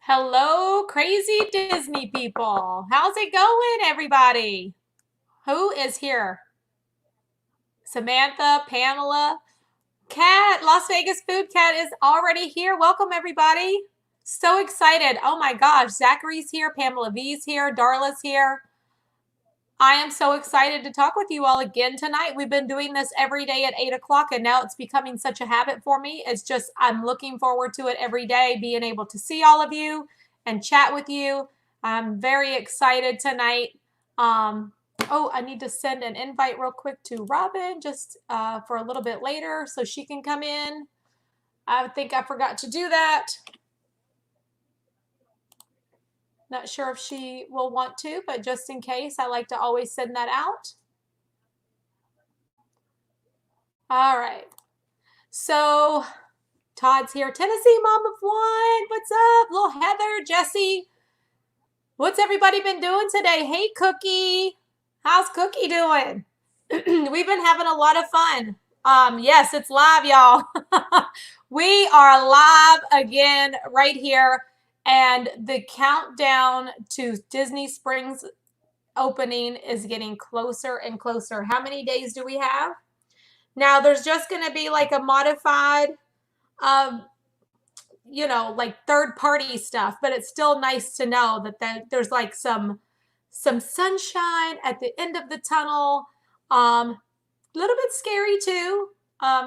Hello, crazy Disney people. How's it going, everybody? Who is here? Samantha, Pamela, Cat, Las Vegas Food Cat is already here. Welcome, everybody. So excited. Oh my gosh, Zachary's here, Pamela V's here, Darla's here. I am so excited to talk with you all again tonight. We've been doing this every day at 8 o'clock, and now it's becoming such a habit for me. It's just, I'm looking forward to it every day, being able to see all of you and chat with you. I'm very excited tonight. Oh, I need to send an invite real quick to Robin just for a little bit later so she can come in. I think I forgot to do that. Not sure if she will want to, but just in case, I like to always send that out. All right. So Todd's here. Tennessee Mom of One. What's up? Little Heather, Jesse. What's everybody been doing today? Hey, Cookie. How's Cookie doing? We've been having a lot of fun. Yes, it's live, y'all. We are live again right here. And the countdown to Disney Springs opening is getting closer and closer. How many days do we have? Now, there's just going to be like a modified, like third-party stuff, but it's still nice to know that there's like some sunshine at the end of the tunnel. A little bit scary too.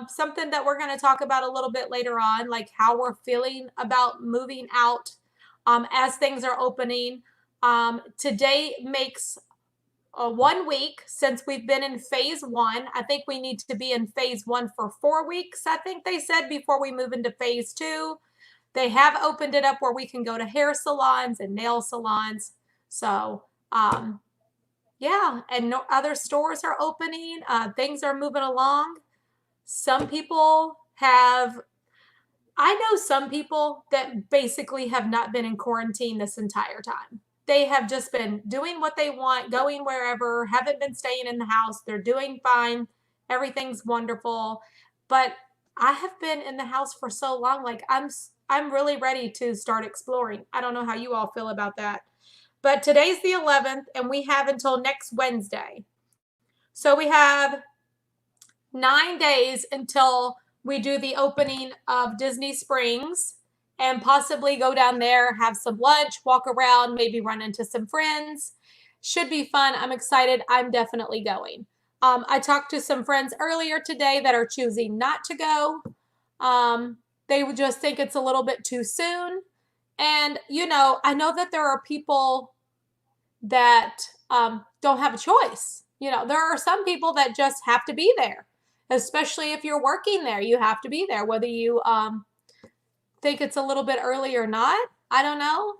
Something that we're going to talk about a little bit later on, like how we're feeling about moving out as things are opening. Today makes 1 week since we've been in phase one. I think we need to be in phase one for 4 weeks, I think they said, before we move into phase two. They have opened it up where we can go to hair salons and nail salons. So, yeah, and no other stores are opening. Things are moving along. Some people have, I know some people that basically have not been in quarantine this entire time. They have just been doing what they want, going wherever, haven't been staying in the house. They're doing fine. Everything's wonderful. But I have been in the house for so long, like I'm really ready to start exploring. I don't know how you all feel about that. But today's the 11th, and we have until next Wednesday. So we have 9 days until we do the opening of Disney Springs and possibly go down there, have some lunch, walk around, maybe run into some friends. Should be fun. I'm excited. I'm definitely going. I talked to some friends earlier today that are choosing not to go. They would just think it's a little bit too soon. And, I know that there are people that don't have a choice. There are some people that just have to be there, especially if you're working there. You have to be there, whether you think it's a little bit early or not. I don't know.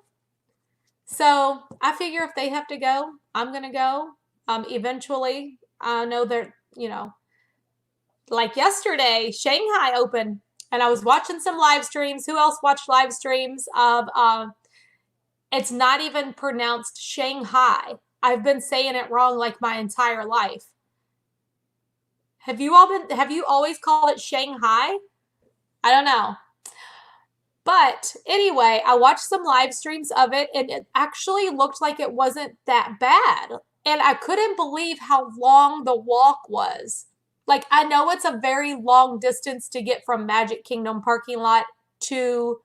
So I figure if they have to go, I'm going to go. Eventually, I know that, like yesterday, Shanghai opened, and I was watching some live streams. Who else watched live streams of, it's not even pronounced Shanghai. I've been saying it wrong like my entire life. Have you always called it Shanghai? I don't know. But anyway, I watched some live streams of it, and it actually looked like it wasn't that bad. And I couldn't believe how long the walk was. Like, I know it's a very long distance to get from Magic Kingdom parking lot to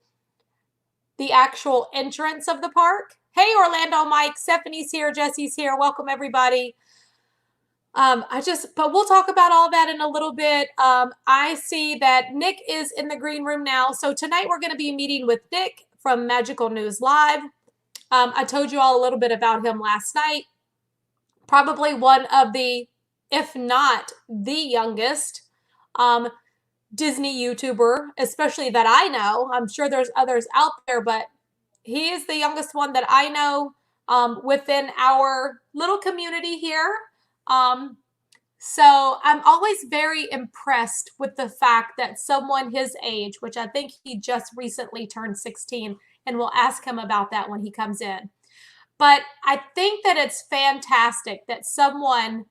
the actual entrance of the park. Hey, Orlando, Mike, Stephanie's here, Jesse's here. Welcome, everybody. But we'll talk about all that in a little bit. I see that Nick is in the green room now. So tonight we're going to be meeting with Nick from Magical News Live. I told you all a little bit about him last night. Probably one of the, if not the youngest, Disney YouTuber, especially that I know. I'm sure there's others out there, but he is the youngest one that I know within our little community here. So I'm always very impressed with the fact that someone his age, which I think he just recently turned 16, and we'll ask him about that when he comes in. But I think that it's fantastic that someone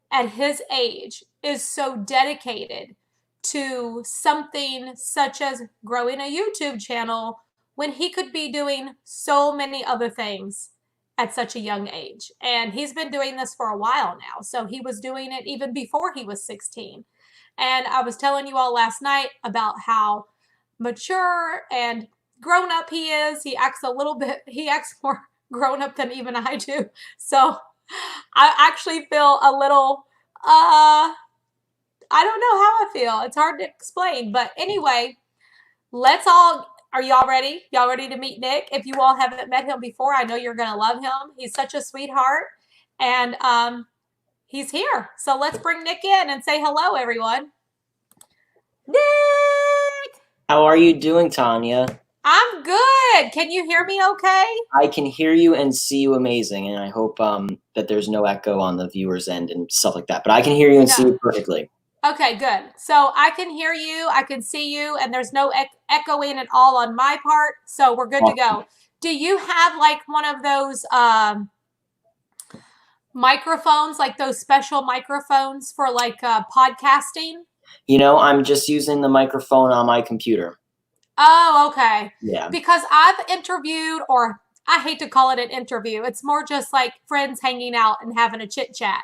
at his age is so dedicated to something such as growing a YouTube channel when he could be doing so many other things at such a young age. And he's been doing this for a while now. So he was doing it even before he was 16. And I was telling you all last night about how mature and grown up he is. He acts more grown up than even I do. So I actually feel a little, I don't know how I feel. It's hard to explain. But anyway, are y'all ready? Y'all ready to meet Nick? If you all haven't met him before, I know you're going to love him. He's such a sweetheart. And he's here. So let's bring Nick in and say hello, everyone. Nick! How are you doing, Tanya? I'm good. Can you hear me okay? I can hear you and see you amazing, and I hope that there's no echo on the viewer's end and stuff like that. But I can hear you and see No. you perfectly. Okay, good. So I can hear you, I can see you, and there's no echoing at all on my part. So we're good to Awesome. go. Do you have like one of those microphones, like those special microphones for like podcasting? I'm just using the microphone on my computer. Oh, okay. Yeah. Because I've interviewed, or I hate to call it an interview. It's more just like friends hanging out and having a chit chat.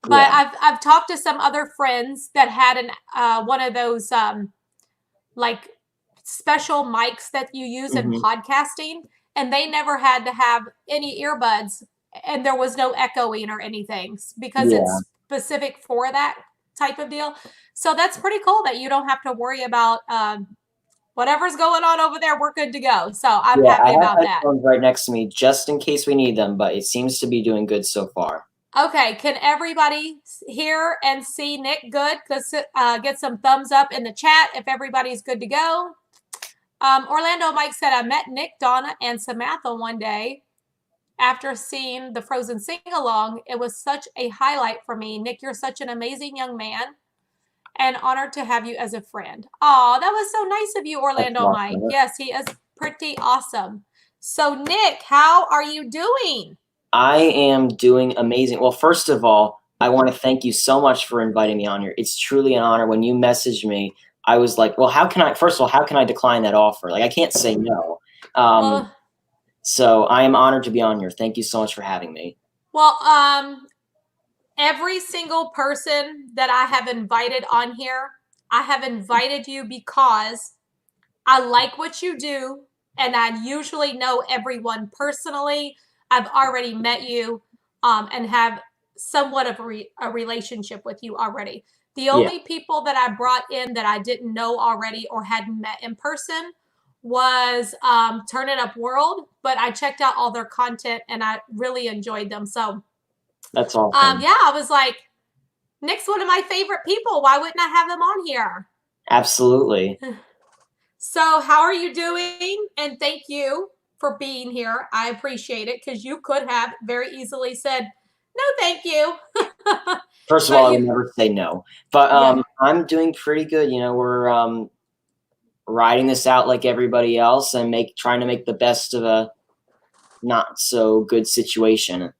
But Yeah. I've talked to some other friends that had one of those like special mics that you use in hmm podcasting, and they never had to have any earbuds, and there was no echoing or anything because Yeah. it's specific for that type of deal. So that's pretty cool that you don't have to worry about whatever's going on over there. We're good to go. So I'm Yeah. I happy have about that. headphones right next to me just in case we need them, but it seems to be doing good so far. Okay, can everybody hear and see Nick good? Get some thumbs up in the chat if everybody's good to go. Orlando Mike said, I met Nick, Donna, and Samantha one day after seeing the Frozen sing-along. It was such a highlight for me. Nick, you're such an amazing young man and honored to have you as a friend. Oh, that was so nice of you, That's Orlando Mike. awesome. Yes, he is pretty awesome. So, Nick, how are you doing? I am doing amazing. Well, first of all, I want to thank you so much for inviting me on here. It's truly an honor. When you messaged me, I was like, well, first of all, how can I decline that offer? Like, I can't say no. Um, Well, so I am honored to be on here. Thank you so much for having me. well, every single person that I have invited on here, I have invited you because I like what you do, and I usually know everyone personally. I've already met you and have somewhat of a relationship with you already. The Yeah, only people that I brought in that I didn't know already or hadn't met in person was Turn It Up World, but I checked out all their content and I really enjoyed them. So, that's awesome. yeah, I was like, Nick's one of my favorite people. Why wouldn't I have him on here? Absolutely. So, how are you doing? And thank you for being here. I appreciate it because you could have very easily said, no, thank you. First of all, But I would you, never say no. But yeah. I'm doing pretty good. We're riding this out like everybody else and trying to make the best of a not so good situation.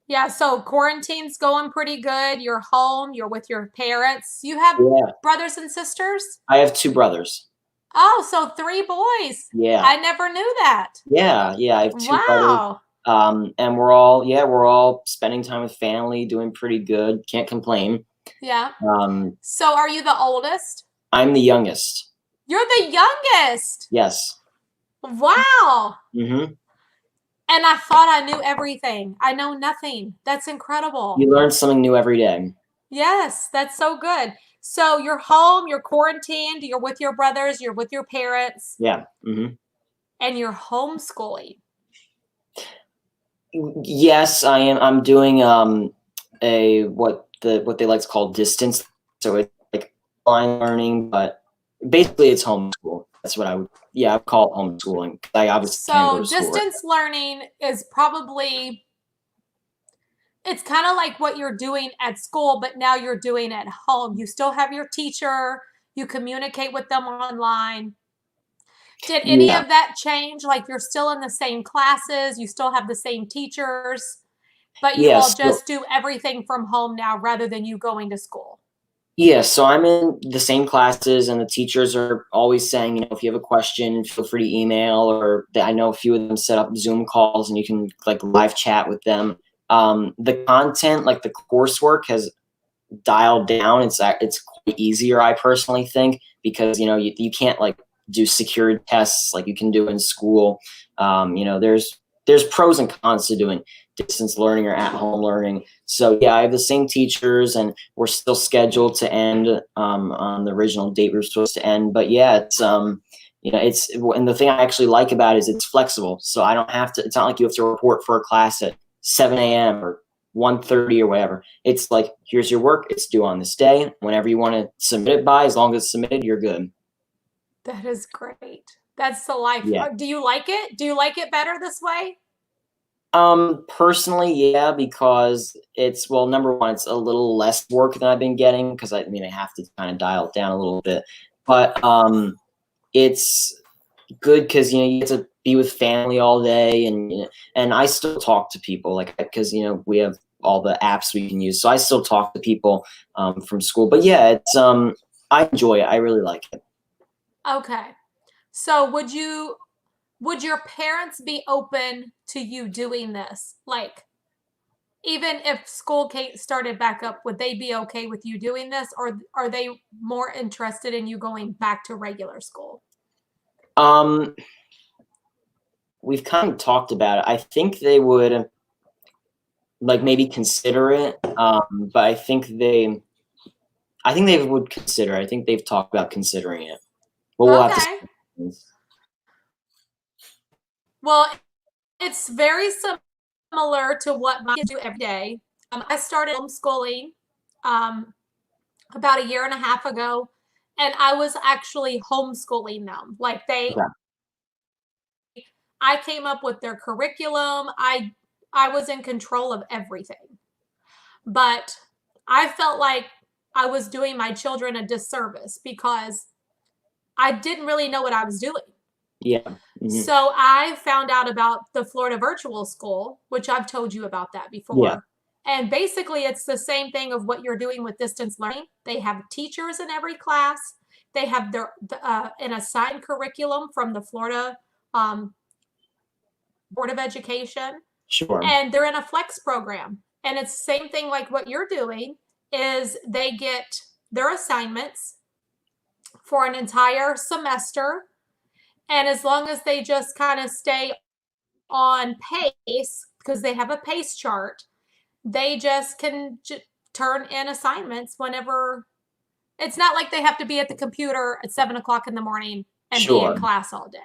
Yeah. So, quarantine's going pretty good. You're home, you're with your parents. You have Yeah, brothers and sisters? I have two brothers. Oh, so three boys. Yeah. I never knew that. Yeah, I have two brothers. Wow. And we're all spending time with family, doing pretty good. Can't complain. Yeah. Um, So, are you the oldest? I'm the youngest. You're the youngest. Yes. Wow. hmm And I thought I knew everything. I know nothing. That's incredible. You learn something new every day. Yes, that's so good. So you're home, you're quarantined, you're with your brothers, you're with your parents, Yeah. and you're homeschooling. Yes, I am. I'm doing a what they like to call distance. So it's like online learning, but basically it's homeschool. That's what I would call it homeschooling. I obviously can't go So to school. distance learning is probably, it's kind of like what you're doing at school, but now you're doing at home. You still have your teacher, you communicate with them online. Did any Yeah. of that change? Like you're still in the same classes, you still have the same teachers, but you all Yes. just do everything from home now rather than you going to school. Yeah, so I'm in the same classes, and the teachers are always saying, if you have a question, feel free to email, or I know a few of them set up Zoom calls, and you can like live chat with them. The content, like the coursework, has dialed down. It's quite easier, I personally think, because you can't like do secured tests like you can do in school. There's pros and cons to doing distance learning or at home learning. So yeah, I have the same teachers, and we're still scheduled to end on the original date we were supposed to end. But yeah, it's and the thing I actually like about it is it's flexible. So I don't have to. It's not like you have to report for a class at 7 a.m. or 1:30 or whatever. It's like, here's your work. It's due on this day. Whenever you want to submit it by, as long as it's submitted, you're good. That is great. That's the life. Yeah. Do you like it? Do you like it better this way? Personally, yeah, because well, number one, it's a little less work than I've been getting because I mean, I have to kind of dial it down a little bit, but it's good because you get to be with family all day, and I still talk to people like because we have all the apps we can use, so I still talk to people from school. But yeah, I enjoy it. I really like it. Okay. So would your parents be open to you doing this? Like, even if school started back up, would they be okay with you doing this, or are they more interested in you going back to regular school? Um, we've kind of talked about it. I think they would like maybe consider it, but I think they would consider it. I think they've talked about considering it. But we'll have to Okay. see. Well, it's very similar to what my kids do every day. I started homeschooling um, about a year and a half ago, and I was actually homeschooling them. Like Okay. I came up with their curriculum. I was in control of everything. But I felt like I was doing my children a disservice because I didn't really know what I was doing. Yeah. Hmm. So I found out about the Florida Virtual School, which I've told you about that Yeah. before. And basically, it's the same thing of what you're doing with distance learning. They have teachers in every class. They have an assigned curriculum from the Florida um, Board of Education, Sure. and they're in a flex program. And it's the same thing like what you're doing is they get their assignments for an entire semester. And as long as they just kind of stay on pace, because they have a pace chart, they just can turn in assignments whenever. It's not like they have to be at the computer at 7 o'clock in the morning and be in Sure. class all day.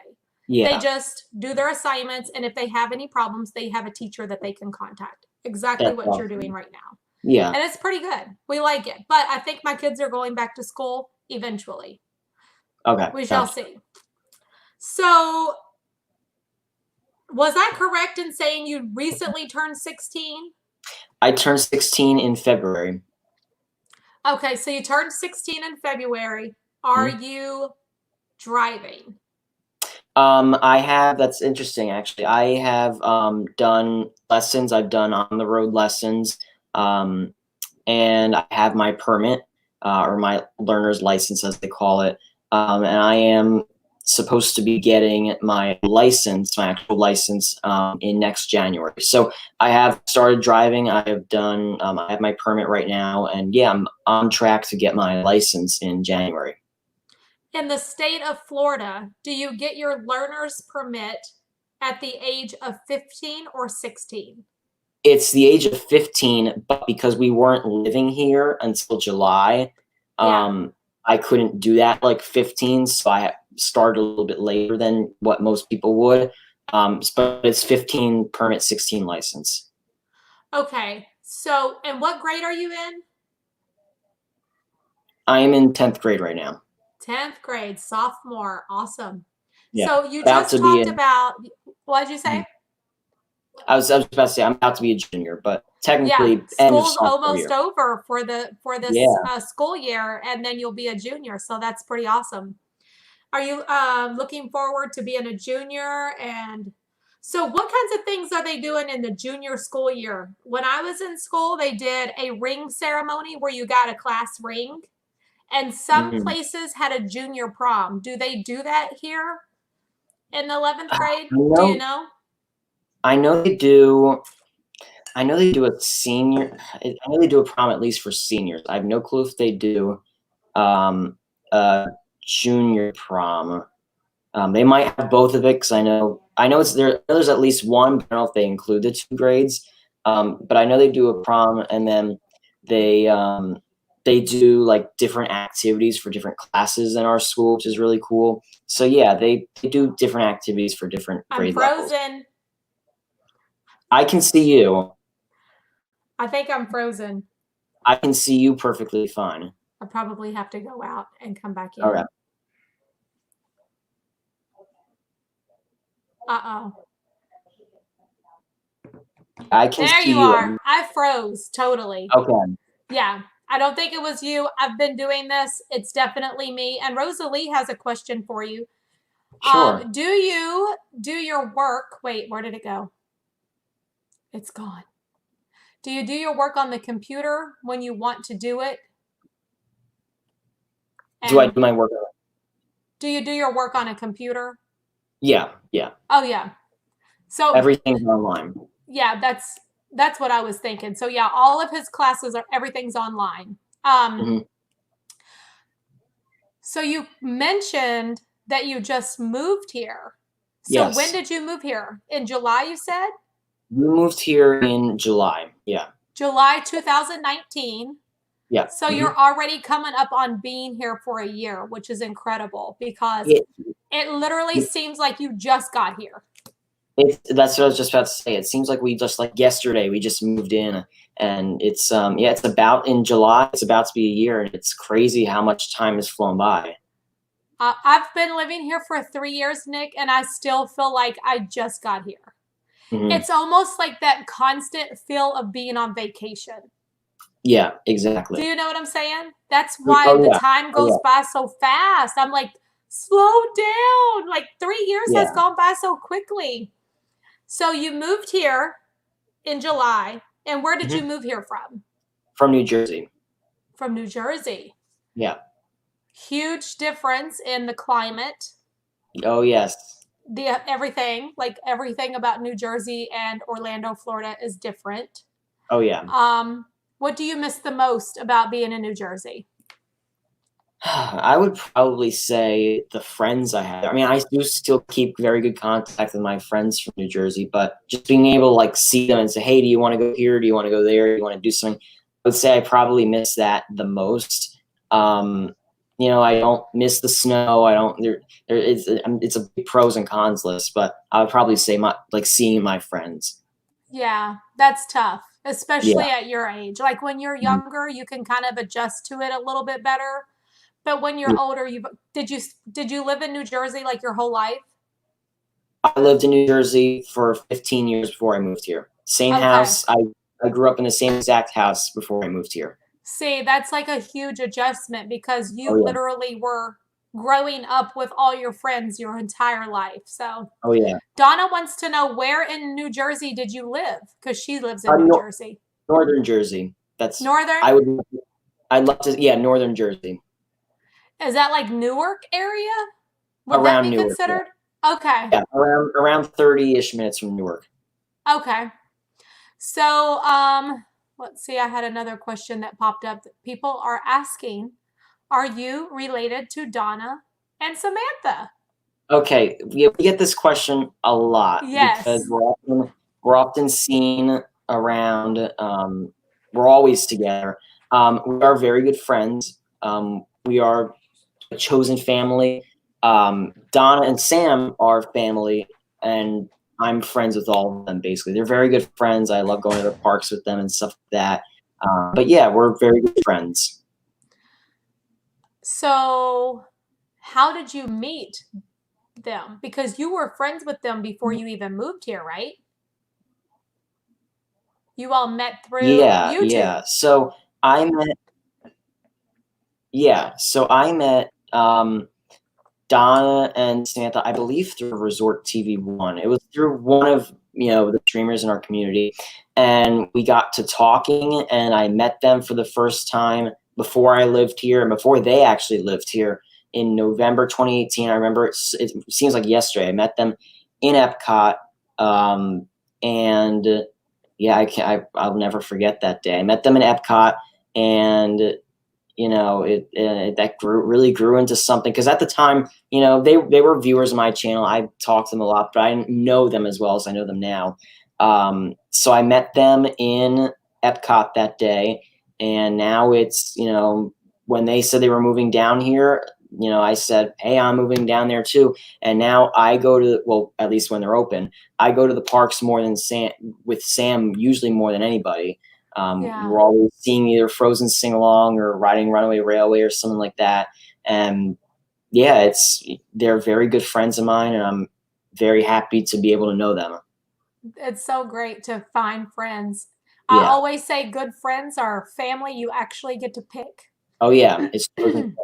They Yeah. just do their assignments, and if they have any problems, they have a teacher that they can contact. Exactly That's what you're doing awesome. right now. Yeah. And it's pretty good. We like it. But I think my kids are going back to school eventually. Okay. We shall Gotcha. see. So, was I correct in saying you recently turned 16? I turned 16 in February. Okay, so you turned 16 in February. Are Mhm. you driving? That's interesting actually. I have done lessons. I've done on the road lessons. Um, and I have my permit, or my learner's license, as they call it. And I am supposed to be getting my license, my actual license, in next January. So I have started driving. I have done. I have my permit right now, and yeah, I'm on track to get my license in January. In the state of Florida, do you get your learner's permit at the age of 15 or 16? It's the age of 15, but because we weren't living here until July, Yeah. um, I couldn't do that like 15, so I started a little bit later than what most people would. But it's 15 permit, 16 license. Okay. So, and what grade are you in? I am in 10th grade right now. 10th grade, sophomore. Awesome. Yeah, So, you about just to be talked in. about, what did you say? I was about to say I'm about to be a junior, but Yeah, technically end of school's sophomore almost year. over for this Yeah. school year, and then you'll be a junior. So that's pretty awesome. Are you looking forward to being a junior? And so, what kinds of things are they doing in the junior school year? When I was in school, they did a ring ceremony where you got a class ring. And some Mhm. places had a junior prom. Do they do that here in the 11th grade? I Do you know, know? I know they do. I know they do a senior. I know they do a prom at least for seniors. I have no clue if they do um, a junior prom. They might have both of it because I know it's there. There's at least one. But I don't know if they include the two grades. But I know they do a prom, and then they um, they do like different activities for different classes in our school, which is really cool. So yeah, they do different activities for different I'm grade levels. frozen. I can see you. I think I'm frozen. I can see you perfectly fine. I probably have to go out and come back Okay. in. Uh-oh. I can There see you you. are. I froze totally. Okay. Yeah. I don't think it was you. I've been doing this. It's definitely me. And Rosalie has a question for you. Sure. Do you do your work? Wait, where did it go? It's gone. Do you do your work on the computer when you want to do it? Do I And do my work? do you do your work on a computer? Yeah. Yeah. Oh yeah. So Everything's online. yeah, that's what I was thinking. So yeah, all of his classes are everything's online. Um, Mhm. so you mentioned that you just moved here. So when Yes. did you move here? In July, you said? We moved here in July. Yeah. July 2019. Yeah. So Mhm. you're already coming up on being here for a year, which is incredible because It, it literally seems like you just got here. that's what I was just about to say. It seems like we just like yesterday we just moved in, and it's yeah, it's about in July. It's about to be a year, and it's crazy how much time has flown by. I've been living here for 3 years, Nick, and I still feel like I just got here. Mhm. It's almost like that constant feel of being on vacation. Yeah. Do Exactly. you know what I'm saying? That's why Oh the yeah. time Oh goes yeah. by so fast. I'm like, slow down. Like 3 years has Yeah. gone by so quickly. So you moved here in July. And where did you Mhm. move here from? From New Jersey. From New Jersey. Yeah. Huge difference in the climate, Oh yes. the everything, like everything about New Jersey and Orlando, Florida is different. Oh yeah. What do you miss the most about being in New Jersey? I would probably say the friends I had. I mean, I do still keep very good contact with my friends from New Jersey, but just being able to like see them and say, "Hey, do you want to go here? Do you want to go there? Do you want to do something?" I would say I probably miss that the most. Um, I don't miss the snow. I don't. It's a big pros and cons list, but I would probably say my like seeing my friends. Yeah, that's tough, Yeah. especially at your age. Like when you're Mhm. younger, you can kind of adjust to it a little bit better. But when you're Yeah. older, you live in New Jersey like your whole life? I lived in New Jersey for 15 years before I moved here. Same Okay. house. I grew up in the same exact house before I moved here. See, that's like a huge adjustment because you Oh yeah. literally were growing up with all your friends your entire life. So, Oh yeah. Donna wants to know, where in New Jersey did you live? Because she lives in New No, Jersey. Northern Jersey. That's Northern? I would. I'd love to. Yeah, Northern Jersey, Is that like Newark area? Would that around be Newark. Yeah, considered? Okay. yeah, around 30-ish minutes from Newark. Okay. So, let's see. I had another question that popped up that people are asking. Are you related to Donna and Samantha? Okay, we get this question a lot because Yes. we're often seen around. We're always together. We are very good friends. We are a chosen family. Donna and Sam are family, and I'm friends with all of them. Basically, they're very good friends. I love going to the parks with them and stuff like that. But yeah, we're very good friends. So, how did you meet them? Because you were friends with them before you even moved here, right? You all met through Yeah, YouTube. yeah. So I met Donna and Samantha, I believe through Resort TV One. It was through one of the streamers in our community, and we got to talking, and I met them for the first time. before I lived here and before they actually lived here in November 2018. I remember it seems like yesterday. I met them in Epcot, and yeah, I'll never forget that day. I met them in Epcot, and that really grew into something because at the time, they were viewers of my channel. I talked to them a lot, but I didn't know them as well as I know them now. So I met them in Epcot that day, and now it's when they said they were moving down here, I said, hey, I'm moving down there too. And now I go to, well, at least when they're open, I go to the parks more than Sam, with Sam, usually more than anybody. Yeah. We're always seeing either Frozen sing along or riding Runaway Railway or something like that. And yeah, they're very good friends of mine, and I'm very happy to be able to know them. It's so great to find friends. I Yeah. always say good friends are family you actually get to pick. Oh yeah, it's chosen.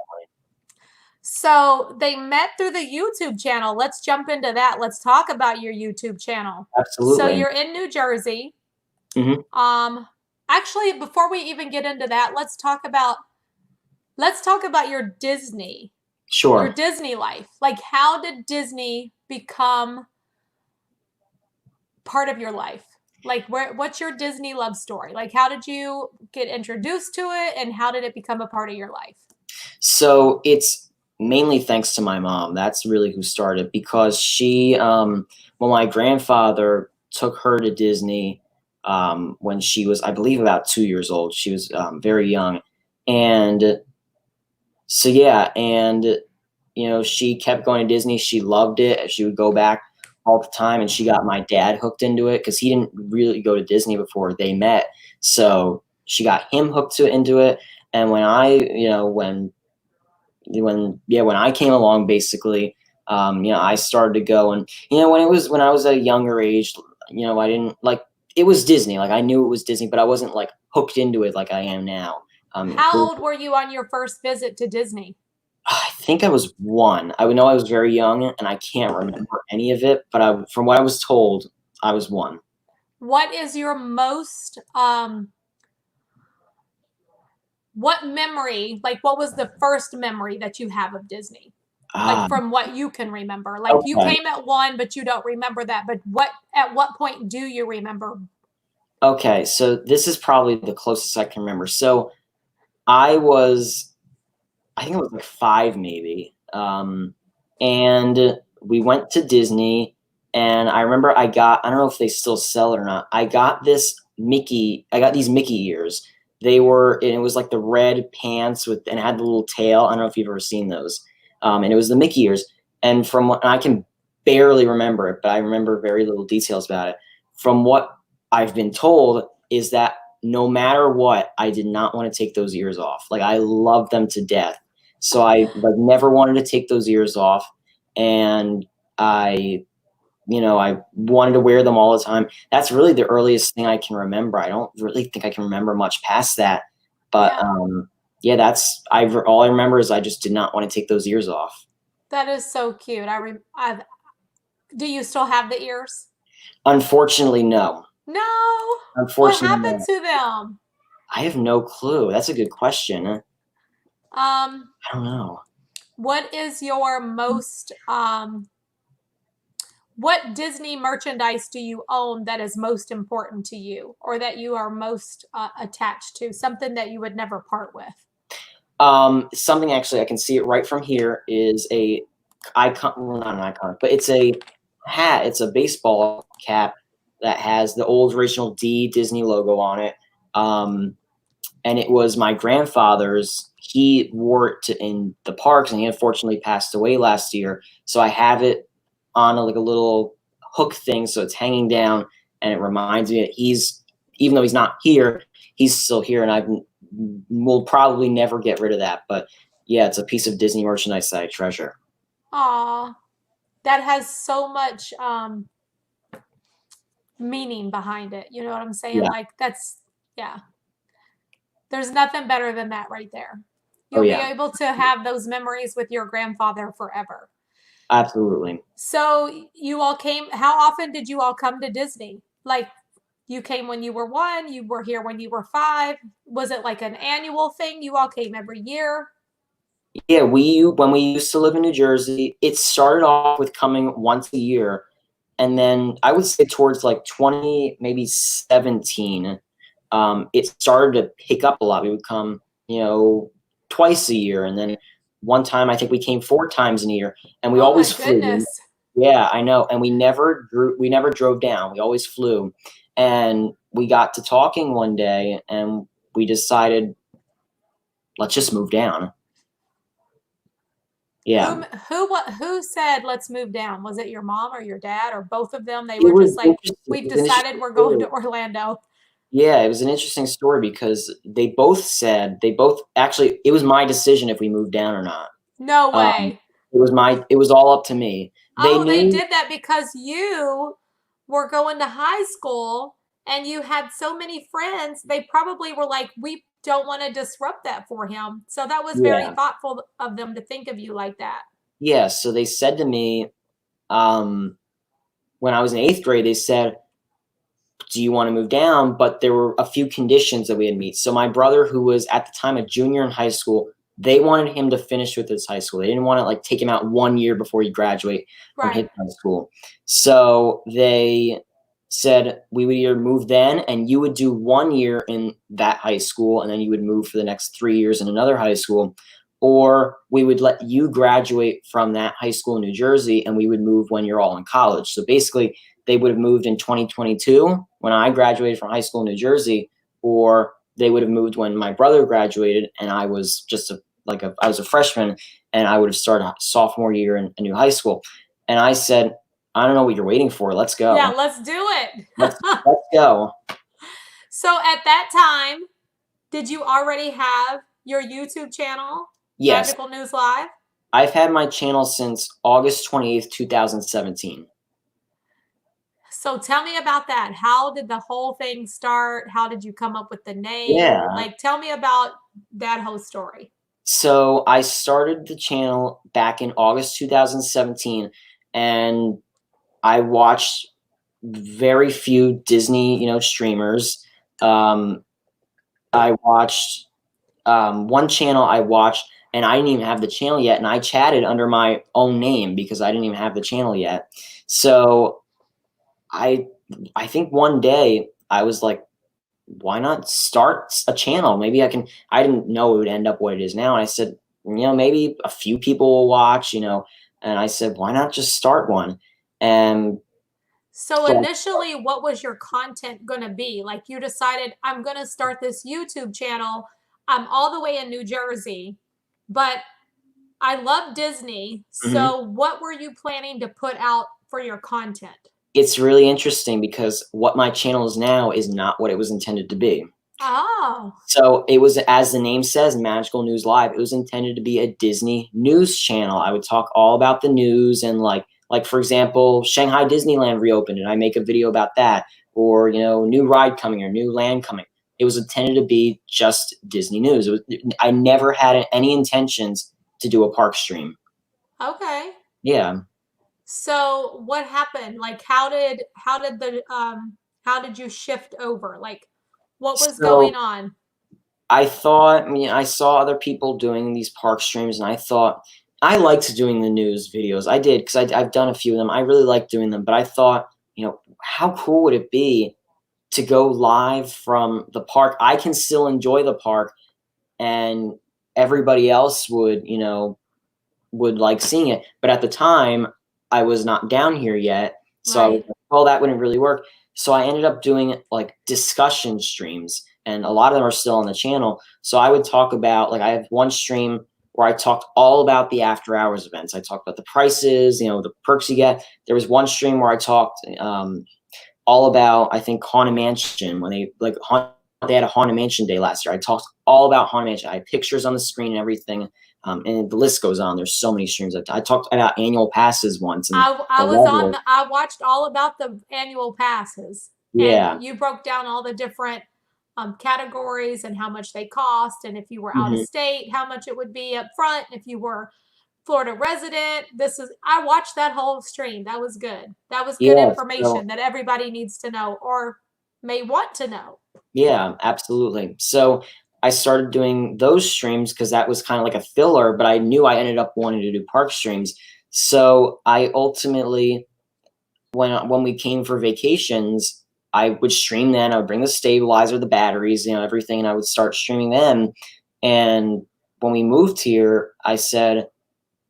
So they met through the YouTube channel. Let's jump into that. Let's talk about your YouTube channel. So Absolutely. you're in New Jersey. Hmm. Um, actually, before we even get into that, let's talk about your Sure. Disney life. Like, how did Disney become part of your life? Like, what's your Disney love story? Like, how did you get introduced to it, and how did it become a part of your life? So it's mainly thanks to my mom. That's really who started because well, my grandfather took her to Disney when she was, I believe, about 2 years old. She was very young, and so yeah, and she kept going to Disney. She loved it. She would go back all the time, and she got my dad hooked into it because he didn't really go to Disney before they met. So she got him hooked into it. And when I, when I came along, basically, I started to go, and when I was at a younger age, I didn't like it was Disney. Like I knew it was Disney, but I wasn't like hooked into it like I am now. How old were you on your first visit to Disney? I think I was one. I would know I was very young, and I can't remember any of it. But from what I was told, I was one. What is your most what memory, like what was the first memory that you have of Disney? Like Ah, from what you can remember. Like you okay, came at one, but you don't remember that. But at what point do you remember? okay. So this is probably the closest I can remember. So I was, I think I was like five, maybe. And we went to Disney, and I remember I don't know if they still sell it or not. I got these Mickey ears. And it was like the red pants and it had the little tail. I don't know if you've ever seen those. And it was the Mickey ears. And and I can barely remember it, but I remember very little details about it. From what I've been told is that no matter what, I did not want to take those ears off. Like I love them to death. So I like never wanted to take those ears off, and I, I wanted to wear them all the time. That's really the earliest thing I can remember. I don't really think I can remember much past that, but Yeah, yeah, all I remember is I just did not want to take those ears off. that is so cute. Do you still have the ears? Unfortunately, no. No. What Unfortunately, happened no. to them? I have no clue. That's a good question. I Um, don't know. what is your what Disney merchandise do you own that is most important to you or that you are most attached to? Something that you would never part with? Something actually I can see it right from here is a icon, well, not an icon, but it's a hat. It's a baseball cap that has the old original Disney logo on it. Um, and it was my grandfather's. He wore it in the parks, and he unfortunately passed away last year. So I have it on like a little hook thing, so it's hanging down, and it reminds me that even though he's not here, he's still here, and I will probably never get rid of that. But yeah, it's a piece of Disney merchandise that I treasure. Aw, that has so much meaning behind it. You know what I'm saying? Yeah. Like yeah. There's nothing better than that right there. Oh You'll be yeah. able to have those memories with your grandfather forever. Absolutely. So how often did you all come to Disney? Like you came when you were 1, you were here when you were 5. Was it like an annual thing? You all came every year? Yeah, we when we used to live in New Jersey, it started off with coming once a year, and then I would say towards like 20, maybe 17, it started to pick up a lot. We would come, twice a year, and then one time I think we came 4 times in a year, and we Oh my always flew. goodness. Yeah, I know, and we never drove down. We always flew, and we got to talking one day, and we decided, let's just move down. Yeah. Who said let's move down? Was it your mom or your dad or both of them? They It were was just like, interesting. It we've was an decided interesting we're going to story. Orlando. Yeah, it was an interesting story because they both actually, it was my decision if we moved down or not. No Um, way. it was all up to me. They Oh, they knew. did that because you were going to high school and you had so many friends. They probably were like, we don't want to disrupt that for him. So that was very Yeah, thoughtful of them to think of you like that. yeah. So they said to me, um, when I was in 8th grade, they said, do you want to move down? But there were a few conditions that we had to meet. So my brother, who was at the time a junior in high school, they wanted him to finish with his high school. They didn't want to like take him out 1 year before he graduate from his Right. high school. So they said we would either move then and you would do 1 year in that high school and then you would move for the next 3 years in another high school, or we would let you graduate from that high school in New Jersey and we would move when you're all in college. So basically they would have moved in 2022 when I graduated from high school in New Jersey, or they would have moved when my brother graduated and I was I was a freshman and I would have started sophomore year in a new high school. And I said, I don't know what you're waiting for. Let's Yeah, go. let's do it. Let's go. So at that time, did you already have your YouTube channel, Yes, Magical News Live? I've had my channel since August 28th, 2017. So tell me about that. How did the whole thing start? How did you come up with the name? Yeah. Like, tell me about that whole story. So I started the channel back in August 2017 and I watched very few Disney, streamers. Um, I watched one channel I watched, and I didn't even have the channel yet, and I chatted under my own name because I didn't even have the channel yet. So I I think one day I was like, why not start a channel? Maybe I can. I didn't know it would end up what it is now, and I said, maybe a few people will watch, and I said, why not just start one? And So so initially, what was your content going to be? Like you decided, I'm going to start this YouTube channel. I'm all the way in New Jersey, but I love Disney. mhm. So what were you planning to put out for your content? It's really interesting because what my channel is now is not what it was intended to be. Oh, So it was, as the name says, Magical News Live. It was intended to be a Disney news channel. I would talk all about the news and like for example, Shanghai Disneyland reopened and I make a video about that, or new ride coming or new land coming. It was intended to be just Disney news. I never had any intentions to do a park stream. okay. Yeah. So what happened? Like how did you shift over? Like what was going So on? I saw other people doing these park streams, and I thought I liked doing the news videos. I did because I've done a few of them. I really like doing them, but I thought, how cool would it be to go live from the park? I can still enjoy the park, and everybody else would like seeing it. But at the time, I was not down here yet. So I was Right. like, well, that wouldn't really work. So I ended up doing like discussion streams, and a lot of them are still on the channel. So I would talk about, like, I have one stream where I talked all about the after hours events. I talked about the prices, the perks you get. There was one stream where I talked all about, I think, Haunted Mansion when they had a Haunted Mansion day last year. I talked all about Haunted Mansion. I had pictures on the screen and everything, and the list goes on. There's so many streams. I talked about annual passes once and the levels. I watched all about the annual passes and Yeah. you broke down all the different categories and how much they cost and if you were out of Mhm. state, how much it would be up front, if you were Florida resident. I watched that whole stream. That was good. That was good Yeah. So information that everybody needs to know or may want to know. Yeah, absolutely. So I started doing those streams because that was kind of like a filler, but I knew I ended up wanting to do park streams. So I ultimately, when we came for vacations, I would stream then. I would bring the stabilizer, the batteries, everything, and I would start streaming them. And when we moved here, I said,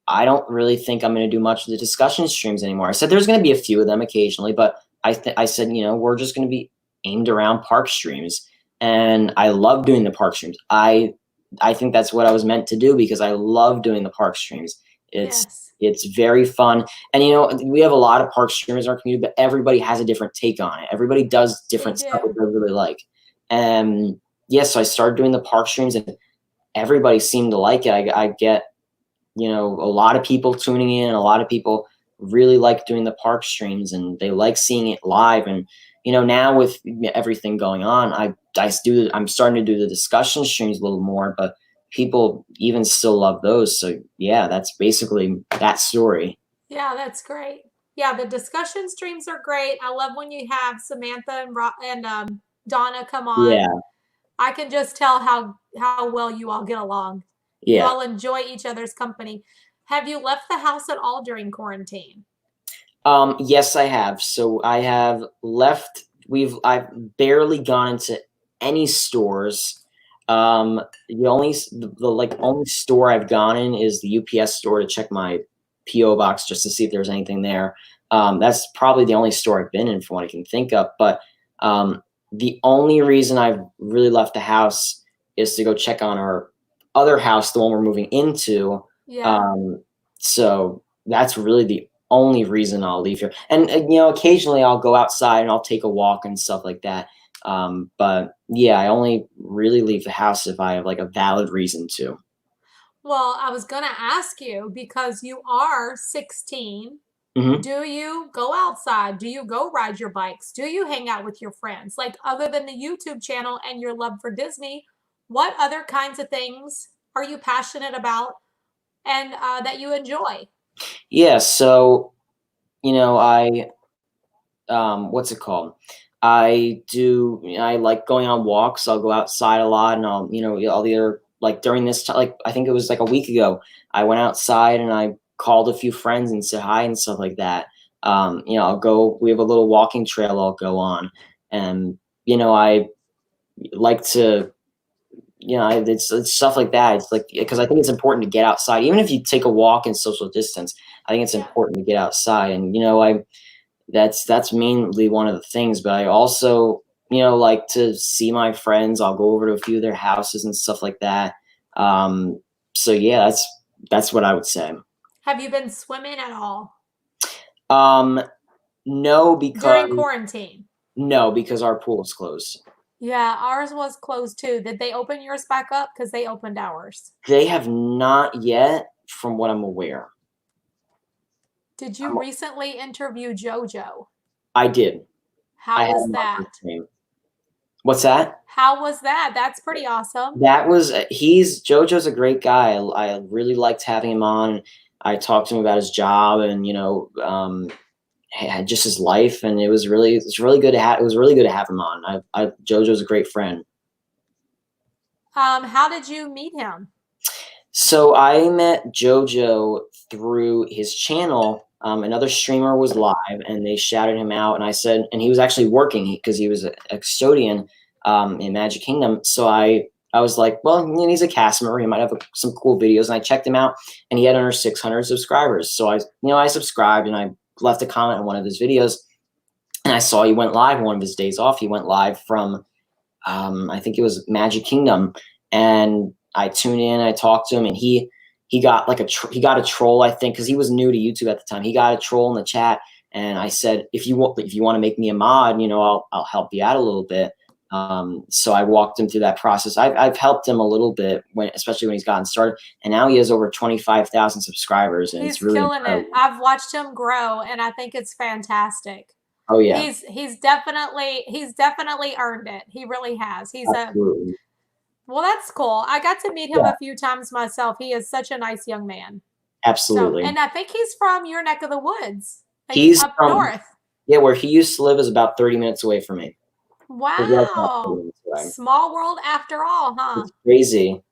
I don't really think I'm going to do much of the discussion streams anymore. I said there's going to be a few of them occasionally, but I said, we're just going to be aimed around park streams, and I love doing the park streams. I think that's what I was meant to do because I love doing the park streams. It's Yes, it's very fun, and we have a lot of park streamers in our community, but everybody has a different take on it. Everybody does they different stuff that do. they really like, and yes, so I started doing the park streams, and everybody seemed to like it. I get a lot of people tuning in, and a lot of people really like doing the park streams, and they like seeing it live. And now with everything going on, I'm starting to do the discussion streams a little more, but people even still love those. So yeah, that's basically that story. Yeah, that's great. Yeah, the discussion streams are great. I love when you have Samantha and Donna come on. Yeah, I can just tell how well you all get along. You yeah. all enjoy each other's company. Have you left the house at all during quarantine? Yes, I have. So I have left. I've barely gone into any stores. The only store I've gone in is the UPS store to check my PO box just to see if there's anything there. That's probably the only store I've been in from what I can think of. But the only reason I've really left the house is to go check on our other house, the one we're moving into. Yeah. Um, so that's really the only reason I'll leave here. And occasionally I'll go outside and I'll take a walk and stuff like that. But yeah, I only really leave the house if I have like a valid reason to. Well, I was going to ask you because you are 16. Hmm. Do you go outside? Do you go ride your bikes? Do you hang out with your friends? Like, other than the YouTube channel and your love for Disney, what other kinds of things are you passionate about and that you enjoy? Yeah. So I what's it called? I like going on walks. I'll go outside a lot, and I'll either like during this time, like I think it was like a week ago, I went outside and I called a few friends and said hi and stuff like that. I'll go. We have a little walking trail I'll go on, and I like to. It's stuff like that. It's like because I think it's important to get outside, even if you take a walk in social distance. I think it's Yeah. important to get outside, and that's mainly one of the things. But I also, like to see my friends. I'll go over to a few of their houses and stuff like that. Um, so yeah, that's what I would say. Have you been swimming at all Um, no, during quarantine? because our pool is closed. Yeah, ours was closed too. Did they open yours back up? Because they opened ours. They have not yet, from what I'm aware. Did you I'm, recently interview JoJo? I did. I How had was him on my that? stream. What's that? How was that? That's pretty awesome. That was he's JoJo's a great guy. I really liked having him on. I talked to him about his job and just his life, and it's really good to have. It was really good to have him on. JoJo's a great friend. How did you meet him? So I met JoJo through his channel. Another streamer was live, and they shouted him out. And I said, and he was actually working because he was a custodian in Magic Kingdom. So I was like, well, he's a cast member. He might have some cool videos. And I checked him out, and he had under 600 subscribers. So I subscribed, and I left a comment on one of his videos. And I saw he went live one of his days off. He went live from, I think it was Magic Kingdom, and I tuned in. I talked to him, and he got like he got a troll, I think, because he was new to YouTube at the time. He got a troll in the chat, and I said, if you want to make me a mod, I'll help you out a little bit. So I walked him through that process. I've helped him a little bit especially when he's gotten started, and now he has over 25,000 subscribers, and it's He's really killing it. incredible. I've watched him grow, and I think it's fantastic. Oh yeah, He's definitely earned it. He really has. absolutely. Well, that's cool. I got to meet him Yeah, a few times myself. He is such a nice young man. So, absolutely. and I think he's from your neck of the woods, like He's up from north. Yeah, where he used to live is about 30 minutes away from me. It was Wow. happening this way. Small world after all, huh? It's crazy.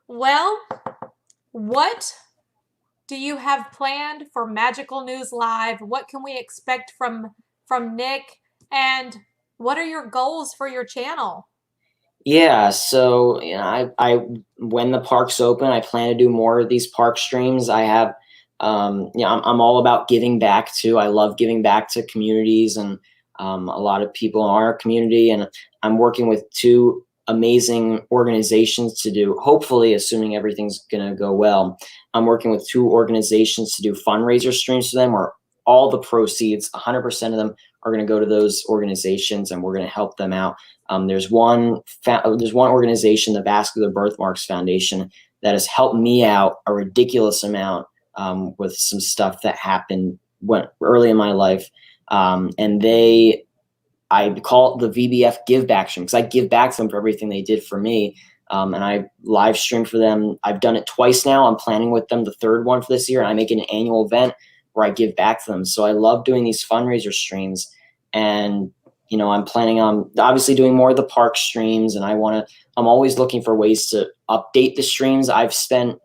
Well, what do you have planned for Magical News Live? What can we expect from Nick? And what are your goals for your channel? Yeah, so I when the parks open, I plan to do more of these park streams. I have, I'm all about giving back too. I love giving back to communities and a lot of people in our community, and I'm working with two amazing organizations to do. Hopefully, assuming everything's gonna go well, I'm working with two organizations to do fundraiser streams for them, where all the proceeds, 100% of them, are gonna go to those organizations, and we're gonna help them out. There's one organization, the Vascular Birthmarks Foundation, that has helped me out a ridiculous amount with some stuff that happened when early in my life, and I call it the VBF Give Back Stream because I give back to them for everything they did for me. And I live stream for them. I've done it twice now. I'm planning with them the third one for this year, and I make it an annual event where I give back to them. So I love doing these fundraiser streams, and I'm planning on obviously doing more of the park streams, and I'm always looking for ways to update the streams. I've spent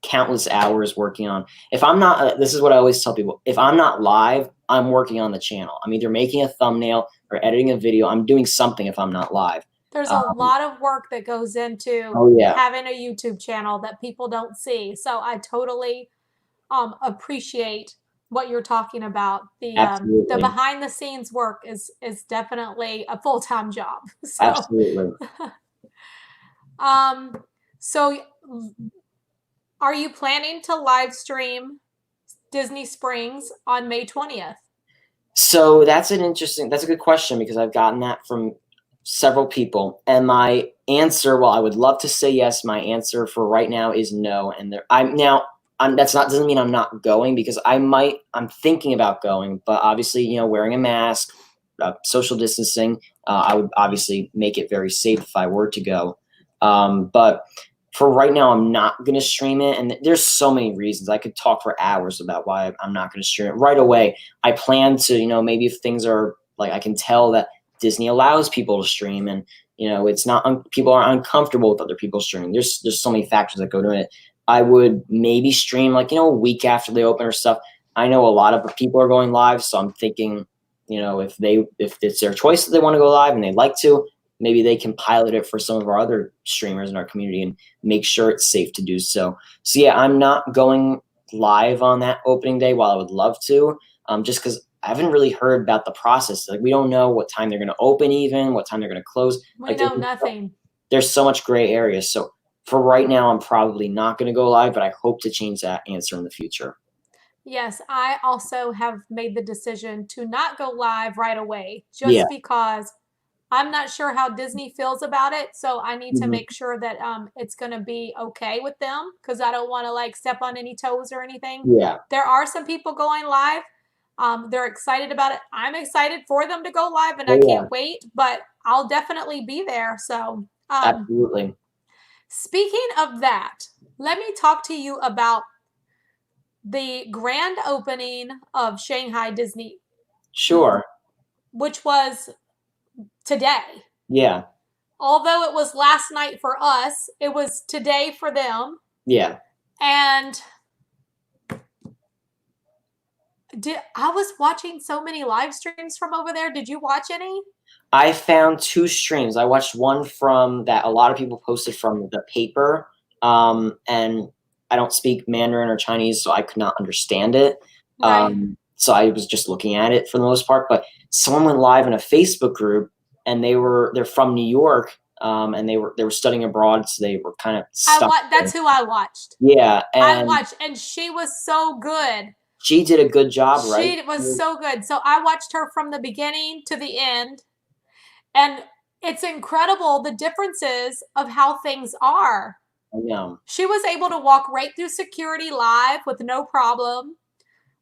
countless hours working on. If I'm not, this is what I always tell people: if I'm not live, I'm working on the channel. I'm either making a thumbnail or editing a video. I'm doing something if I'm not live. There's a Um, lot of work that goes into oh yeah, having a YouTube channel that people don't see. So I totally appreciate what you're talking about. The absolutely, behind the scenes work is definitely a full-time job. So absolutely. um so are you planning to live stream Disney Springs on May 20th? So that's a good question because I've gotten that from several people. And my answer, well, I would love to say yes. My answer for right now is no. And that's not, doesn't mean I'm not going because I'm thinking about going, but obviously, wearing a mask, social distancing, I would obviously make it very safe if I were to go. But for right now, I'm not going to stream it. And there's so many reasons. I could talk for hours about why I'm not going to stream it right away. I plan to, maybe if things are like, I can tell that Disney allows people to stream, and it's not people aren't uncomfortable with other people streaming. There's so many factors that go to it. I would maybe stream like a week after they open or stuff. I know a lot of people are going live, so I'm thinking, if it's their choice that they want to go live and they like to, maybe they can pilot it for some of our other streamers in our community and make sure it's safe to do so. So yeah, I'm not going live on that opening day while I would love to, just because I haven't really heard about the process. Like we don't know what time they're going to open, even what time they're going to close. We Like know nothing. there's so much gray area. So for right now, I'm probably not going to go live, but I hope to change that answer in the future. Yes, I also have made the decision to not go live right away Yeah. just because I'm not sure how Disney feels about it. So I need to Mhm. make sure that it's going to be okay with them because I don't want to like step on any toes or anything. Yeah. There are some people going live. They're excited about it. I'm excited for them to go live and I Oh yeah. can't wait, but I'll definitely be there. So, Absolutely. speaking of that, let me talk to you about the grand opening of Shanghai Disney, Sure. which was today. Yeah. Although it was last night for us, it was today for them. Yeah. And I was watching so many live streams from over there. Did you watch any? I found two streams. I watched one from that a lot of people posted from the paper, and I don't speak Mandarin or Chinese, so I could not understand it. Right. So I was just looking at it for the most part. But someone went live in a Facebook group, and they're from New York, and they were studying abroad, so they were kind of stuck That's who I watched. Yeah, I and watched, and she was so good. she did a good job, right? She was so good. So I watched her from the beginning to the end. And it's incredible the differences of how things are. I know. She was able to walk right through security live with no problem.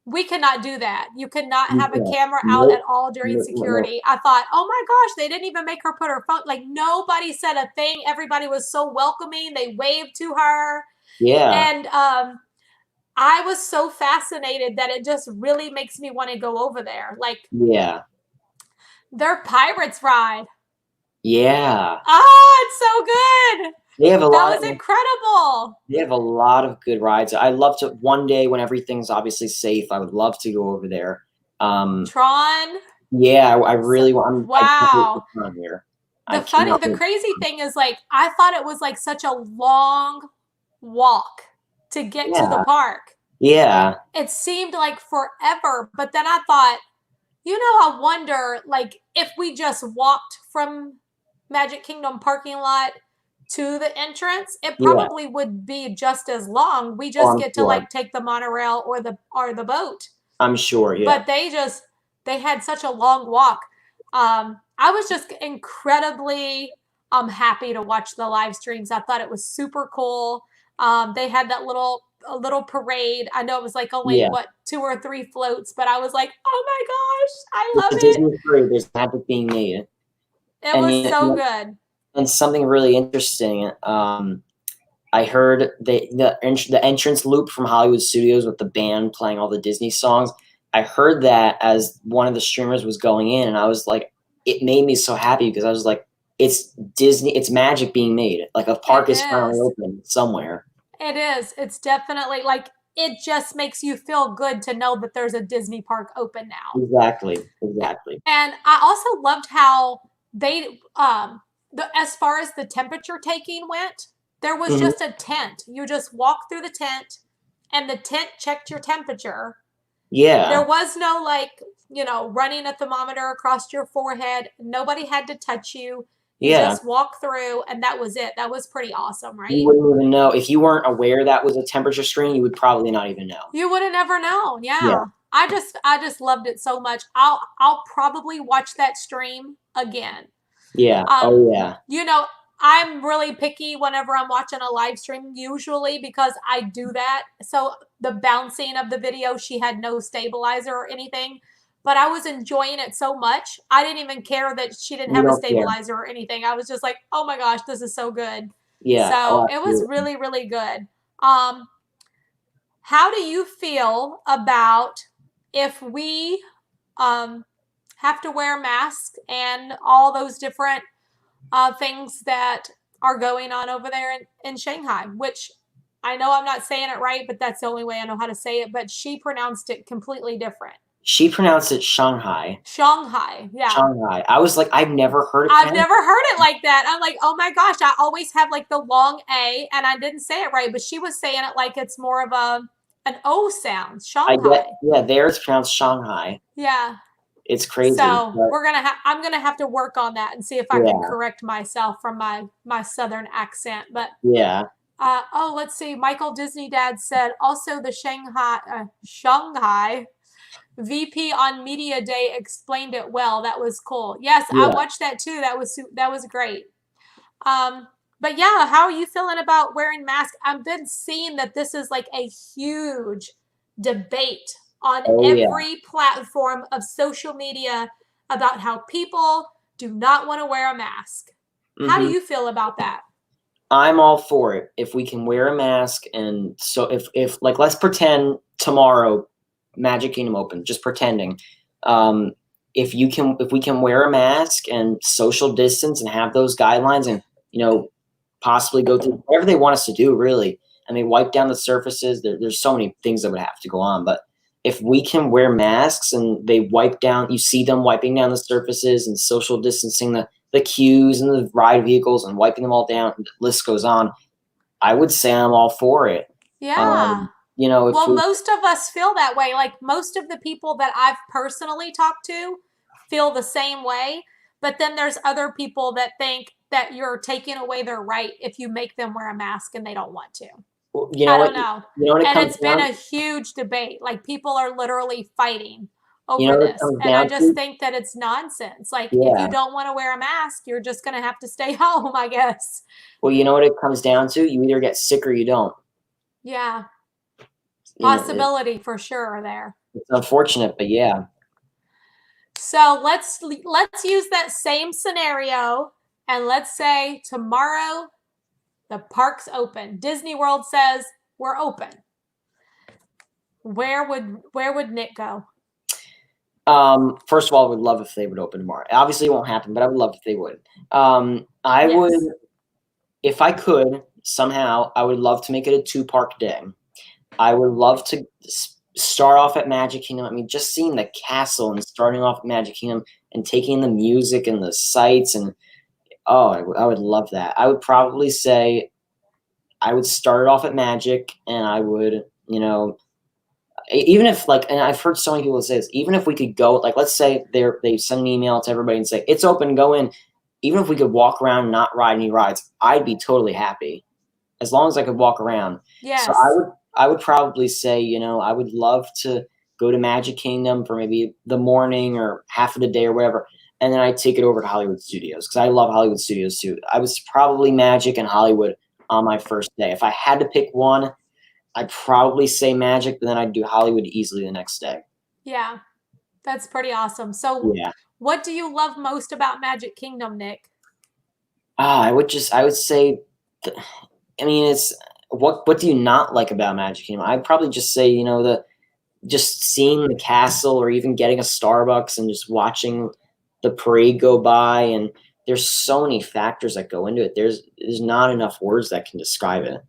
We cannot do that. You cannot have a Yeah. camera out at Nope. all during Nope, nope, nope. security. I thought, oh my gosh, they didn't even make her put her phone. Like nobody said a thing. Everybody was so welcoming. They waved to her. Yeah. And I was so fascinated that it just really makes me want to go over there. Like Yeah. Their Pirates ride. Yeah. Oh, it's so good. They have a That lot was incredible. they have a lot of good rides. I love to one day when everything's obviously safe, I would love to go over there. Tron. Yeah, I So, really want. I can't wait wow. to come here. I cannot The wait. crazy thing is, like, I thought it was like such a long walk to get to the Yeah, park. yeah, It seemed like forever, but then I thought, I wonder, like, if we just walked from Magic Kingdom parking lot to the entrance, it yeah. probably would be just as long. We Oh, just I'm get to sure. like take the monorail or the boat. I'm sure. Yeah, But they had such a long walk. I was just incredibly happy to watch the live streams. I thought it was super cool. They had that a little parade. I know it was like only yeah. what 2 or 3 floats, but I was like, oh my gosh, I It's love a it. Disney parade. There's magic being made, It and was so good. and something really interesting. I heard the entrance loop from Hollywood Studios with the band playing all the Disney songs. I heard that as one of the streamers was going in, and I was like, it made me so happy because I was like, it's Disney, it's magic being made. Like a It park is finally is. open somewhere. It is. It's definitely like it just makes you feel good to know that there's a Disney park open now. Exactly, exactly. And I also loved how they as far as the temperature taking went, there was Hmm. just a tent. You just walk through the tent and the tent checked your temperature. There Yeah, was no like, running a thermometer across your forehead. Nobody had to touch you. You yeah. just walk through and that was it. That was pretty awesome, You right? wouldn't even know if you weren't aware that was a temperature screen. You would probably not even know. You would have never known. Yeah, Yeah. I just loved it so much. I'll probably watch that stream again. yeah. Um, Oh yeah, you know, I'm really picky whenever I'm watching a live stream usually because I do that. So the bouncing of the video, she had no stabilizer or anything, but I was enjoying it so much. I didn't even care that she didn't you have a don't care. stabilizer or anything. I was just like, "Oh my gosh, this is so good." Yeah. So, Oh, it was absolutely. really really good. Um how do you feel about if we um, have to wear masks and all those different things that are going on over there in Shanghai? Which I know I'm not saying it right, but that's the only way I know how to say it. But she pronounced it completely different. She pronounced it Shanghai. Shanghai, yeah. Shanghai. I was like, I've never heard it I've pronounced. never heard it like that. I'm like, oh my gosh, I always have like the long A and I didn't say it right, but she was saying it like it's more of an O sound. I get, Shanghai. yeah, there it's pronounced Shanghai. Yeah. It's crazy, So but I'm gonna have to work on that and see if I can yeah, correct myself from my southern accent. But yeah, oh, let's see. Michael Disney Dad said also the Shanghai VP on Media Day explained it well. That was cool. Yes, I yeah. watched that too. That was great. Um, but yeah, how are you feeling about wearing masks? I've been seeing that this is like a huge debate on Oh yeah. every platform of social media about how people do not want to wear a mask. How do Hmm. you feel about that? I'm all for it. If we can wear a mask, and so if like let's pretend tomorrow Magic Kingdom open, just pretending. Um, if we can wear a mask and social distance and have those guidelines and possibly go through whatever they want us to do, really, and they wipe down the surfaces. There's so many things that would have to go on, but if we can wear masks and they wipe down, you see them wiping down the surfaces and social distancing the queues and the ride vehicles and wiping them all down, the list goes on. I would say I'm all for it. Yeah. If Well, we, most of us feel that way. Like most of the people that I've personally talked to feel the same way. But then there's other people that think that you're taking away their right if you make them wear a mask and they don't want to. you know I what, don't know. it And comes it's been down, a huge debate. Like people are literally fighting over what it this. comes And I down just to, think that it's nonsense. Like if you yeah. don't want to wear a mask, you're just going to have to stay home, I guess. Well, you know what it comes down to? You either get sick or you don't. Yeah. It, Possibility for sure there. it's unfortunate, but yeah. So let's use that same scenario and let's say tomorrow the park's open. Disney World says we're open. Where would Nick go? First of all, I would love if they would open tomorrow. Obviously, it won't happen, but I would love if they would. I would, Yes. if I could somehow, I would love to make it a 2-park day. I would love to start off at Magic Kingdom. I mean, just seeing the castle and starting off at Magic Kingdom and taking the music and the sights and oh, I would love that. I would probably say I would start it off at Magic, and I would, even if like, and I've heard so many people say this, even if we could go, like, let's say they send an email to everybody and say it's open, go in. Even if we could walk around and not ride any rides, I'd be totally happy as long as I could walk around. So Yes. I would probably say, I would love to go to Magic Kingdom for maybe the morning or half of the day or whatever, and then I'd take it over to Hollywood Studios because I love Hollywood Studios too. I was probably Magic and Hollywood on my first day. If I had to pick one, I'd probably say Magic, but then I'd do Hollywood easily the next day. Yeah. That's pretty awesome. So, Yeah. what do you love most about Magic Kingdom, Nick? I would say, I mean, it's what do you not like about Magic Kingdom? I'd probably just say, the just seeing the castle or even getting a Starbucks and just watching the parade go by, and there's so many factors that go into it. There's not enough words that can describe it.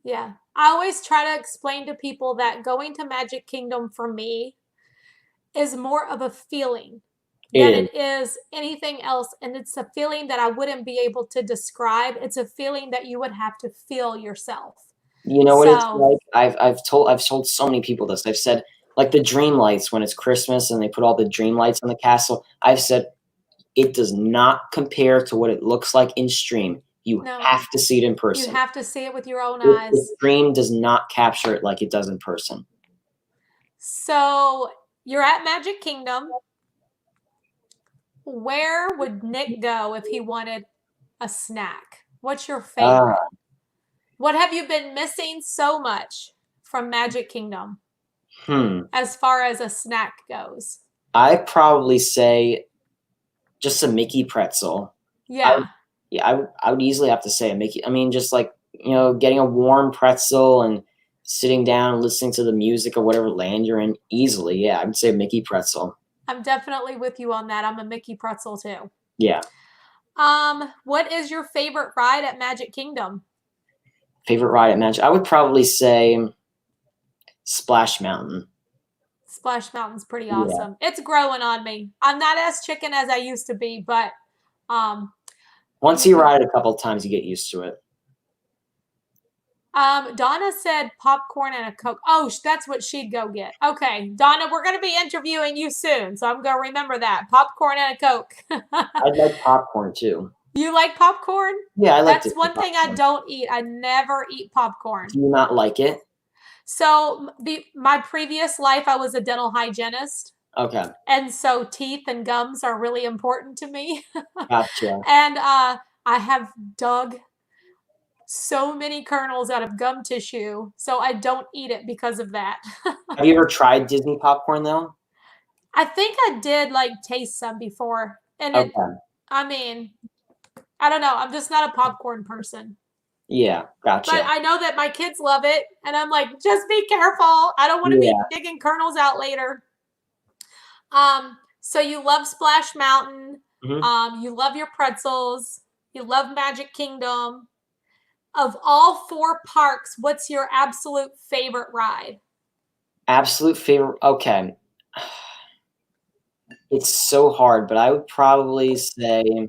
Yeah. I always try to explain to people that going to Magic Kingdom for me is more of a feeling It than is. it is anything else. And it's a feeling that I wouldn't be able to describe. It's a feeling that you would have to feel yourself. You know what it's So, like? I've told so many people this. I've said like the dream lights when it's Christmas and they put all the dream lights on the castle. I've said it does not compare to what it looks like in stream. You no, have to see it in you person. have to see it with your own The eyes. stream does not capture it like it does in person. So, you're at Magic Kingdom. Where would Nick go if he wanted a snack? What's your Ah, favorite? What have you been missing so much from Magic Kingdom hmm. as far as a snack goes? I'd probably say just a Mickey pretzel. I would, Yeah, yeah, I would easily have to say a Mickey. I mean, just like, getting a warm pretzel and sitting down and listening to the music or whatever land you're in easily. Yeah, I would say a Mickey pretzel. I'm definitely with you on that. I'm a Mickey pretzel too. Yeah. What is your favorite ride at Magic Kingdom? Favorite ride at Magic? I would probably say Splash Mountain. Splash Mountain's pretty Yeah. awesome. It's growing on me. I'm not as chicken as I used to be, but um Once you you ride it a couple of times, you get used to it. Donna said popcorn and a Coke. Oh, that's what she'd go get. Okay, Donna, we're going to be interviewing you soon, so I'm going to remember that. Popcorn and a Coke. I'd like popcorn too. You like popcorn? Yeah, I like That's Disney one thing I popcorn. don't eat. I never eat popcorn. Do you not like it? So, my previous life, I was a dental hygienist. Okay, And so teeth and gums are really important to me. gotcha. And I have dug so many kernels out of gum tissue, so I don't eat it because of that. Have you ever tried Disney popcorn though? I think I did like taste some before. And Okay, I mean, I don't know. I'm just not a popcorn person. yeah, But gotcha. I know that my kids love it. And I'm like, just be careful. I don't want to be Yeah. digging kernels out later. So you love Splash Mountain. Mhm. You love your pretzels. You love Magic Kingdom. Of all four parks, what's your absolute favorite ride? Absolute favorite. Okay, it's so hard, but I would probably say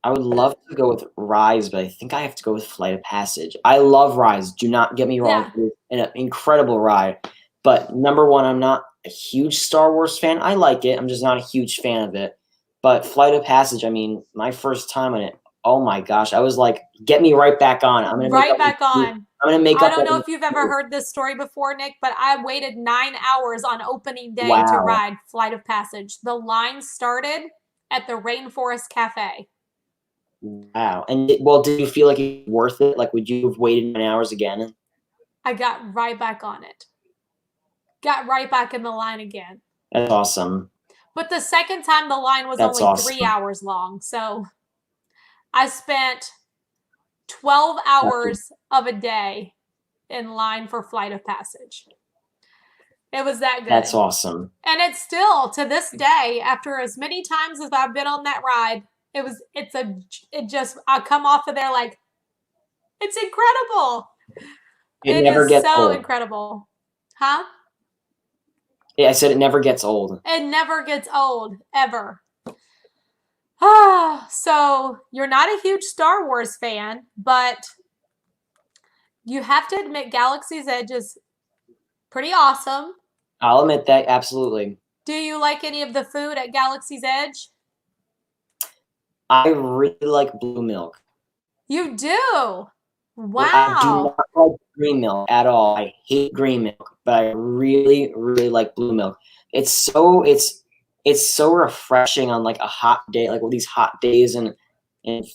I would love to go with Rise, but I think I have to go with Flight of Passage. I love Rise. Do not get me wrong; Yeah, it's an incredible ride. But number one, I'm not a huge Star Wars fan. I like it. I'm just not a huge fan of it. But Flight of Passage, I mean, my first time on it, oh my gosh, I was like, get me right back on. I'm gonna make right up. back on. I'm gonna make I up. don't know if you've ever heard this story before, Nick, but I waited 9 hours on opening day to Wow. ride Flight of Passage. The line started at the Rainforest Cafe. Wow. And well, did you feel like it's worth it? Like, would you have waited 9 hours again? I got right back on it. Got right back in the line again. That's awesome. But the second time, the line was That's only 3 awesome. hours long. So I spent 12 Gotcha. hours of a day in line for Flight of Passage. It was that good. That's awesome. And it's still to this day, after as many times as I've been on that ride, I come off of there like, it's incredible. It It never is gets so old. incredible. Huh? Yeah, I said it never gets old. It never gets old, ever. Ah, so you're not a huge Star Wars fan, but you have to admit Galaxy's Edge is pretty awesome. I'll admit that, absolutely. Do you like any of the food at Galaxy's Edge? I really like blue milk. You do? I do Wow. not like green milk at all. I hate green milk, but I really, really like blue milk. It's so refreshing on like a hot day, like all these hot days in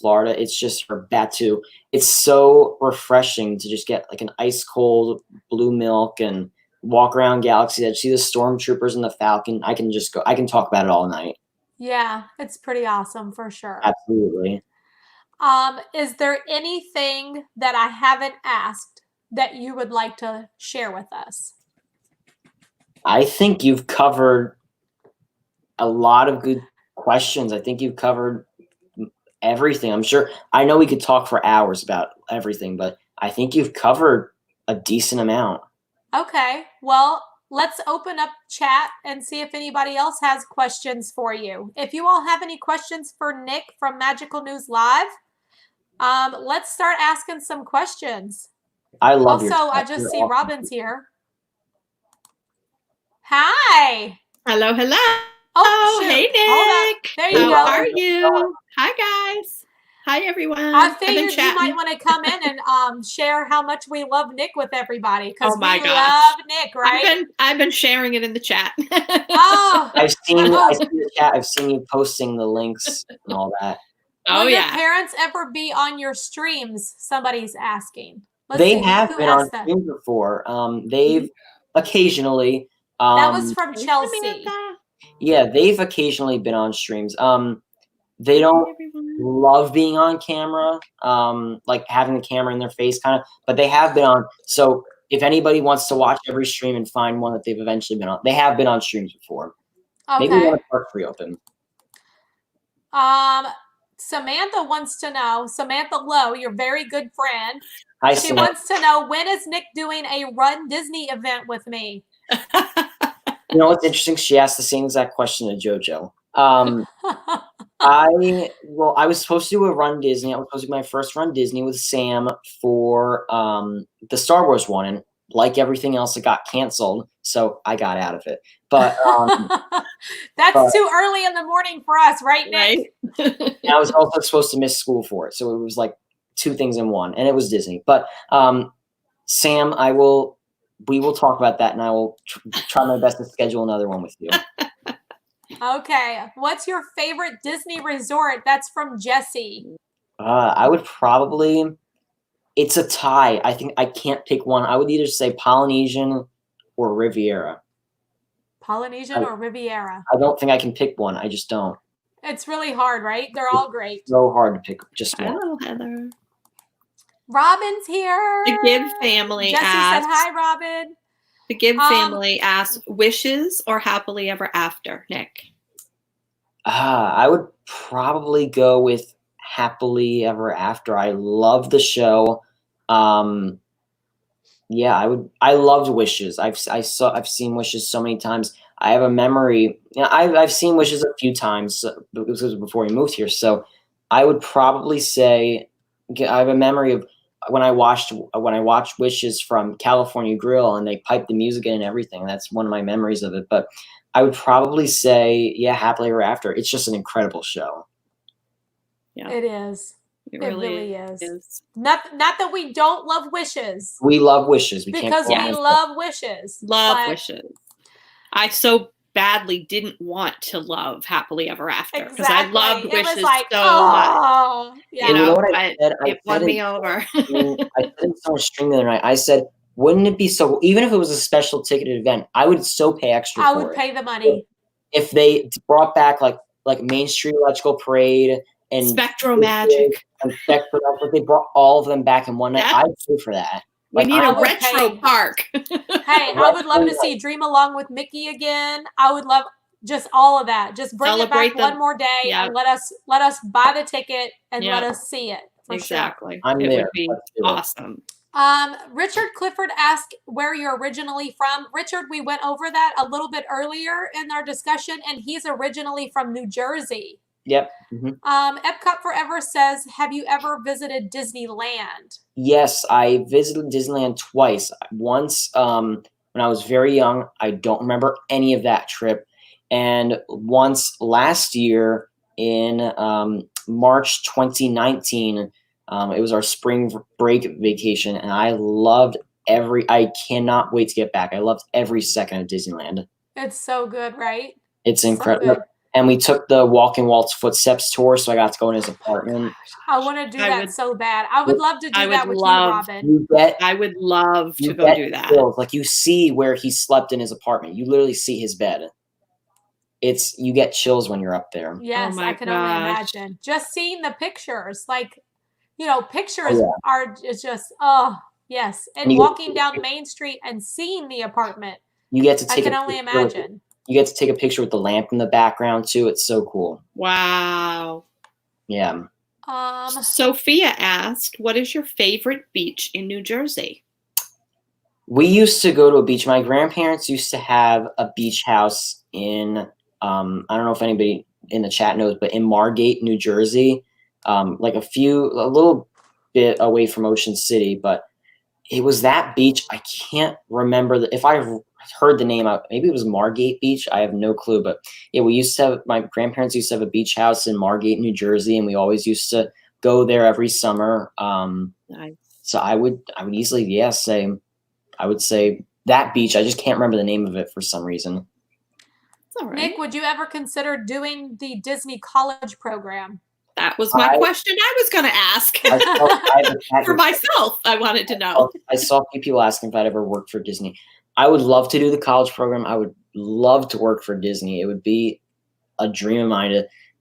Florida. It's just for Batu. It's so refreshing to just get like an ice cold blue milk and walk around Galaxy Edge, see the stormtroopers and the Falcon. I can talk about it all night. Yeah, it's pretty awesome for sure. Absolutely. Is there anything that I haven't asked that you would like to share with us? I think you've covered a lot of good questions. I think you've covered everything. I know we could talk for hours about everything, but I think you've covered a decent amount. Okay, well, let's open up chat and see if anybody else has questions for you. If you all have any questions for Nick from Magical News Live, let's start asking some questions. I love your Also, I chat. just You're see awesome. Robin's here. Hi. Hello, hello. Oh, shoot. Hey, Hold up. Nick. There you go. How are you? Hi, guys. Hi, everyone. I figured you might want to come in and share how much we love Nick with everybody, because Oh my we gosh. love Nick, right? I've been sharing it in the chat. Oh, I see the chat. I've seen you posting the links and all that. Oh will your yeah. parents ever be on your streams? Somebody's asking. They have been on streams before. They've occasionally. That was from Hey, Chelsea. Samantha. Yeah, they've occasionally been on streams. They don't love being on camera, like having the camera in their face kind of, but they have been on. So if anybody wants to watch every stream and find one that they've eventually been on, they have been on streams before. Okay. Maybe one part reopen. Samantha wants to know, Samantha Lowe, your very good friend. Hi, she Samantha. wants to know, when is Nick doing a Run Disney event with me? You know what's interesting? She asked the same exact question to JoJo. I was supposed to do a Run Disney. I was supposed to do my first Run Disney with Sam for the Star Wars one, and like everything else, it got canceled, so I got out of it. But that's too early in the morning for us, right, Nick? Right. And I was also supposed to miss school for it, so it was like two things in one, and it was Disney. But Sam, we will talk about that, and I will try my best to schedule another one with you. Okay. What's your favorite Disney resort? That's from Jesse. I would probably. It's a tie. I think I can't pick one. I would either say Polynesian or Riviera. Polynesian or Riviera? I don't think I can pick one. I just don't. It's really hard, right? They're all great. It's so hard to pick just one. Hello, Heather. Robin's here. The Gibb family Jesse asked. said hi, Robin. The Gibb family asked, wishes or happily ever after, Nick? I would probably go with happily ever after. I love the show. Yeah, I loved Wishes. I've seen Wishes so many times. I have a memory. You know, I've seen Wishes a few times because before we moved here. So I would probably say I have a memory of when I watched Wishes from California Grill and they piped the music in and everything. That's one of my memories of it. But I would probably say, yeah, happily ever after. It's just an incredible show. Yeah, it is. It really is. Not that we don't love Wishes. We love Wishes. Because we love Wishes. Love Wishes. I so badly didn't want to love happily ever after because I loved Wishes so much. Yeah. You know what I said? It won me over. I said it on a stream the other night. I said, wouldn't it be so, even if it was a special ticketed event, I would still pay extra for it. I would pay the money. If they brought back like Main Street Electrical Parade and Spectro Magic. And Spectro Magic, they brought all of them back in one night. I'd pay for that. We need a retro park. Hey, I would love to see Dream Along with Mickey again. I would love just all of that. Just bring it back one more day and let us buy the ticket and let us see it. Exactly. Sure. I'm it there. Would be awesome. Richard Clifford asked where you're originally from. Richard, we went over that a little bit earlier in our discussion, and he's originally from New Jersey. Yep. Epcot Forever says, have you ever visited Disneyland? Yes, I visited Disneyland twice. Once when I was very young. I don't remember any of that trip. And once last year in March 2019, it was our spring break vacation, and I cannot wait to get back. I loved every second of Disneyland. It's so good, right? It's incredible. So and we took the Walking Walt's Footsteps tour, so I got to go in his apartment. I want to do that so bad. I would love to do that with you, Robin. I would love to go do that. Chills. Like, you see where he slept in his apartment. You literally see his bed. You get chills when you're up there. Yes, I can only imagine. Just seeing the pictures, pictures are just, oh, yes. And walking down Main Street and seeing the apartment. You get to take I can only imagine. You get to take a picture with the lamp in the background too. It's so cool. Wow. Yeah. Sophia asked, what is your favorite beach in New Jersey? We used to go to a beach. My grandparents used to have a beach house in, I don't know if anybody in the chat knows, but in Margate, New Jersey, a little bit away from Ocean City, but it was that beach. I can't remember if I heard the name out. Maybe it was Margate Beach. I have no clue, but yeah, my grandparents used to have a beach house in Margate, New Jersey, and we always used to go there every summer. Nice. So I would easily, say, I would say that beach. I just can't remember the name of it for some reason. All right. Nick, would you ever consider doing the Disney college program? That was my question I was going to ask. For myself, I wanted to know. I saw a few people asking if I'd ever worked for Disney. I would love to do the college program. I would love to work for Disney. It would be a dream of mine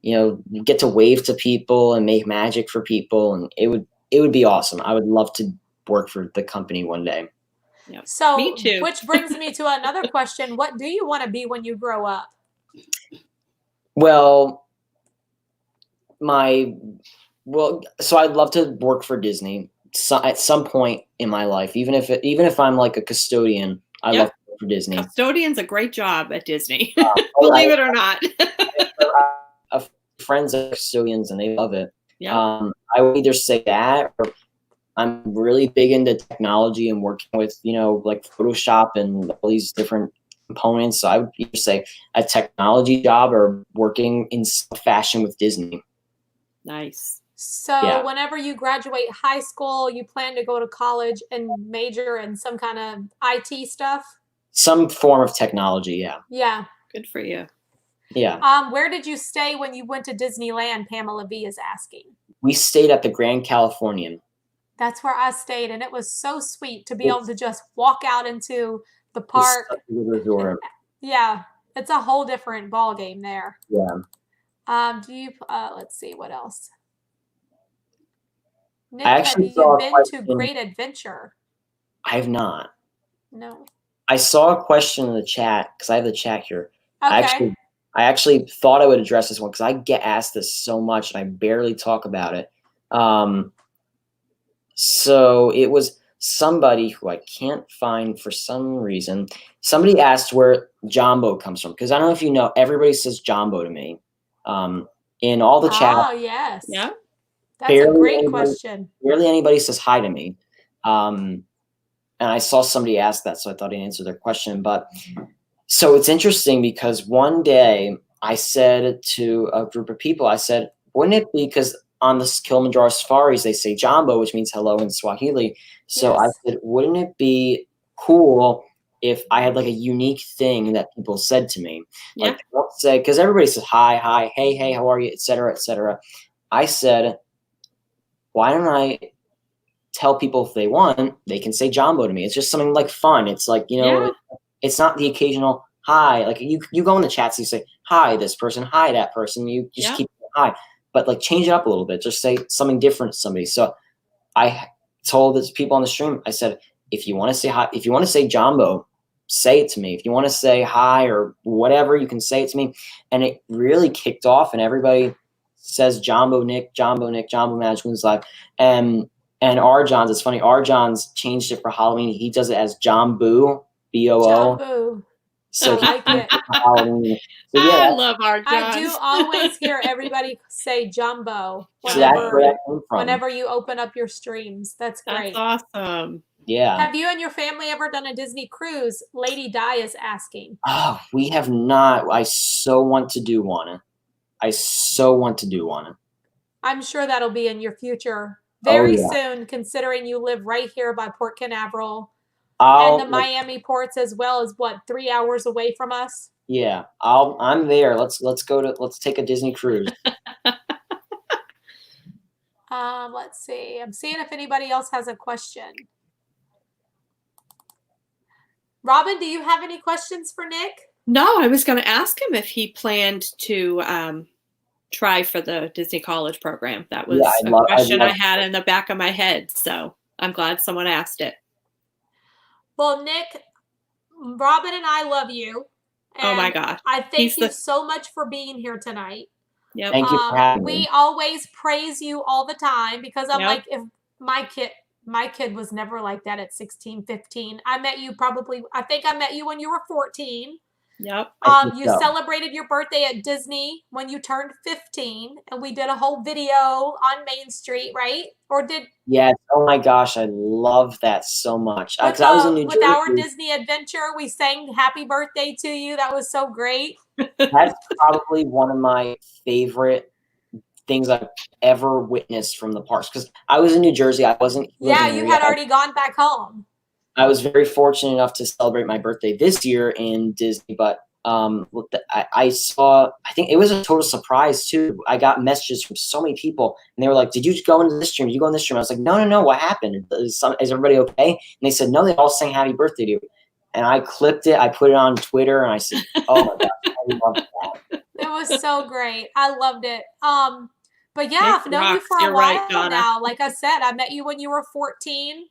to, get to wave to people and make magic for people, and it would be awesome. I would love to work for the company one day. Yep. So, me too. Which brings me to another question. What do you want to be when you grow up? Well, so I'd love to work for Disney at some point in my life, even if I'm like a custodian. I love to work for Disney. Custodian's a great job at Disney, believe it or not. I have friends that are custodians and they love it. Yeah. I would either say that, or I'm really big into technology and working with, like Photoshop and all these different components. So I would either say a technology job or working in fashion with Disney. Nice. So whenever you graduate high school, you plan to go to college and major in some kind of IT stuff? Some form of technology, yeah. Yeah. Good for you. Yeah. Where did you stay when you went to Disneyland? Pamela V is asking. We stayed at the Grand Californian. That's where I stayed, and it was so sweet to be able to just walk out into the park. It's such a good resort. Yeah, it's a whole different ball game there. Yeah. Let's see what else. Nick, I actually have you been to Great Adventure? I have not. No. I saw a question in the chat because I have the chat here. Okay. I actually thought I would address this one because I get asked this so much and I barely talk about it. So it was somebody who I can't find for some reason. Somebody asked where Jumbo comes from, because I don't know if you know, everybody says Jumbo to me. In all the chat. Oh, yes. Yeah. That's a great question. Barely anybody says hi to me. And I saw somebody ask that, so I thought I'd answer their question. But so it's interesting because one day I said to a group of people, I said, wouldn't it be, because on the Kilimanjaro safaris, they say Jambo, which means hello in Swahili. So I said, wouldn't it be cool if I had like a unique thing that people said to me? Like, don't say, because everybody says hi, hey, how are you, et cetera, et cetera. I said, why don't I tell people if they want, they can say Jambo to me. It's just something like fun. It's like, it's not the occasional hi. Like you go in the chats, you say, hi, this person, hi, that person. You just keep hi. But like change it up a little bit. Just say something different to somebody. So I told these people on the stream, I said, if you want to say hi, if you want to say Jumbo, say it to me. If you want to say hi or whatever, you can say it to me. And it really kicked off, and everybody says Jumbo Nick, Jumbo Nick, Jumbo Magical Life. And R. John's, it's funny, R. John's changed it for Halloween. He does it as Jumbo, B-O-O. Jumbo. So I like it. Halloween. So yeah, I love our Johns. I do always hear everybody say Jumbo so that's where whenever, that came from. whenever you open up your streams. That's great. That's awesome. Yeah. Have you and your family ever done a Disney cruise? Lady Di is asking. Oh, we have not. I so want to do one. I so want to do one. I'm sure that'll be in your future very yeah. soon, considering you live right here by Port Canaveral and the Miami ports, as well as 3 hours away from us. Yeah, I'm there. Let's take a Disney cruise. Let's see. I'm seeing if anybody else has a question. Robin, do you have any questions for Nick? No, I was going to ask him if he planned to try for the Disney College program. That was a question I had in the back of my head, so I'm glad someone asked it. Well, Nick, Robin and I love you. Oh my God. I thank you so much for being here tonight. Yep. Thank you for having me. We always praise you all the time, because I'm like, if my kid was never like that at 16, 15. I think I met you when you were 14. Yep. You celebrated your birthday at Disney when you turned 15, and we did a whole video on Main Street, right? Yes. Oh my gosh, I love that so much. Because I was in New Jersey. With our Disney adventure, we sang "Happy Birthday" to you. That was so great. That's probably one of my favorite things I've ever witnessed from the parks. Because I was in New Jersey, I wasn't. Yeah, you had already gone back home. I was very fortunate enough to celebrate my birthday this year in Disney, but I saw, I think it was a total surprise too. I got messages from so many people, and they were like, "Did you go into this stream? Did you go in this stream?" I was like, "No, what happened? Is everybody okay?" And they said, "No, they all sang happy birthday to you." And I clipped it, I put it on Twitter, and I said, "Oh my gosh, I love that." It was so great. I loved it. But yeah, I've known you for a while now. Like I said, I met you when you were 14.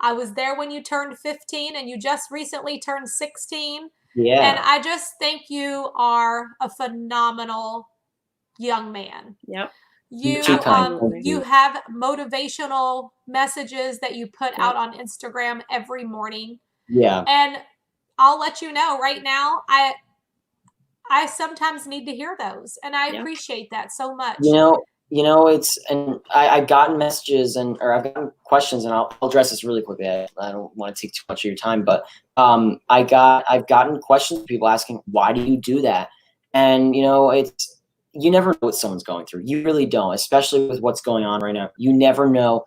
I was there when you turned 15, and you just recently turned 16. Yeah. And I just think you are a phenomenal young man. Yep. You have motivational messages that you put out on Instagram every morning. Yeah. And I'll let you know right now, I sometimes need to hear those, and I appreciate that so much. You know, and I've gotten messages or I've gotten questions, and I'll address this really quickly. I don't want to take too much of your time, but I've gotten questions from people asking, why do you do that? And you never know what someone's going through. You really don't, especially with what's going on right now. You never know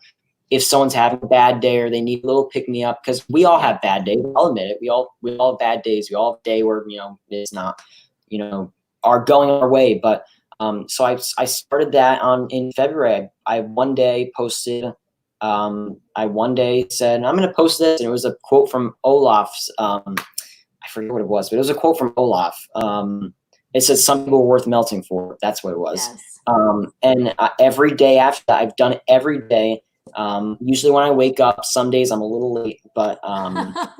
if someone's having a bad day or they need a little pick me up, because we all have bad days. I'll admit it. We all have bad days. We all have a day where it's not are going our way, but. So I started that in February. I one day posted, I one day said, I'm going to post this. And it was a quote from Olaf's, I forget what it was, but it was a quote from Olaf. It says, "Some people are worth melting for." That's what it was. Yes. And every day after that, I've done it every day. Usually when I wake up, some days I'm a little late, but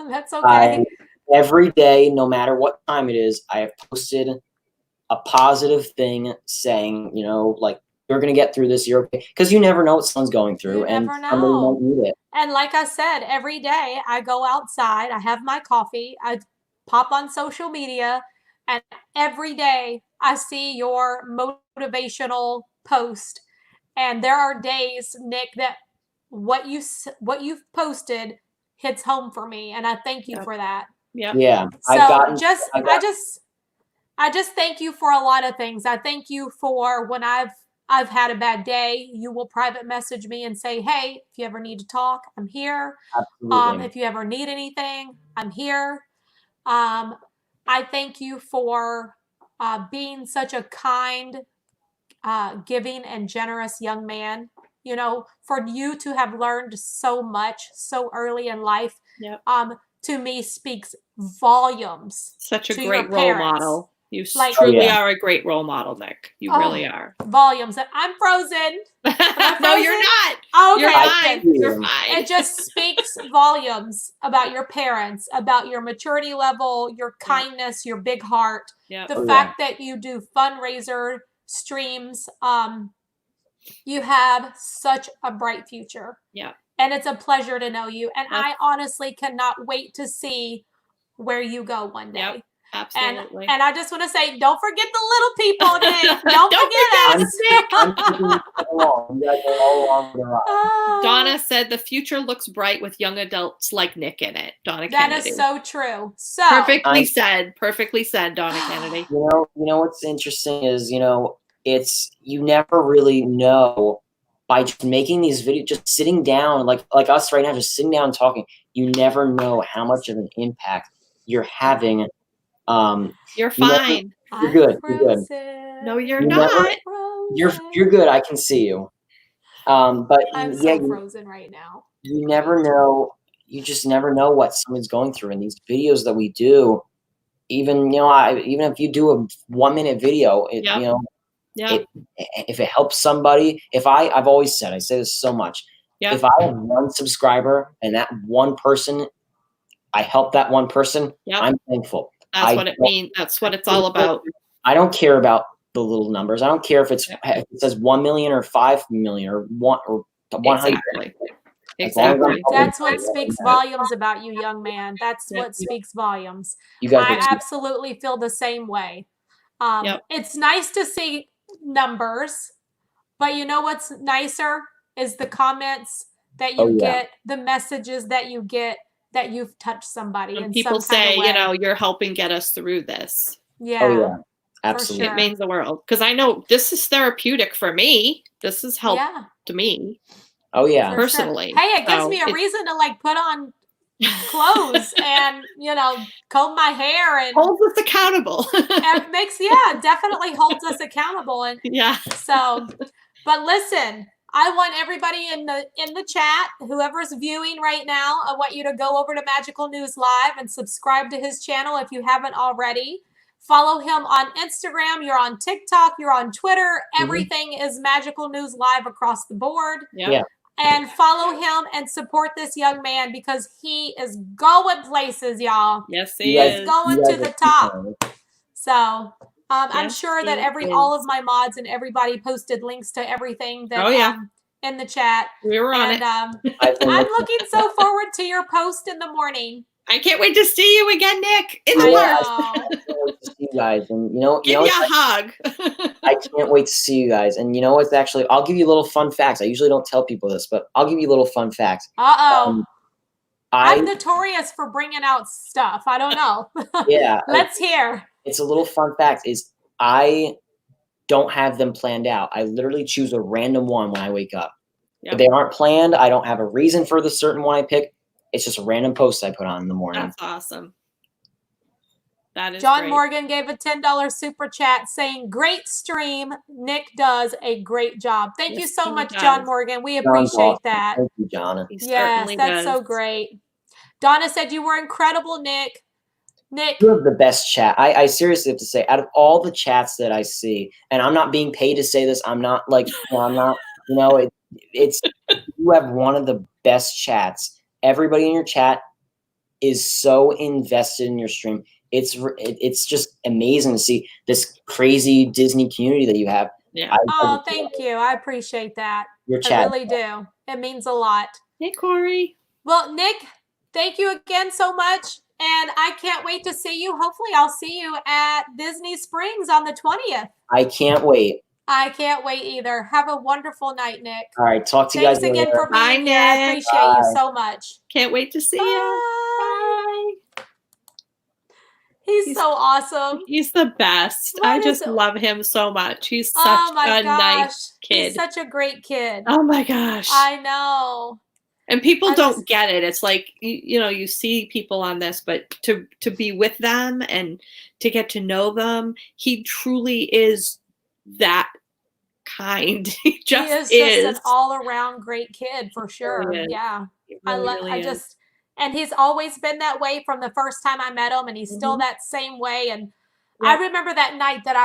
that's okay. Every day, no matter what time it is, I have posted a positive thing saying, like, you're going to get through this. You're okay. Because you never know what someone's going through. And somebody might need it. And like I said, every day I go outside, I have my coffee, I pop on social media, and every day I see your motivational post. And there are days, Nick, that what you've posted hits home for me. And I thank you for that. Yep. Yeah. So I just thank you for a lot of things. I thank you for when I've had a bad day, you will private message me and say, "Hey, if you ever need to talk, I'm here." Absolutely. If you ever need anything, I'm here. I thank you for being such a kind, giving, and generous young man. For you to have learned so much so early in life, to me speaks volumes. Such a great role model. You Like- truly are a great role model, Nick. You really are. Volumes. I'm frozen. No, you're not. Oh, okay. You're fine. you. You're fine. It just speaks volumes about your parents, about your maturity level, your kindness, your big heart. Yep. The fact that you do fundraiser streams, you have such a bright future. Yeah. And it's a pleasure to know you. And I honestly cannot wait to see where you go one day. Yep. Absolutely. And I just want to say, don't forget the little people, Nick. Don't forget us. I'm keeping you along. You guys are all along the ride. Donna said the future looks bright with young adults like Nick in it. Donna That Kennedy. is so true. So perfectly said. Perfectly said, Donna Kennedy. You know what's interesting is, it's you never really know by just making these videos, just sitting down like us right now, just sitting down and talking. You never know how much of an impact you're having. You're fine. You're good. You're good. No, you're You not. You're good. I can see you. But I'm yeah, so frozen right now. you never know. You just never know what someone's going through. And these videos that we do, even even if you do a 1-minute video, if it helps somebody, I've always said, I say this so much. Yep. If I have one subscriber and that one person, I help that one person, I'm thankful. That's what it means. That's what it's all about. I don't care about the little numbers. I don't care if if it says 1 million or 5 million or 100. Exactly. That's what speaks volumes about you, young man. That's what speaks volumes. You guys I absolutely feel the same way. It's nice to see numbers, but you know what's nicer is the comments that you get, the messages that you get, that you've touched somebody. When in people some kind say, of way. you're helping get us through this. Yeah. Absolutely. It means the world. Because I know this is therapeutic for me. This has helped to me. Oh yeah. Personally. Sure. Hey, it gives me a reason to put on clothes and comb my hair and holds us accountable. It makes definitely holds us accountable. And so, but listen, I want everybody in the chat, whoever's viewing right now, I want you to go over to Magical News Live and subscribe to his channel if you haven't already. Follow him on Instagram. You're on TikTok. You're on Twitter. Everything is Magical News Live across the board. Yeah. And follow him and support this young man because he is going places, y'all. Yes, he is. He's going to the top. So I'm sure that all of my mods and everybody posted links to everything that in the chat. We were on it. I'm looking so forward to your post in the morning. I can't wait to see you again, Nick, in the park. I can't wait to see you guys, and give you a hug. I can't wait to see you guys, and what's actually, I'll give you little fun facts. I usually don't tell people this, but I'll give you little fun facts. I'm notorious for bringing out stuff. I don't know. Yeah, let's hear. It's a little fun fact. Is I don't have them planned out. I literally choose a random one when I wake up. If they aren't planned, I don't have a reason for the certain one I pick. It's just a random post I put on in the morning. That's awesome. That is John great. Morgan gave a $10 super chat saying, "Great stream. Nick does a great job." Thank you so much, John Morgan. We appreciate that. Thank you, Donna. Yes, that's so great. Donna said you were incredible, Nick. You have the best chat. I seriously have to say, out of all the chats that I see, and I'm not being paid to say this, I'm not I'm not, it's you have one of the best chats. Everybody in your chat is so invested in your stream. It's just amazing to see this crazy Disney community that you have. Yeah. Thank you. I appreciate that. Your chat. I really do. It means a lot. Hey, Corey. Well, Nick, thank you again so much. And I can't wait to see you. Hopefully I'll see you at Disney Springs on the 20th. I can't wait. I can't wait either. Have a wonderful night, Nick. All right. Talk to you guys later. Thanks again for being here. I appreciate you so much. Can't wait to see you. Bye. He's so awesome. He's the best. I just love him so much. He's such a nice kid. He's such a great kid. Oh my gosh. I know. And people don't get it. It's like, you see people on this, but to be with them and to get to know them, he truly is that kind. He is just an all-around great kid for sure. Yeah. And he's always been that way from the first time I met him, and he's still that same way. And I remember that night that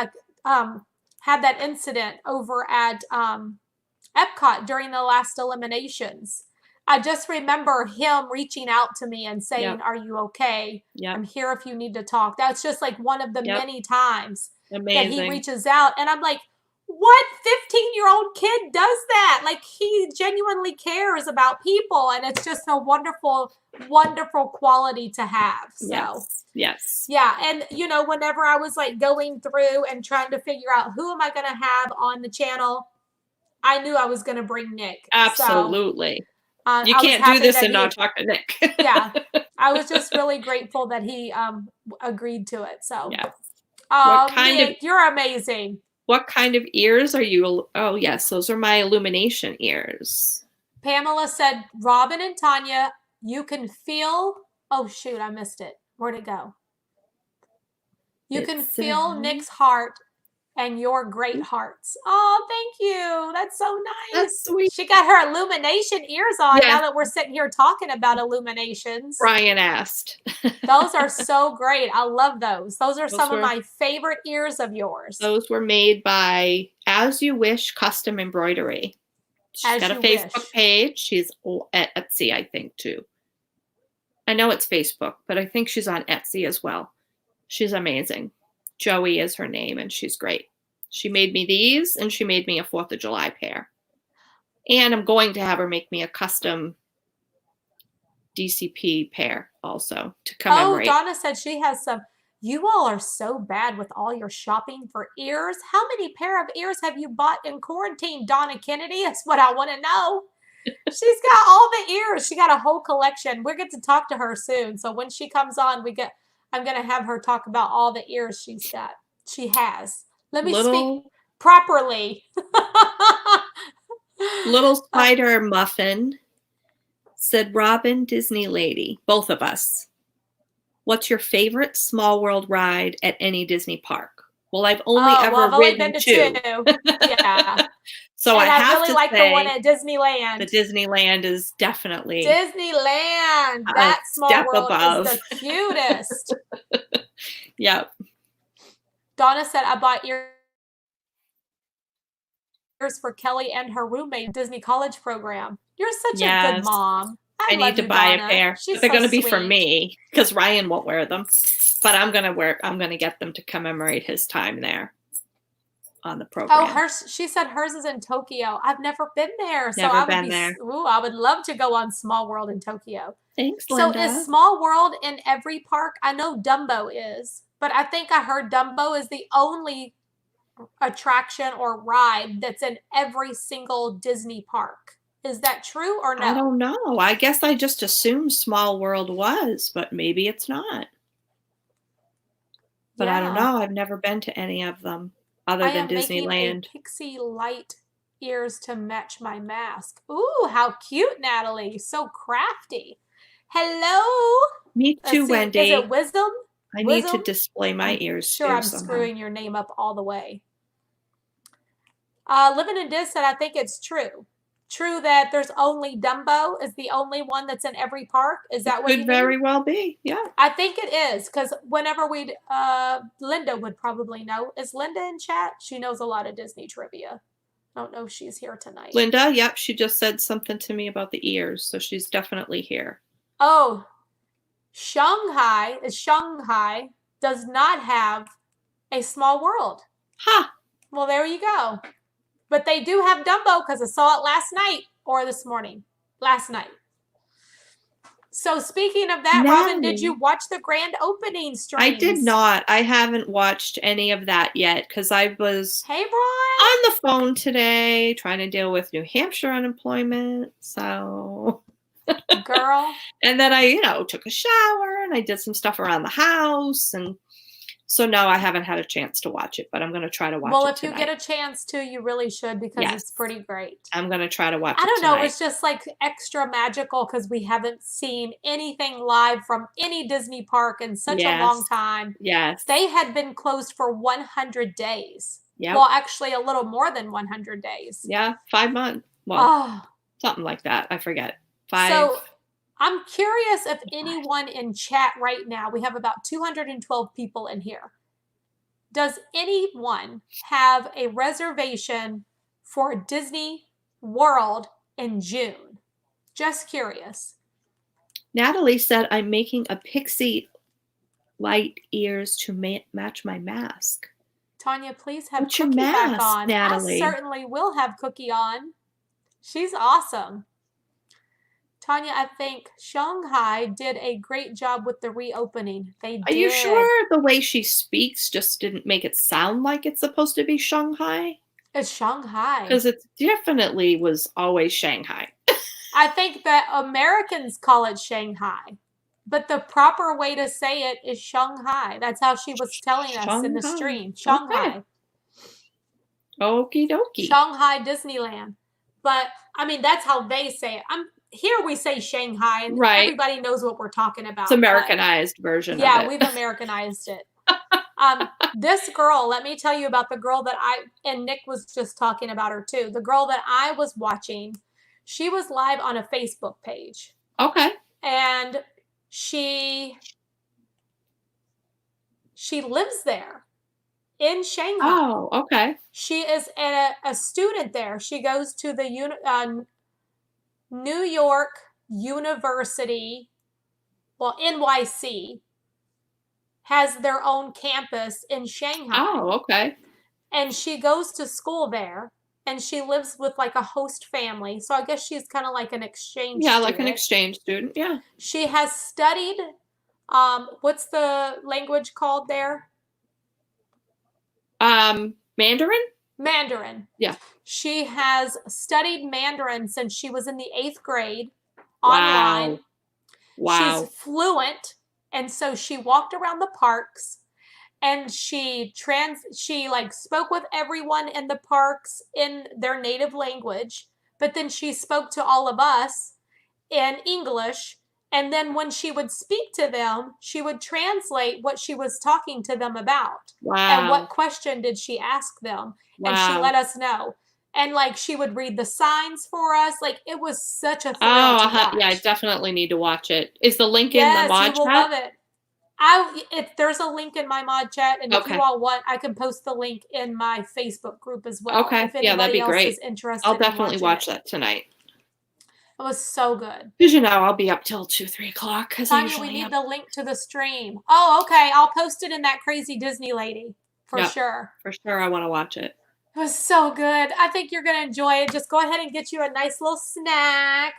I had that incident over at Epcot during the last eliminations. I just remember him reaching out to me and saying, "Are you okay? I'm here if you need to talk." That's just like one of the many times that he reaches out. And I'm like, what 15-year-old kid does that? Like, he genuinely cares about people, and it's just a wonderful, wonderful quality to have. So yes. Yeah, and whenever I was like going through and trying to figure out who am I going to have on the channel, I knew I was going to bring Nick. Absolutely. So, you can't do this and not talk to Nick. Yeah, I was just really grateful that he agreed to it. So, Nick, you're amazing. What kind of ears are you? Oh, yes, those are my illumination ears. Pamela said, Robin and Tanya, you can feel. Oh, shoot, I missed it. Where'd it go? You can feel Nick's heart and your great hearts. Oh, thank you. That's so nice. That's sweet. She got her illumination ears on now that we're sitting here talking about illuminations. Brian asked. Those are so great. I love those. Those are some of my favorite ears of yours. Those were made by As You Wish Custom Embroidery. She's got a Facebook page. She's at Etsy, I think, too. I know it's Facebook, but I think she's on Etsy as well. She's amazing. Joey is her name, and she's great. She made me these, and she made me a 4th of July pair. And I'm going to have her make me a custom DCP pair also to commemorate. Oh, Donna said she has some. You all are so bad with all your shopping for ears. How many pair of ears have you bought in quarantine, Donna Kennedy? That's what I want to know. She's got all the ears. She got a whole collection. We're going to talk to her soon. So when she comes on, I'm going to have her talk about all the ears she's got. She has. Let me speak properly. Little Spider Muffin said, Robin, Disney lady, both of us. What's your favorite Small World ride at any Disney park? Well, I've only ever been to 2. Yeah. So I have really to like say the one at Disneyland. The Disneyland is definitely Disneyland. That Small World is the cutest. Yep. Donna said, I bought ears for Kelly and her roommate Disney College program. You're such a good mom. I need to buy Donna. a pair. They're going to be for me because Ryan won't wear them. But I'm going to get them to commemorate his time there on the program. Oh, she said hers is in Tokyo. I've never been there. Never been there. Ooh, I would love to go on Small World in Tokyo. Thanks, Linda. So is Small World in every park? I know Dumbo is, but I think I heard Dumbo is the only attraction or ride that's in every single Disney park. Is that true or no? I don't know. I guess I just assumed Small World was, but maybe it's not. But I don't know. I've never been to any of them other than Disneyland. Making a pixie light ears to match my mask. Ooh, how cute, Natalie. So crafty. Hello. Me too, Wendy. Is it Wisdom? I need to display my ears. Sure, I'm screwing your name up all the way. Living in Dis said, I think it's true. True that there's only Dumbo is the only one that's in every park. Is that what you mean? Could very well be. Yeah. I think it is because whenever Linda would probably know. Is Linda in chat? She knows a lot of Disney trivia. I don't know if she's here tonight. Linda, yep, she just said something to me about the ears, so she's definitely here. Oh, Shanghai does not have a Small World. Huh. Well, there you go. But they do have Dumbo because I saw it last night or this morning. Last night. So speaking of that, Robin, did you watch the grand opening streams? I did not. I haven't watched any of that yet because I was on the phone today trying to deal with New Hampshire unemployment. So, girl. And then I, took a shower and I did some stuff around the house. And so no, I haven't had a chance to watch it, but I'm going to try to watch it tonight. Well, if you get a chance to, you really should because it's pretty great. I'm going to try to watch it I don't tonight. know. It's just like extra magical because we haven't seen anything live from any Disney park in such a long time. Yes. They had been closed for 100 days. Yep. Well, actually a little more than 100 days. Yeah, 5 months. Well, something like that. I forget. 5. So I'm curious if anyone in chat right now, we have about 212 people in here. Does anyone have a reservation for Disney World in June? Just curious. Natalie said, I'm making a pixie light ears to match my mask. Tanya, please have What's your Cookie back mask, on. Natalie? I certainly will have Cookie on. She's awesome. Tanya, I think Shanghai did a great job with the reopening. They did. Are you sure the way she speaks just didn't make it sound like it's supposed to be Shanghai? It's Shanghai. Because it definitely was always Shanghai. I think that Americans call it Shanghai, but the proper way to say it is Shanghai. That's how she was telling us in the stream. Shanghai. Okay. Okie dokie. Shanghai Disneyland. But, I mean, that's how they say it. Here we say Shanghai, and everybody knows what we're talking about. It's Americanized version of it. Yeah, we've Americanized it. This girl, let me tell you about the girl that and Nick was just talking about her too. The girl that I was watching, she was live on a Facebook page. Okay. And she lives there in Shanghai. Oh, okay. She is a student there. She goes to the New York University, well, NYC, has their own campus in Shanghai. Oh, okay. And she goes to school there, and she lives with like a host family. So I guess she's kind of like an exchange student. Like an exchange student, yeah. She has studied, what's the language called there? Mandarin? Mandarin. Yeah. She has studied Mandarin since she was in the 8th grade online. Wow. She's fluent. And so she walked around the parks and she like spoke with everyone in the parks in their native language, but then she spoke to all of us in English. And then when she would speak to them, she would translate what she was talking to them about. Wow. And what question did she ask them? Wow. And she let us know. And like she would read the signs for us. Like it was such a thrill to watch. Yeah, I definitely need to watch it. Is the link in the mod chat? Yes, you will love it. If there's a link in my mod chat, and if you all want, I can post the link in my Facebook group as well. Okay, if anybody that'd be else great. Is interested I'll definitely watch it. that tonight. It was so good. Because I'll be up till 2-3 o'clock. Tanya, we need the link to the stream. Oh, okay. I'll post it in that Crazy Disney Lady for sure. For sure, I want to watch it. It was so good. I think you're going to enjoy it. Just go ahead and get you a nice little snack.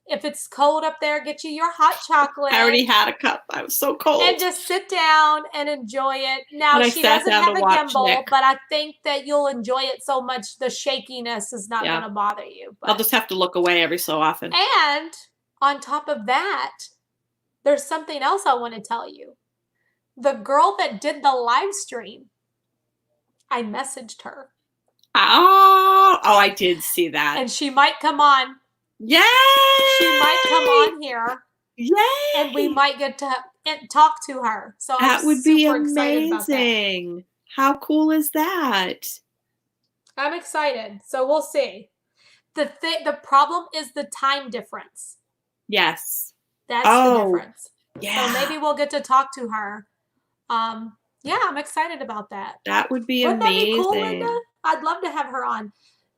If it's cold up there, get you your hot chocolate. I already had a cup. I was so cold. And just sit down and enjoy it. Now, she doesn't have a gimbal, but I think that you'll enjoy it so much the shakiness is not going to bother you. But. I'll just have to look away every so often. And on top of that, there's something else I want to tell you. The girl that did the live stream, I messaged her. Oh, I did see that. And she might come on. Yay! She might come on here. Yay! And we might get to talk to her. So that would be amazing. How cool is that? I'm excited. So we'll see. The problem is the time difference. Yes. That's the difference. Yeah. So maybe we'll get to talk to her. Yeah, I'm excited about that. That would be Wouldn't amazing. That be cool, Linda? I'd love to have her on.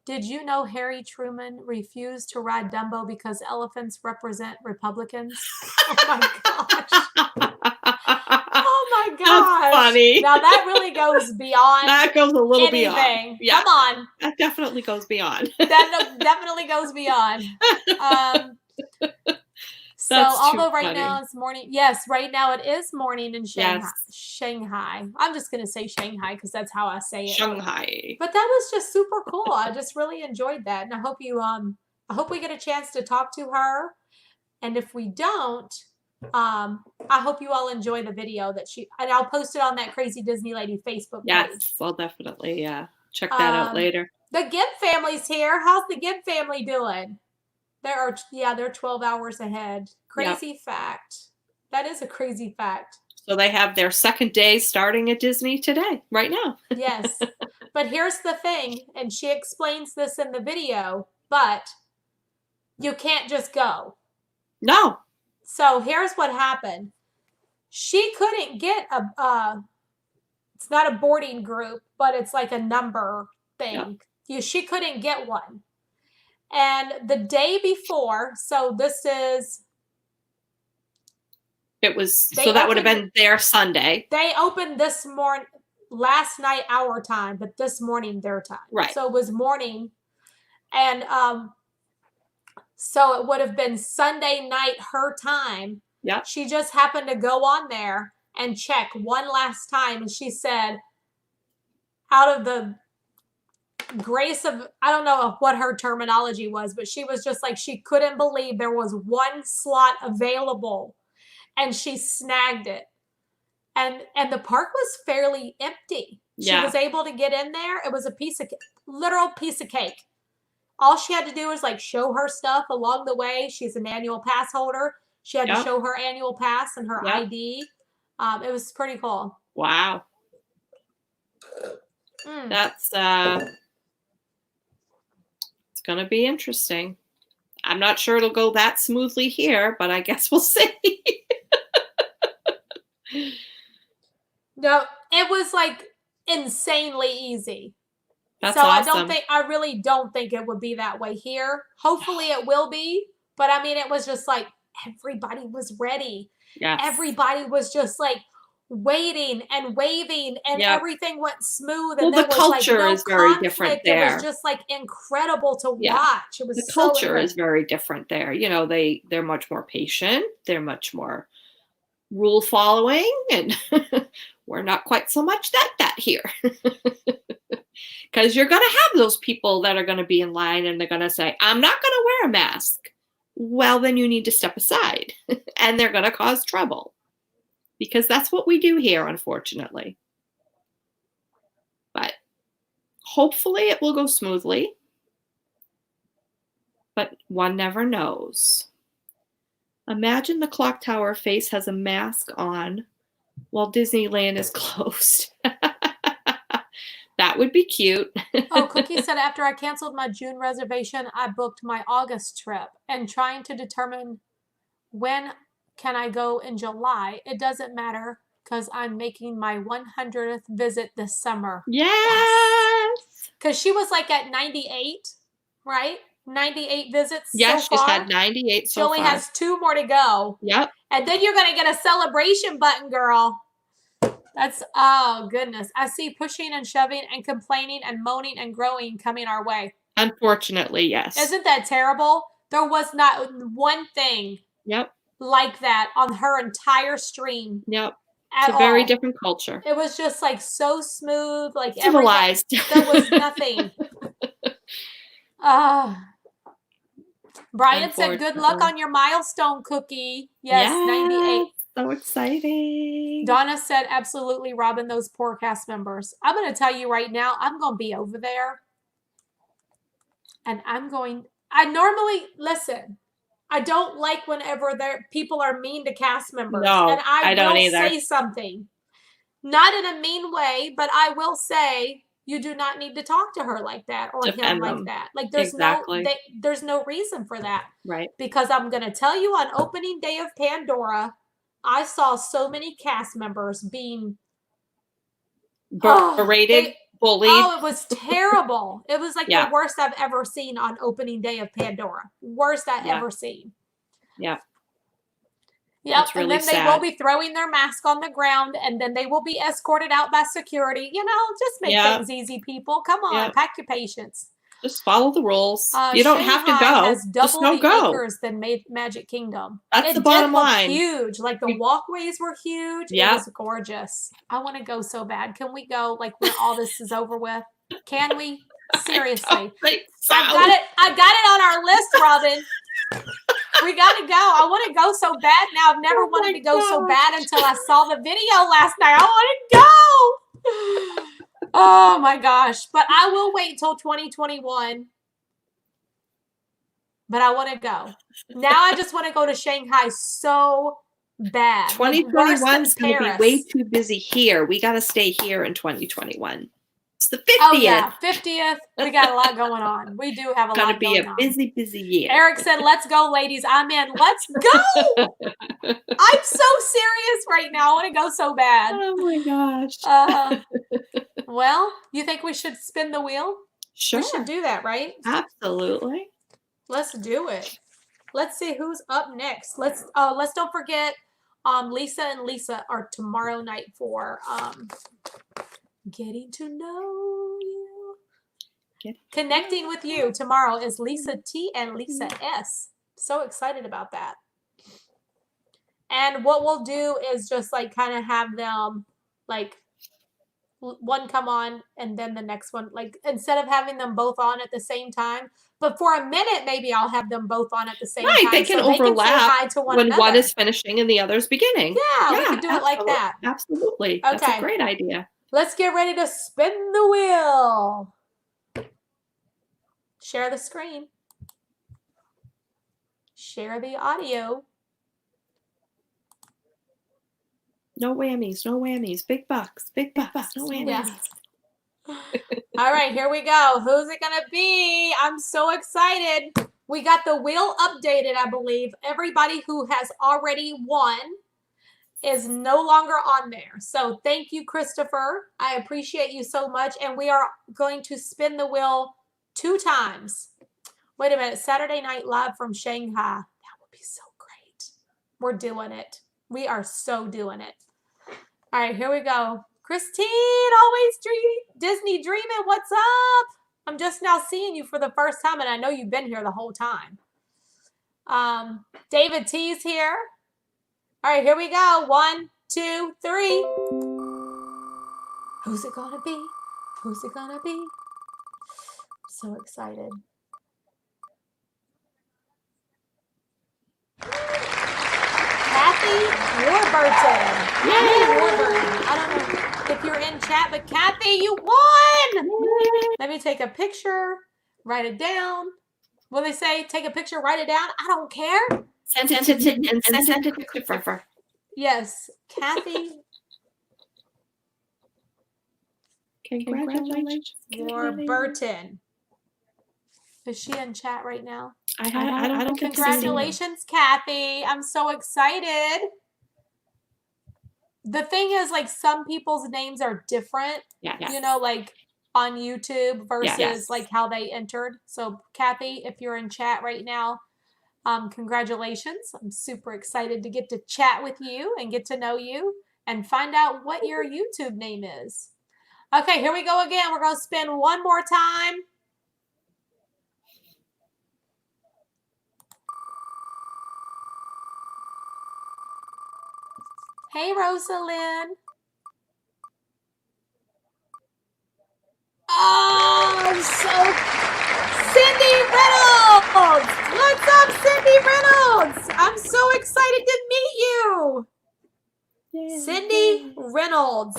Did you know Harry Truman refused to ride Dumbo because elephants represent Republicans? Oh my gosh. Oh my gosh. That's funny. Now that really goes beyond That goes a little anything. beyond. Yeah. Come on. That definitely goes beyond. That definitely goes beyond. So although right now it's morning, yes, right now it is morning in Shanghai. Yes. Shanghai. I'm just gonna say Shanghai because that's how I say it. Shanghai. But that was just super cool. I just really enjoyed that, and I hope we get a chance to talk to her. And if we don't, I hope you all enjoy the video and I'll post it on that Crazy Disney Lady Facebook page. Yes, I'll definitely check that out later. The Gibb family's here. How's the Gibb family doing? They're 12 hours ahead. Crazy fact. That is a crazy fact. So they have their second day starting at Disney today, right now. Yes. But here's the thing, and she explains this in the video, but you can't just go. No. So here's what happened. She couldn't get it's not a boarding group, but it's like a number thing. Yep. She couldn't get one. And the day before, so this is. It was, so that would have been their Sunday. They opened this morning, last night our time, but this morning their time. Right. So it was morning. And so it would have been Sunday night her time. Yeah. She just happened to go on there and check one last time. And she said, out of the grace of, I don't know what her terminology was, but she was just like, she couldn't believe there was one slot available. And she snagged it. And the park was fairly empty. She was able to get in there. It was a literal piece of cake. All she had to do was like show her stuff along the way. She's an annual pass holder. She had to show her annual pass and her ID. It was pretty cool. Wow. That's it's gonna be interesting. I'm not sure it'll go that smoothly here, but I guess we'll see. No, it was like insanely easy. That's so awesome. I really don't think it would be that way here. Hopefully it will be. But I mean, it was just like everybody was ready. Yes. Everybody was just like waiting and waving and everything went smooth. And well, the culture is very different there. It was just like incredible to watch. It was the culture is very different there. You know, they're much more patient. They're much more rule following, and we're not quite so much that here. Because you're going to have those people that are going to be in line and they're going to say, I'm not going to wear a mask. Well, then you need to step aside and they're going to cause trouble, because that's what we do here, unfortunately. But hopefully it will go smoothly, but one never knows. Imagine the clock tower face has a mask on while Disneyland is closed. That would be cute. Oh, Cookie said, after I canceled my June reservation, I booked my August trip and trying to determine when can I go in July. It doesn't matter because I'm making my 100th visit this summer. Yes. Because she was like at 98, right? 98 visits yes, so far. She's had 98 so far. She only has 2 more to go. Yep. And then you're going to get a celebration button, girl. That's, oh, goodness. I see pushing and shoving and complaining and moaning and groaning coming our way. Unfortunately, yes. Isn't that terrible? There was not one thing like that on her entire stream. Yep. It's a very different culture. It was just like so smooth, like civilized. There was nothing. Brian said, good luck on your milestone, Cookie. Yes, 98. So exciting. Donna said, absolutely, Robin, those poor cast members. I'm going to tell you right now, I'm going to be over there. And I normally, listen, I don't like whenever people are mean to cast members. No, and I don't will either. say something. Not in a mean way, but I will say, you do not need to talk to her like that or him like that. Like there's no reason for that. Right. Because I'm going to tell you, on opening day of Pandora, I saw so many cast members being berated, bullied. Oh, it was terrible. It was like the worst I've ever seen on opening day of Pandora. Worst I've ever seen. Yeah. Yep. Really and then sad. they will be throwing their mask on the ground, and then they will be escorted out by security. You know, just make things easy, people. Come on, pack your patience. Just follow the rules. You don't have to go. Has just double don't the go. acres than Magic Kingdom. That's the bottom line. Huge. Like the walkways were huge. It was gorgeous. I want to go so bad. Can we go like when all this is over with? Can we? Seriously. So. I got it on our list, Robin. We got to go. I want to go so bad now. I've never wanted to go so bad until I saw the video last night. I want to go. Oh my gosh. But I will wait till 2021. But I want to go. Now I just want to go to Shanghai so bad. 2021 is going to be way too busy here. We got to stay here in 2021. It's the 50th. Oh yeah, 50th. We got a lot going on. We do have a Gonna lot be going a on. busy, busy year. Eric said, "Let's go, ladies." I'm in. Let's go. I'm so serious right now. I want to go so bad. Oh my gosh. Well, you think we should spin the wheel? Sure. We should do that, right? Absolutely. Let's do it. Let's see who's up next. Let's don't forget Lisa and Lisa are tomorrow night for getting to know you. Connecting with you tomorrow is Lisa T and Lisa S. So excited about that. And what we'll do is just like kind of have them like one come on and then the next one, like instead of having them both on at the same time, but for a minute maybe I'll have them both on at the same time. They can so overlap they can say hi to one when another. one is finishing and the other's beginning. Yeah, we can do it like that. Absolutely. Okay. That's a great idea. Let's get ready to spin the wheel. Share the screen. Share the audio. No whammies, no whammies. Big bucks, no whammies. Yeah. All right, here we go. Who's it going to be? I'm so excited. We got the wheel updated, I believe. Everybody who has already won is no longer on there. So thank you, Christopher. I appreciate you so much. And we are going to spin the wheel 2 times. Wait a minute. Saturday Night Live from Shanghai. That would be so great. We're doing it. We are so doing it. All right, here we go. Christine, always Disney dreaming. What's up? I'm just now seeing you for the first time, and I know you've been here the whole time. David T's here. All right, here we go. 1, 2, 3. Who's it gonna be? Who's it gonna be? So excited. Kathy Warburton. Yay, Warburton. I don't know if you're in chat, but Kathy, you won! Let me take a picture, write it down. What do they say? Take a picture, write it down. I don't care. Send it to Christopher. Yes, Kathy Congratulations. Warburton. Is she in chat right now? I don't Congratulations, Kathy. I'm so excited. The thing is, like, some people's names are different, you know, like on YouTube versus like how they entered. So, Kathy, if you're in chat right now, congratulations. I'm super excited to get to chat with you and get to know you and find out what your YouTube name is. Okay, here we go again. We're going to spin one more time. Hey, Rosalind. Oh, I'm so... Cindy Reynolds! What's up, Cindy Reynolds? I'm so excited to meet you. Yay. Cindy Reynolds.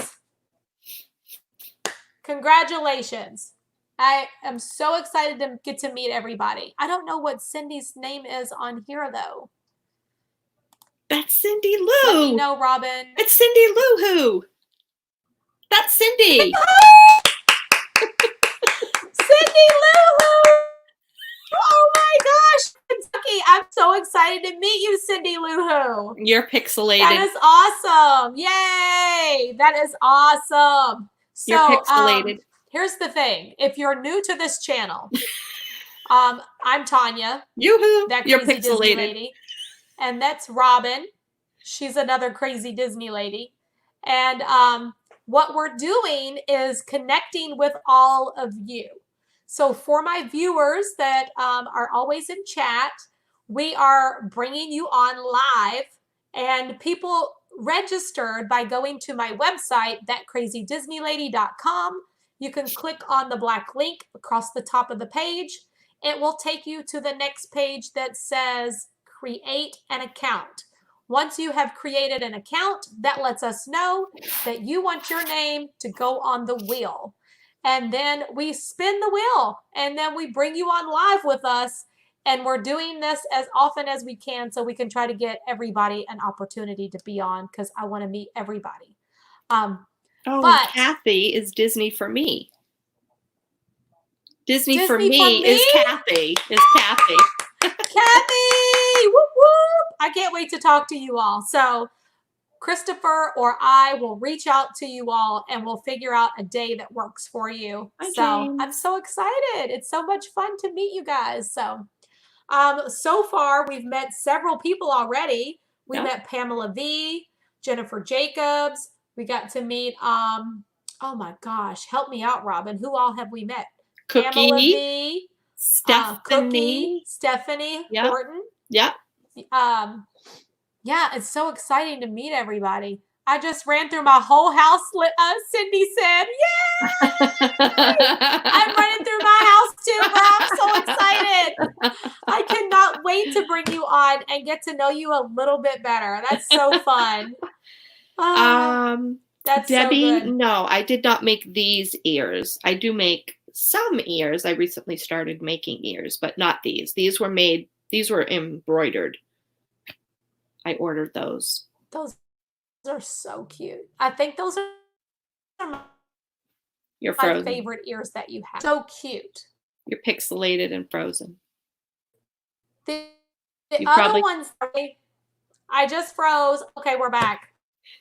Congratulations. I am so excited to get to meet everybody. I don't know what Cindy's name is on here, though. That's Cindy Lou. Let me know, Robin. It's Cindy Lou who? That's Cindy. Cindy Lou. Oh my gosh, Kentucky. I'm so excited to meet you, Cindy Lou. You're pixelated. That is awesome. Yay. That is awesome. So, you're pixelated. Here's the thing. If you're new to this channel, I'm Tanya. Yoo-hoo. That you're crazy pixelated. Disney lady. And that's Robin. She's another crazy Disney lady. And what we're doing is connecting with all of you. So for my viewers that are always in chat, we are bringing you on live, and people registered by going to my website, thatcrazydisneylady.com. You can click on the black link across the top of the page. It will take you to the next page that says create an account. Once you have created an account, that lets us know that you want your name to go on the wheel. And then we spin the wheel, and then we bring you on live with us. And we're doing this as often as we can so we can try to get everybody an opportunity to be on, because I want to meet everybody. But Kathy is Disney for me. Disney for Disney for me is me? Kathy. Kathy! Whoop, whoop. I can't wait to talk to you all. So Christopher or I will reach out to you all and we'll figure out a day that works for you. Hi, So I'm James. so excited. It's so much fun to meet you guys. So far we've met several people already. We met Pamela V, Jennifer Jacobs. We got to meet, oh my gosh, help me out, Robin. Who all have we met? Cookie, Pamela V, Cookie, Stephanie. Stephanie Yep. Horton. Yep. Yeah, it's so exciting to meet everybody. I just ran through my whole house. Cindy said, "Yay! I'm running through my house too, bro. I'm so excited. I cannot wait to bring you on and get to know you a little bit better. That's so fun." That's Debbie, so good. no, I did not make these ears. I do make some ears. I recently started making ears, but not these. These were embroidered. I ordered those. Those are so cute. I think those are my favorite ears that you have. So cute. You're pixelated and frozen. The other ones, I just froze. Okay, we're back.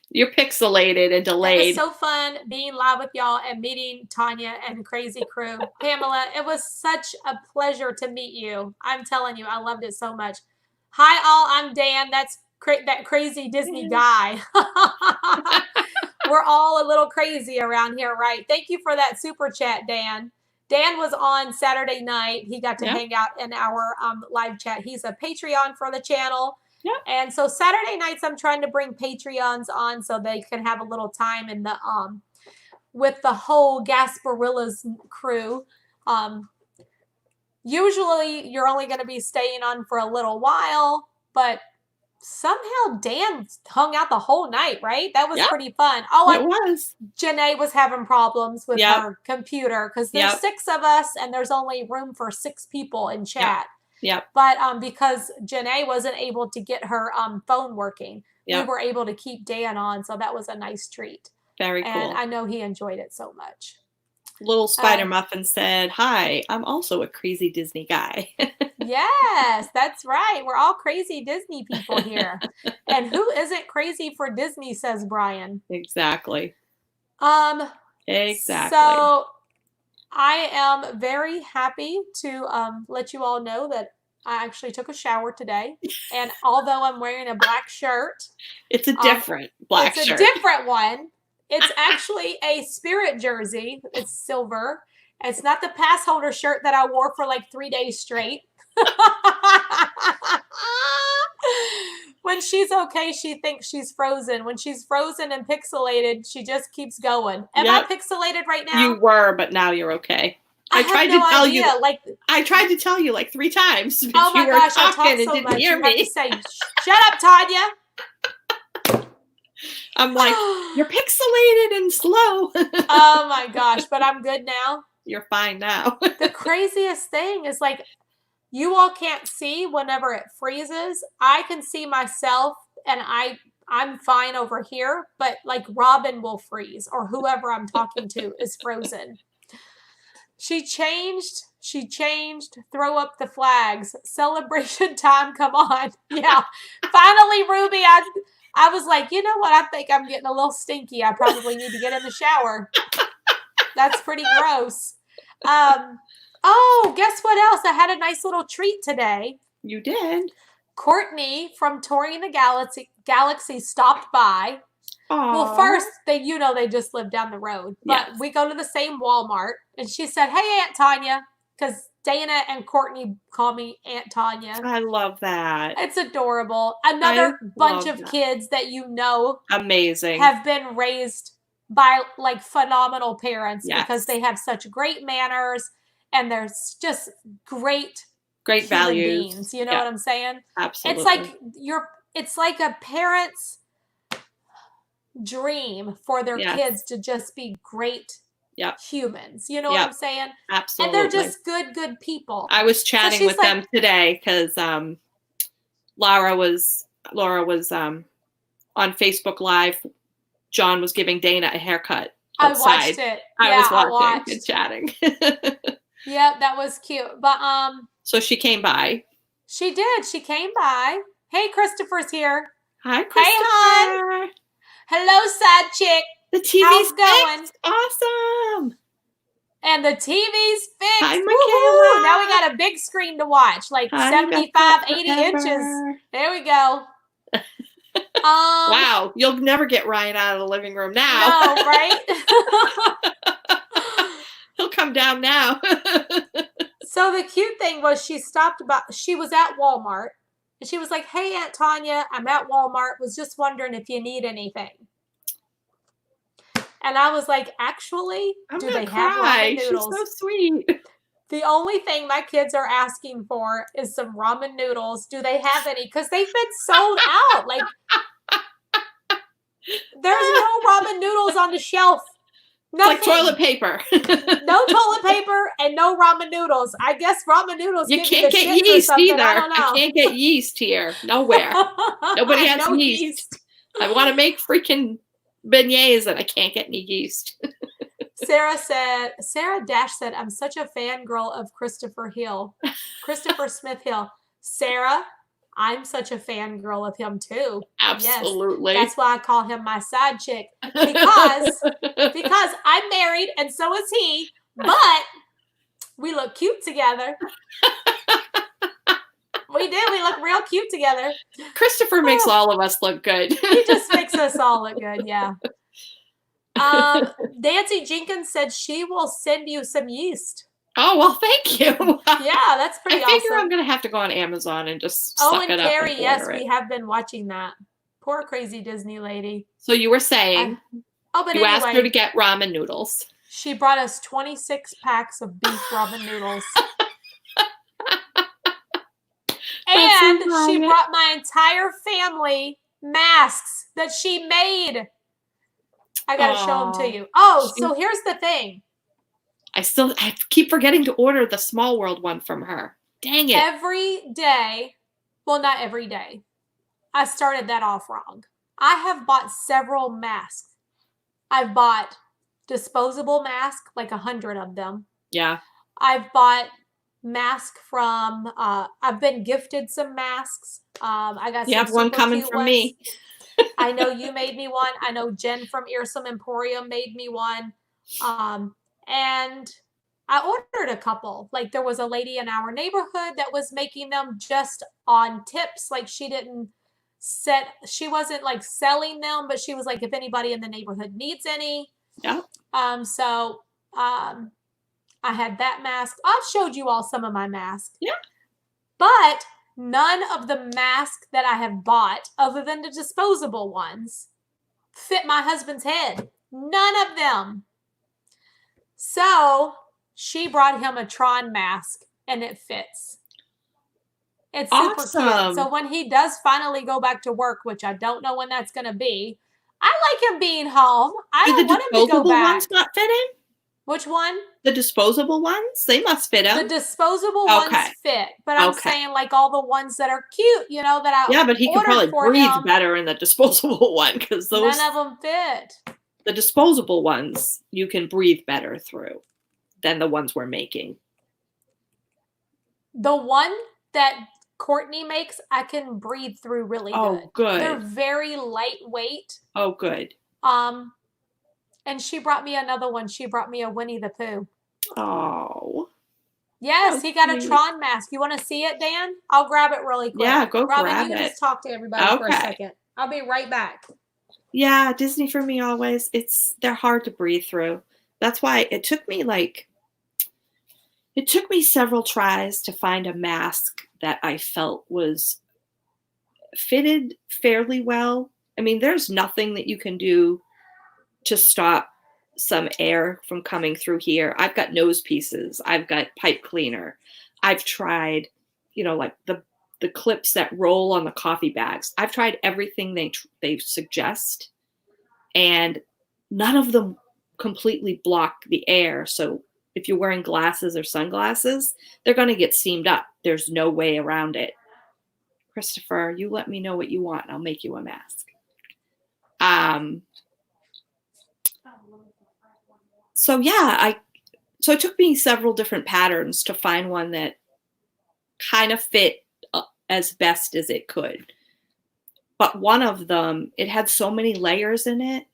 You're pixelated and delayed. It was so fun being live with y'all and meeting Tanya and Crazy Crew. Pamela, it was such a pleasure to meet you. I'm telling you, I loved it so much. Hi, all. I'm Dan. That's that crazy Disney guy. We're all a little crazy around here, right? Thank you for that super chat, Dan. Dan was on Saturday night. He got to hang out in our live chat. He's a Patreon for the channel. Yep. And so Saturday nights, I'm trying to bring Patreons on so they can have a little time in the with the whole Gasparilla's crew. Usually, you're only going to be staying on for a little while, but somehow Dan hung out the whole night, right? That was pretty fun. Oh, it was. Janae was having problems with her computer because there's 6 of us and there's only room for 6 people in chat. Yep. But because Janae wasn't able to get her phone working, we were able to keep Dan on. So that was a nice treat. Very cool. And I know he enjoyed it so much. Little Spider Muffin said, "Hi, I'm also a crazy Disney guy." Yes, that's right. We're all crazy Disney people here. And who isn't crazy for Disney, says Brian. Exactly. Exactly. So I am very happy to let you all know that I actually took a shower today. And although I'm wearing a black shirt. It's a different black shirt. It's a different one. It's actually a Spirit jersey. It's silver. It's not the pass holder shirt that I wore for like 3 days straight. When she's okay, she thinks she's frozen. When she's frozen and pixelated, she just keeps going. Am I pixelated right now? You were, but now you're okay. I tried to tell you like 3 times. Oh my gosh, I talk so much. You have to say, "Shut up, Tanya." I'm like, "You're pixelated and slow." Oh my gosh, but I'm good now. You're fine now. The craziest thing is like, you all can't see whenever it freezes. I can see myself and I'm fine over here, but like Robin will freeze or whoever I'm talking to is frozen. She changed, throw up the flags. Celebration time, come on. Yeah. Finally, Ruby, I was like, you know what? I think I'm getting a little stinky. I probably need to get in the shower. That's pretty gross. Oh, guess what else? I had a nice little treat today. You did? Courtney from Touring the Galaxy stopped by. Aww. Well, first, they just live down the road. But we go to the same Walmart. And she said, "Hey, Aunt Tanya," because Dana and Courtney call me Aunt Tanya. I love that. It's adorable. Another bunch of kids that amazing have been raised by like phenomenal parents because they have such great manners and they're just great values. Beings, you know what I'm saying? Absolutely. It's like a parent's dream for their kids to just be great humans. You know what I'm saying? Absolutely. And they're just good people. I was chatting with them today because Laura was on Facebook Live. John was giving Dana a haircut outside. I watched it. I was watching and chatting. Yep, that was cute. But So she came by. she did. She came by. Hey, Christopher's here. Hi, Hey, hon. Christopher. Hello, side chick. The TV's How's it going? fixed. Awesome. And the TV's Hi, fixed. Michaela. Woohoo! Now we got a big screen to watch, like Hi, 75, Rebecca 80 inches. forever. There we go. Wow, you'll never get Ryan out of the living room now. No, right? He'll come down now. So the cute thing was she was at Walmart and she was like, "Hey, Aunt Tanya, I'm at Walmart. Was just wondering if you need anything." And I was like, "Actually, I'm do gonna they have cry. ramen She's noodles?" so sweet. The only thing my kids are asking for is some ramen noodles. Do they have any? Because they've been sold out. Like, there's no ramen noodles on the shelf. Nothing. Like toilet paper. No toilet paper and no ramen noodles. I guess ramen noodles You give can't you the get shits or yeast something. either. I don't know. I can't get yeast here. Nowhere. Nobody has No yeast. I want to make freaking beignets and I can't get any yeast. Sarah Dash said, "I'm such a fangirl of Christopher Smith Hill." Sarah, I'm such a fangirl of him too. Absolutely. Yes, that's why I call him my side chick. Because I'm married and so is he, but we look cute together. We do. We look real cute together. Christopher makes all of us look good. He just makes us all look good, yeah. Nancy Jenkins said she will send you some yeast. Oh, well, thank you. Yeah, that's pretty awesome. I figure I'm going to have to go on Amazon and just Oh, suck and it up Carrie, and yes, order it. we have been watching that. Poor crazy Disney lady. So you were saying but you anyway, asked her to get ramen noodles. She brought us 26 packs of beef ramen noodles. And she brought my entire family masks that she made. I got to show them to you. Oh, so here's the thing. I keep forgetting to order the Small World one from her. Dang it. Every day, well, not every day. I started that off wrong. I have bought several masks. I've bought disposable masks, like 100 of them. Yeah. I've bought masks from, I've been gifted some masks. I got you some have one coming cute from ones. me. I know you made me one. I know Jen from Earsome Emporium made me one. And I ordered a couple. Like there was a lady in our neighborhood that was making them just on tips. Like she wasn't like selling them, but she was like, if anybody in the neighborhood needs any. Yeah. So I had that mask. I've showed you all some of my masks. Yeah. But none of the masks that I have bought, other than the disposable ones, fit my husband's head. None of them. So she brought him a Tron mask, and it fits. It's super cute. So when he does finally go back to work, which I don't know when that's going to be, I like him being home. I don't want him to go back. The disposable ones not fit him? Which one? The disposable ones? They must fit him. The disposable ones fit, but I'm saying like all the ones that are cute, you know, that I Yeah, but he can probably breathe better in the disposable one because those none of them fit. The disposable ones you can breathe better through than the ones we're making. The one that Courtney makes, I can breathe through really good. Oh, good. They're very lightweight. Oh, good. And she brought me another one. She brought me a Winnie the Pooh. Oh. Yes, he got a Tron mask. You want to see it, Dan? I'll grab it really quick. Yeah, go Robin, grab it. you can just talk to everybody for a second. I'll be right back. Yeah, Disney for me always, they're hard to breathe through. That's why it took me several tries to find a mask that I felt was fitted fairly well. I mean, there's nothing that you can do to stop some air from coming through here. I've got nose pieces. I've got pipe cleaner. I've tried, like the clips that roll on the coffee bags. I've tried everything they suggest, and none of them completely block the air. So if you're wearing glasses or sunglasses, they're going to get steamed up. There's no way around it. Christopher, you let me know what you want and I'll make you a mask. So yeah, So it took me several different patterns to find one that kind of fit as best as it could. But one of them, it had so many layers in it.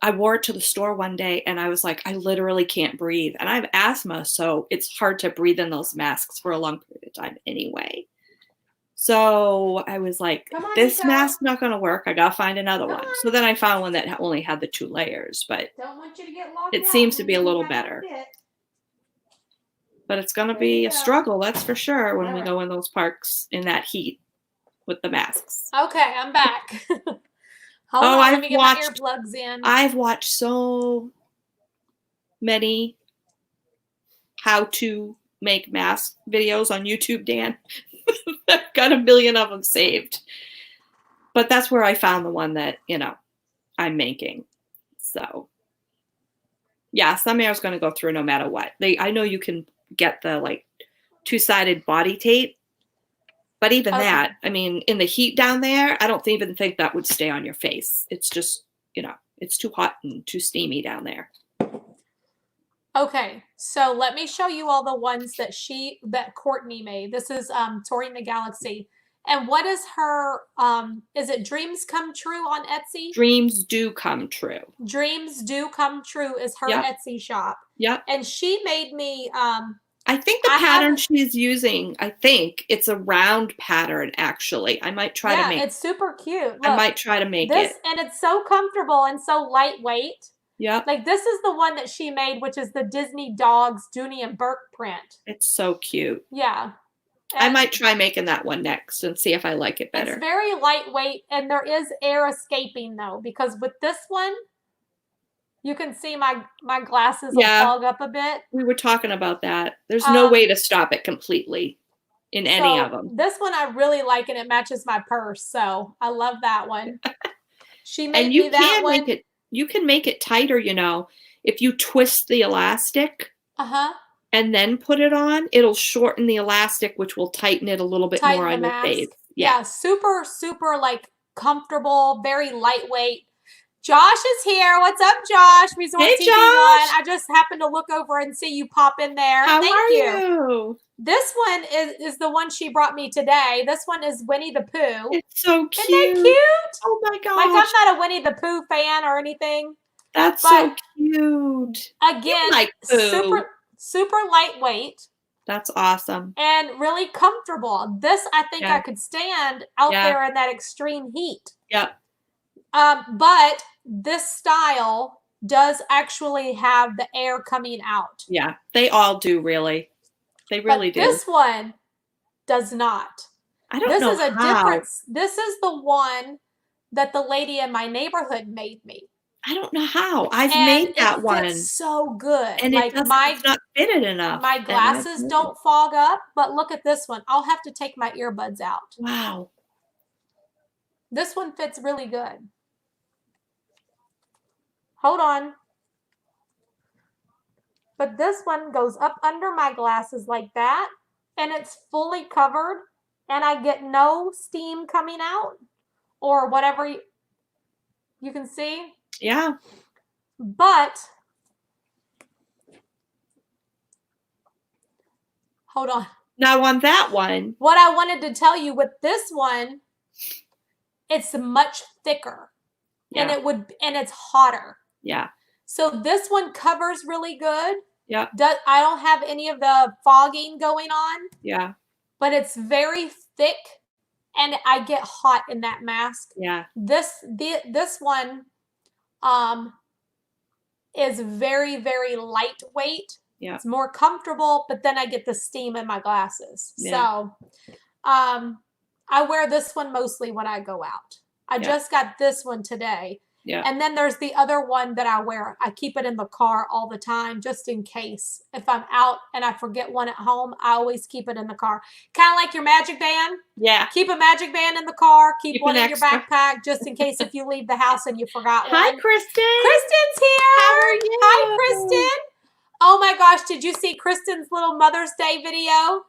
I wore it to the store one day and I was like, I literally can't breathe. And I have asthma, so it's hard to breathe in those masks for a long period of time anyway. So I was like, this mask's not going to work. I got to find another one. So then I found one that only had the 2 layers, but Don't want you to get locked it out seems to when be a you little have better. fit. But it's going to There be you a go. struggle, that's for sure, when we Alright. go in those parks in that heat with the masks. Okay, I'm back. Hold Oh, on, let me get my earplugs in. I've watched so many how to make mask videos on YouTube, Dan. I've got a million of them saved. But that's where I found the one that, you know, I'm making. So, yeah, some air is going to go through no matter what. I know you can get the like 2-sided body tape, but even that, I mean, in the heat down there, I don't even think that would stay on your face. It's just, you know, it's too hot and too steamy down there. Okay, so let me show you all the ones that Courtney made. This is Touring the Galaxy. And what is her is it Dreams Come True on Etsy? Dreams Do Come True. Dreams Do Come True is her Etsy shop. Yep. And she made me I think the pattern she's using, I think it's a round pattern actually. I might try to make it's super cute. Look, I might try to make this, it. and it's so comfortable and so lightweight. Yeah. Like this is the one that she made, which is the Disney Dogs Dooney and Burke print. It's so cute. Yeah. I might try making that one next and see if I like it better. It's very lightweight, and there is air escaping though, because with this one, you can see my glasses will fog up a bit. We were talking about that. There's no way to stop it completely in any of them. This one I really like, and it matches my purse, so I love that one. She made and you me that can one. make it. You can make it tighter. You know, if you twist the elastic. And then put it on, it'll shorten the elastic, which will tighten it a little bit more on your face. Yeah, super, super like comfortable, very lightweight. Josh is here. What's up, Josh? Hey, Josh. I just happened to look over and see you pop in there. How Thank are you. you? This one is the one she brought me today. This one is Winnie the Pooh. It's so cute. Isn't that cute? Oh my gosh. Like I'm not a Winnie the Pooh fan or anything. That's so cute. Again, super lightweight. That's awesome. And really comfortable. This, I think I could stand out there in that extreme heat. Yep. But this style does actually have the air coming out. Yeah, they all do, really. They really do. This one does not. I don't know This is a difference. This is the one that the lady in my neighborhood made me. I don't know how. I've made that one. It's so good. And like it's not fitted enough. My glasses don't fog up, but look at this one. I'll have to take my earbuds out. Wow. This one fits really good. Hold on. But this one goes up under my glasses like that, and it's fully covered, and I get no steam coming out or whatever you can see. Yeah. But hold on. Now on that one, what I wanted to tell you with this one, it's much thicker. And it's hotter. Yeah. So this one covers really good. Yeah. I don't have any of the fogging going on. Yeah. But it's very thick, and I get hot in that mask. Yeah. This one is very, very lightweight. Yeah. It's more comfortable, but then I get the steam in my glasses. Yeah. So I wear this one mostly when I go out. I just got this one today. Yeah. And then there's the other one that I wear. I keep it in the car all the time just in case. If I'm out and I forget one at home, I always keep it in the car. Kind of like your magic band. Yeah. Keep a magic band in the car. Keep one in your extra. backpack just in case if you leave the house and you forgot one. Hi, Kristen. Kristen's here. How are you? Hi, Kristen. Oh my gosh, did you see Kristen's little Mother's Day video?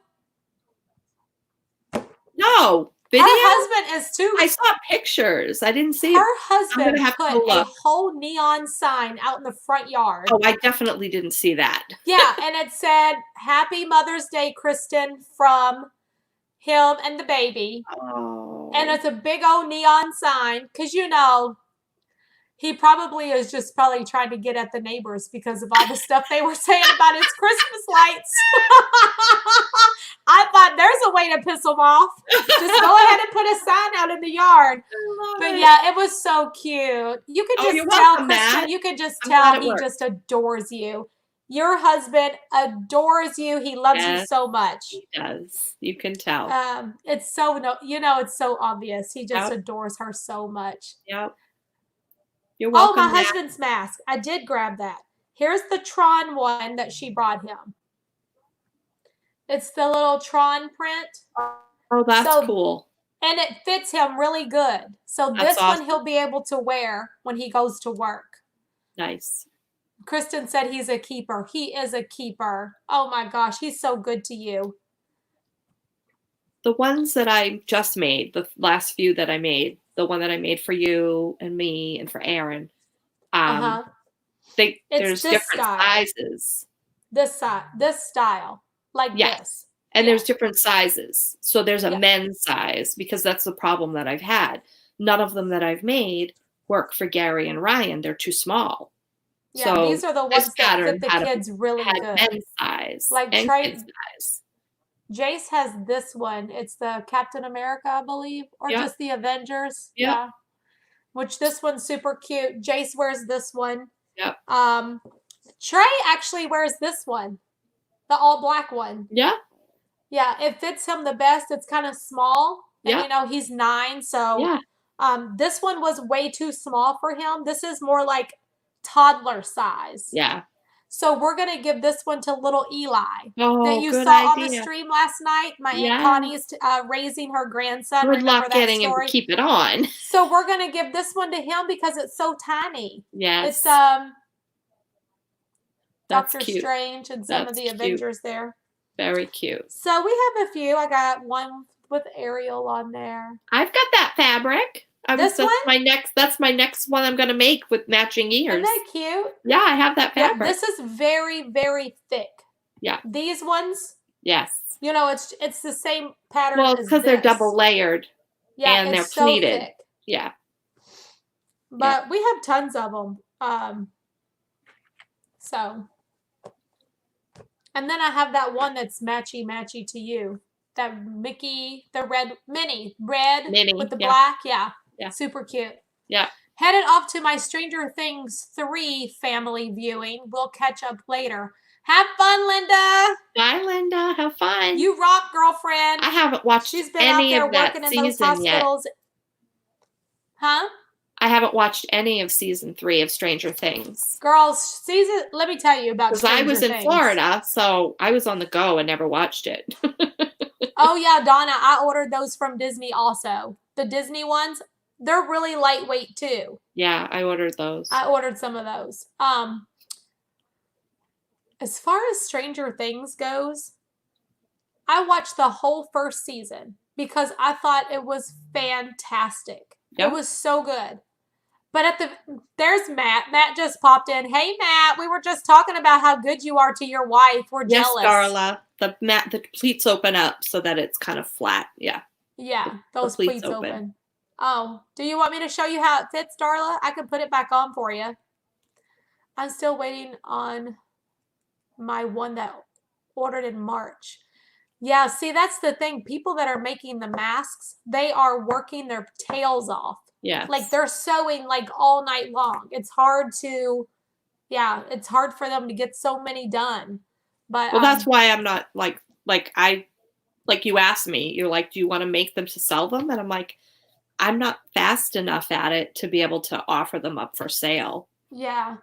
No. Video? Her husband is too. I saw pictures. I didn't see it. Her husband have to put go a look. whole neon sign out in the front yard. Oh, I definitely didn't see that. Yeah, and it said, "Happy Mother's Day, Kristen," from him and the baby. Oh. And it's a big old neon sign because, you know, he probably is just probably trying to get at the neighbors because of all the stuff they were saying about his Christmas lights. I thought there's a way to piss them off. Just go ahead and put a sign out in the yard. But yeah, it was so cute. You could just you're tell, welcome, Christian, Matt. you could just I'm glad tell it he worked. just adores you. Your husband adores you. He loves you Yes, so much. He does. You can tell. It's so, it's so obvious. He just Yep. adores her so much. Yep. You're Oh, welcome, my Matt. husband's mask. I did grab that. Here's the Tron one that she brought him. It's the little Tron print. Oh, that's cool. And it fits him really good. So That's this awesome. one he'll be able to wear when he goes to work. Nice. Kristen said he's a keeper. He is a keeper. Oh my gosh, he's so good to you. The ones that I just made, the last few that I made, the one that I made for you and me and for Aaron, there's different sizes. This style, like this. And there's different sizes. So there's a men's size because that's the problem that I've had. None of them that I've made work for Gary and Ryan. They're too small. Yeah, so these are the ones that fit the kids really good. Men's size, like and kids' size. Jace has this one. It's the Captain America, I believe, or just the Avengers. Yep. Yeah. Which this one's super cute. Jace wears this one. Yep. Trey actually wears this one, the all black one. Yeah. Yeah, it fits him the best. It's kind of small. And Yeah. He's 9, so this one was way too small for him. This is more like toddler size. Yeah. So we're going to give this one to little Eli that you saw on the stream last night. My Aunt Connie is raising her grandson. Good luck getting him to keep it on. So we're going to give this one to him because it's so tiny. Yes. It's That's Doctor cute. Strange and some of the Avengers there. Very cute. So we have a few. I got one with Ariel on there. I've got that fabric. This one? That's my next one I'm going to make with matching ears. Isn't that cute? Yeah, I have that fabric. Yeah, this is very, very thick. Yeah. These ones? Yes. It's the same pattern well, as because they're double layered. Yeah, and they're so pleated. Thick. Yeah. But we have tons of them. And then I have that one that's matchy to you. That Mickey, the red mini with the black. Yeah. Super cute. Yeah. Headed off to my Stranger Things 3 family viewing. We'll catch up later. Have fun, Linda. Bye, Linda. Have fun. You rock, girlfriend. I haven't watched She's been any out there of that working in those season hospitals. yet. Huh? I haven't watched any of season 3 of Stranger Things. Girls, let me tell you about Stranger Things. Because I was in Florida, so I was on the go and never watched it. Oh, yeah, Donna, I ordered those from Disney also. The Disney ones, they're really lightweight too. Yeah, I ordered those. I ordered some of those. As far as Stranger Things goes, I watched the whole first season because I thought it was fantastic. Yep. It was so good. But there's Matt. Matt just popped in. Hey, Matt, we were just talking about how good you are to your wife. We're jealous. Yes, Darla. The pleats open up so that it's kind of flat. Yeah. Yeah, those pleats open. Oh, do you want me to show you how it fits, Darla? I can put it back on for you. I'm still waiting on my one that ordered in March. Yeah, see, that's the thing. People that are making the masks, they are working their tails off. Yeah. Like they're sewing like all night long. It's hard for them to get so many done. But that's why I'm not like you asked me, you're like, do you want to make them to sell them? And I'm like, I'm not fast enough at it to be able to offer them up for sale. Yeah.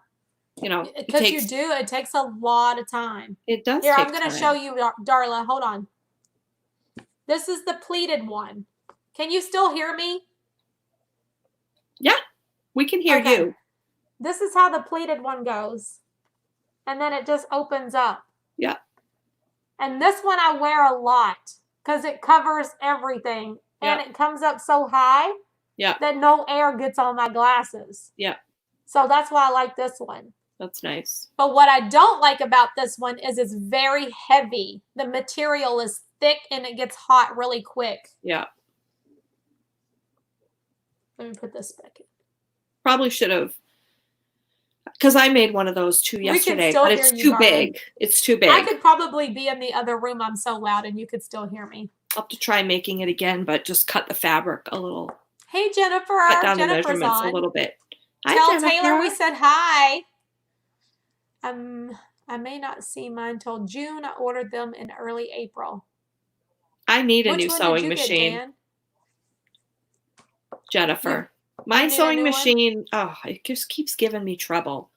Because it takes a lot of time. It does. Here, I'm going to show you, Darla. Hold on. This is the pleated one. Can you still hear me? Yeah, we can hear you. This is how the pleated one goes. And then it just opens up. Yeah. And this one I wear a lot because it covers everything. and it comes up so high that no air gets on my glasses. Yeah. So that's why I like this one. That's nice. But what I don't like about this one is it's very heavy. The material is thick and it gets hot really quick. Yeah. Let me put this back in. Probably should have, because I made one of those too yesterday, but it's too big. It's too big. I could probably be in the other room. I'm so loud and you could still hear me. I'll have to try making it again, but just cut the fabric a little. Hey, Jennifer. Cut down Jennifer's the measurements on. a little bit. Tell Taylor we said hi. I may not see mine till June. I ordered them in early April. I need a new sewing machine. Get, Jennifer. My sewing machine, it just keeps giving me trouble.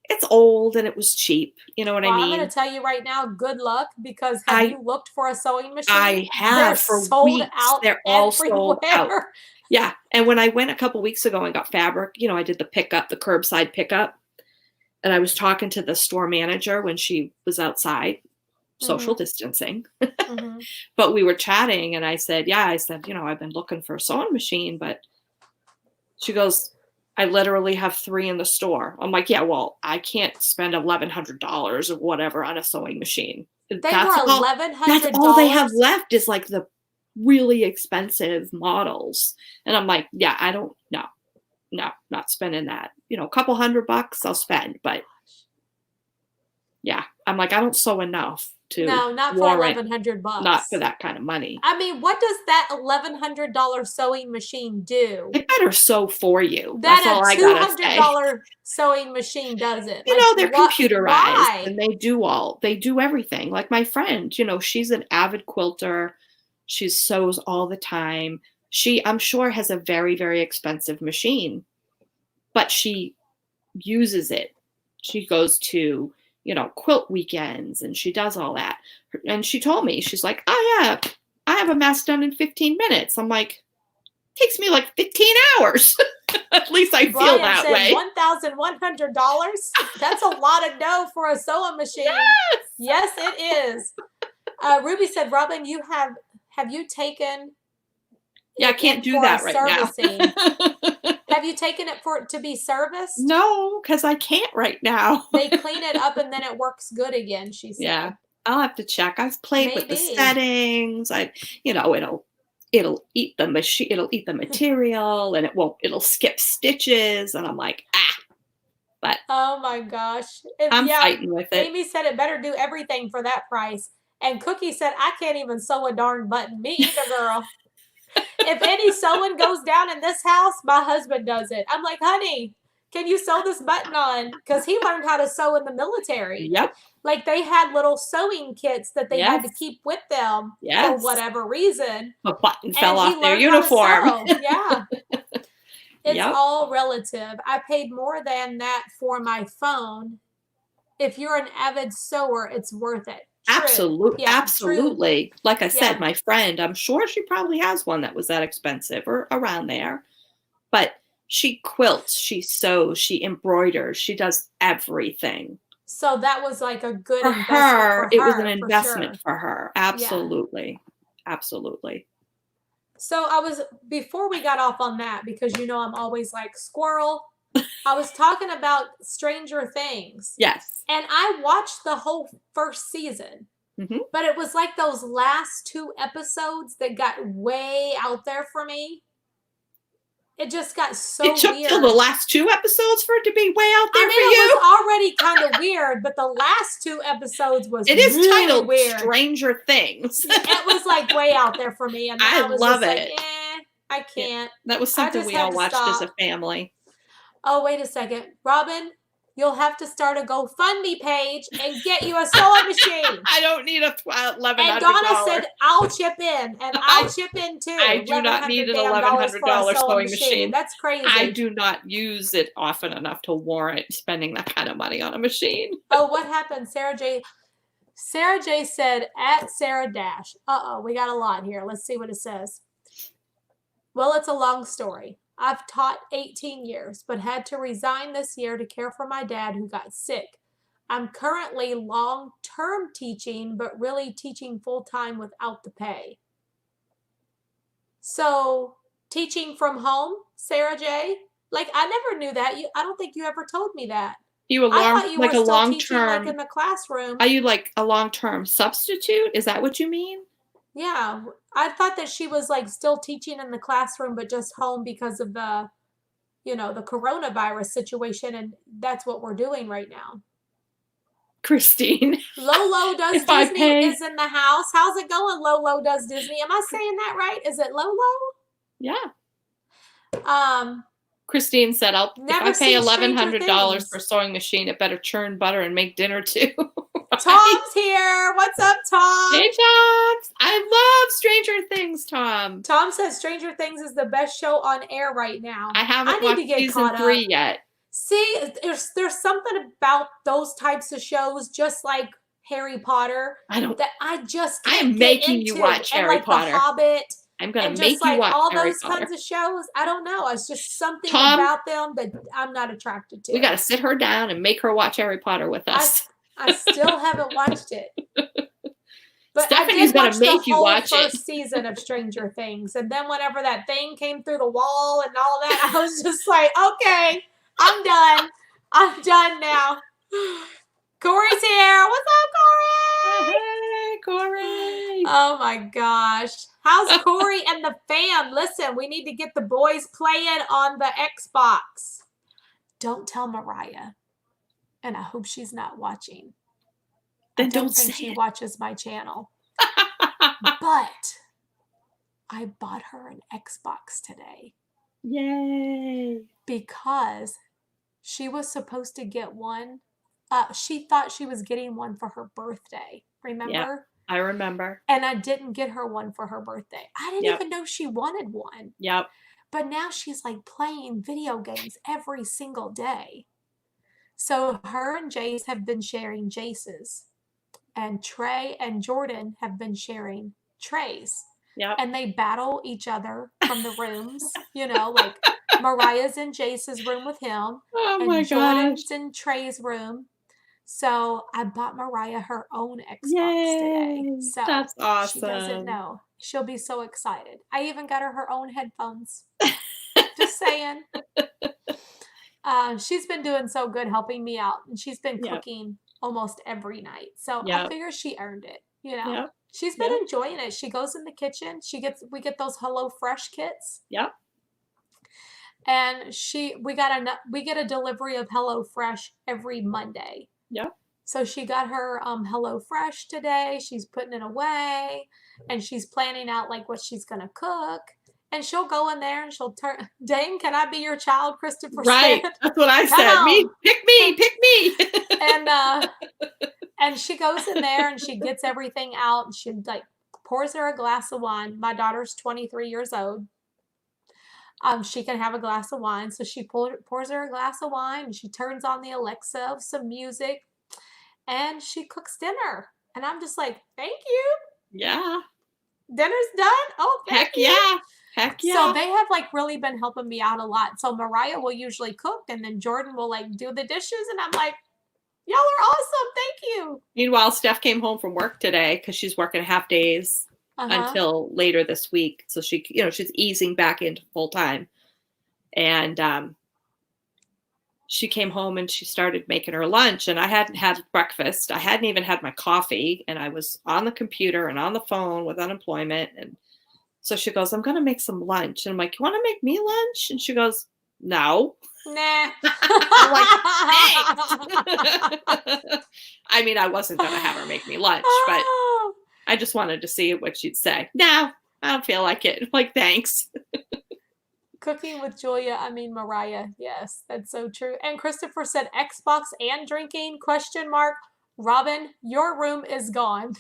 It's old and it was cheap. You know what I mean? I'm going to tell you right now, good luck, because have you looked for a sewing machine? I have for weeks. They're all sold out. Yeah. And when I went a couple weeks ago and got fabric, I did the pickup, the curbside pickup. And I was talking to the store manager when she was outside, social distancing. But we were chatting and I said, I've been looking for a sewing machine, but she goes, I literally have 3 in the store. I'm like, yeah, well, I can't spend $1,100 or whatever on a sewing machine. That's $1,100. That's all they have left is like the really expensive models. And I'm like, yeah, I don't know. No, not spending that. A couple $100 I'll spend, but yeah, I'm like, I don't sew enough to not for $1,100. Not for that kind of money. I mean, what does that $1,100 sewing machine do? It better sew for you. That's all I gotta say. That a $200 sewing machine does it. They're computerized and they do everything. Like my friend, she's an avid quilter. She sews all the time. She, I'm sure, has a very, very expensive machine, but she uses it. She goes to, quilt weekends and she does all that. And she told me, she's like, oh yeah, I have a mess done in 15 minutes. I'm like, it takes me like 15 hours. At least I feel that way. $1,100? That's a lot of dough for a sewing machine. Yes, it is. Ruby said, Robin, have you taken... Yeah, I can't do that right now. Have you taken it to be serviced? No, because I can't right now. They clean it up and then it works good again, she said. Yeah, I'll have to check. I've played with the settings. It'll eat the machine. It'll eat the material, and it'll skip stitches. And I'm like, But oh my gosh, I'm fighting with it. Amy said it better do everything for that price, and Cookie said I can't even sew a darn button. Me either, girl. If any sewing goes down in this house, my husband does it. I'm like, honey, can you sew this button on? Because he learned how to sew in the military. Yep. Like they had little sewing kits that they had to keep with them for whatever reason. A button fell off their uniform. Yeah. It's all relative. I paid more than that for my phone. If you're an avid sewer, it's worth it. Absolutely. Yeah, absolutely. True. Like I said, my friend, I'm sure she probably has one that was that expensive or around there. But she quilts, she sews, she embroiders, she does everything. So that was like a good for investment her. For it was an investment for her. Absolutely. Yeah. Absolutely. So before we got off on that, because I'm always like squirrel, I was talking about Stranger Things. Yes. And I watched the whole first season. But it was like those last 2 episodes that got way out there for me. It just got so weird. It took till the last 2 episodes for it to be way out there for you? It was already kind of weird, but the last 2 episodes was It is really titled weird. Stranger Things. It was like way out there for me. And I love it. Like, I can't. That was something we all watched as a family. Oh, wait a second. Robin, you'll have to start a GoFundMe page and get you a sewing machine. I don't need a $1,100. And Donna said, I'll chip in. And I'll chip in too. I do not need an $1,100 sewing machine. That's crazy. I do not use it often enough to warrant spending that kind of money on a machine. Oh, what happened? Sarah J. said, at Sarah Dash. We got a lot here. Let's see what it says. Well, it's a long story. I've taught 18 years, but had to resign this year to care for my dad who got sick. I'm currently long-term teaching, but really teaching full-time without the pay. So teaching from home, Sarah J. Like I never knew that. I don't think you ever told me that. I thought you like were a still long teaching like in term. the classroom. Are you like a long term substitute? Is that what you mean? Yeah, I thought that she was like still teaching in the classroom, but just home because of the, the coronavirus situation, and that's what we're doing right now. Christine, Lolo Does if I Disney pay, is in the house. How's it going, Lolo Does Disney? Am I saying that right? Is it Lolo? yeah. Um, Christine said, if I Never pay seen Stranger $1,100 for a Things. sewing machine, it better churn butter and make dinner too. Right? Tom's here. What's up, Tom? Hey, Tom. I love Stranger Things, Tom. Tom says Stranger Things is the best show on air right now. I haven't need watched to get season caught 3 up. yet. See, there's something about those types of shows, just like Harry Potter, that I just I can't am get making into. you watch And Harry like Potter. The Hobbit, I'm gonna and make just you like watch all Harry those Potter. kinds of shows. I don't know. It's just something Tom, about them that I'm not attracted to. We got to sit her down and make her watch Harry Potter with us. I still haven't watched it. But Stephanie's I did watch make the you whole watch first season of Stranger Things. And then whenever that thing came through the wall and all that, I was just like, okay, I'm done. I'm done now. Corey's here. What's up, Corey? Hey, Corey. Oh my gosh. How's Corey and the fam? Listen, we need to get the boys playing on the Xbox. Don't tell Mariah. And I hope she's not watching. Then I don't think she watches my channel. But I bought her an Xbox today. Yay. Because she was supposed to get one. She thought she was getting one for her birthday. Remember? Yep, I remember. And I didn't get her one for her birthday. I didn't even know she wanted one. Yep. But now she's like playing video games every single day. So her and Jace have been sharing Jace's. And Trey and Jordan have been sharing Trey's. Yep. And they battle each other from the rooms. Like Mariah's in Jace's room with him. Oh and my Jordan's in Trey's room. So I bought Mariah her own Xbox today. So that's awesome. She doesn't know. She'll be so excited. I even got her own headphones. Just saying. She's been doing so good helping me out. And she's been cooking almost every night. So I figure she earned it, She's been enjoying it. She goes in the kitchen. We get those Hello Fresh kits. Yep. And we get a delivery of Hello Fresh every Monday. Yep. So she got her Hello Fresh today. She's putting it away and she's planning out like what she's going to cook. And she'll go in there and she'll turn, Dane, can I be your child, Christopher Right. said. That's what I said. Pick me. And she goes in there and she gets everything out and she like pours her a glass of wine. My daughter's 23 years old. She can have a glass of wine. So she pours her a glass of wine and she turns on the Alexa of some music and she cooks dinner. And I'm just like, thank you. Yeah. Dinner's done. Oh, heck yeah. Heck yeah. So they have like really been helping me out a lot. So Mariah will usually cook and then Jordan will like do the dishes. And I'm like, y'all are awesome. Thank you. Meanwhile, Steph came home from work today because she's working half days until later this week. So she, she's easing back into full time. And she came home and she started making her lunch. And I hadn't had breakfast. I hadn't even had my coffee. And I was on the computer and on the phone with unemployment. And so she goes, I'm going to make some lunch. And I'm like, you want to make me lunch? And she goes, no. Nah. I'm like, thanks. I mean, I wasn't going to have her make me lunch, but I just wanted to see what she'd say. No, I don't feel like it. Like, thanks. Cooking with Mariah. Yes, that's so true. And Christopher said Xbox and drinking, ? Robin, your room is gone.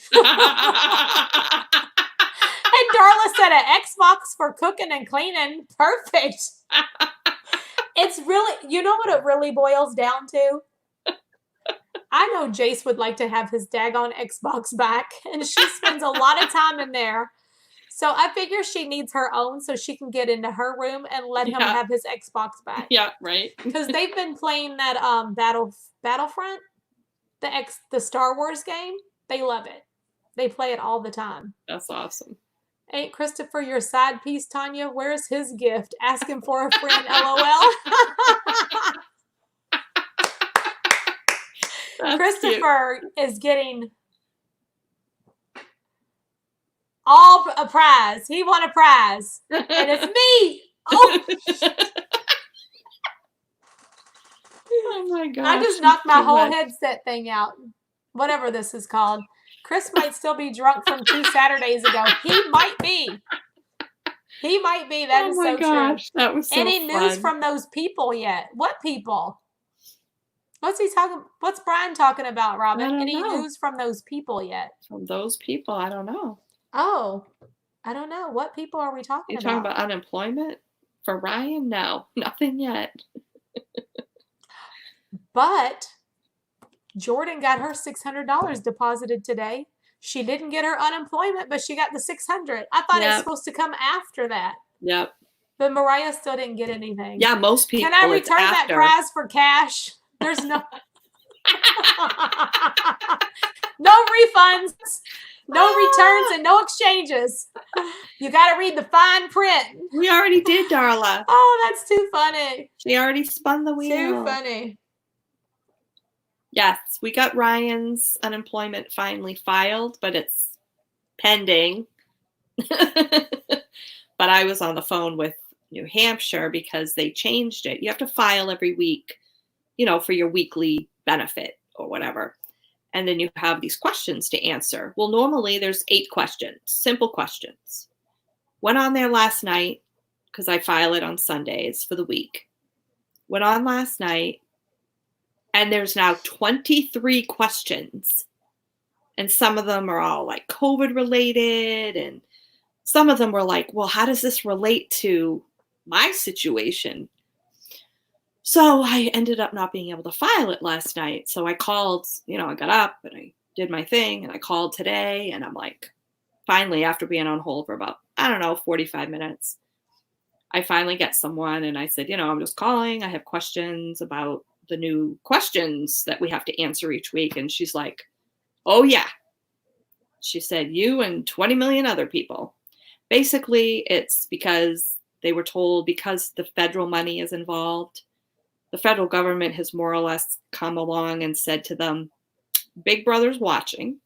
And Darla said an Xbox for cooking and cleaning. Perfect. It's really, you know what it really boils down to? I know Jace would like to have his daggone Xbox back, and she spends a lot of time in there. So I figure she needs her own so she can get into her room and let him have his Xbox back. Yeah, right. Because they've been playing that Battlefront, the Star Wars game. They love it. They play it all the time. That's awesome. Ain't Christopher your side piece, Tanya? Where's his gift? Ask him for a friend, LOL. Christopher is getting all a prize. He won a prize. And it's me. Oh, oh my god. I just knocked my whole headset thing out. Whatever this is called. Chris might still be drunk from 2 Saturdays ago. He might be. He might be. That is so gosh, true. That was so Any fun. news from those people yet? What people? What's he talking? What's Brian talking about, Robin? Any news from those people yet? From those people, I don't know. Oh, I don't know. What people are we talking You're about? talking about unemployment for Ryan? No, nothing yet. But Jordan got her $600 deposited today. She didn't get her unemployment, but she got the $600. I thought it was supposed to come after that. Yep. But Mariah still didn't get anything. Yeah, most people. Can I return that prize for cash? There's no no refunds, no returns, and no exchanges. You got to read the fine print. We already did, Darla. Oh, that's too funny. She already spun the wheel. Too funny. Yes, we got Ryan's unemployment finally filed, but it's pending. But I was on the phone with New Hampshire because they changed it. You have to file every week, for your weekly benefit or whatever. And then you have these questions to answer. Well, normally there's 8 questions, simple questions. Went on there last night because I file it on Sundays for the week. Went on last night. And there's now 23 questions. And some of them are all like COVID related. And some of them were like, well, how does this relate to my situation? So I ended up not being able to file it last night. So I called, I got up and I did my thing and I called today. And I'm like, finally, after being on hold for about, 45 minutes, I finally get someone and I said, I'm just calling. I have questions about the new questions that we have to answer each week. And she's like, oh yeah. She said, you and 20 million other people. Basically, it's because they were told because the federal money is involved, the federal government has more or less come along and said to them, Big Brother's watching,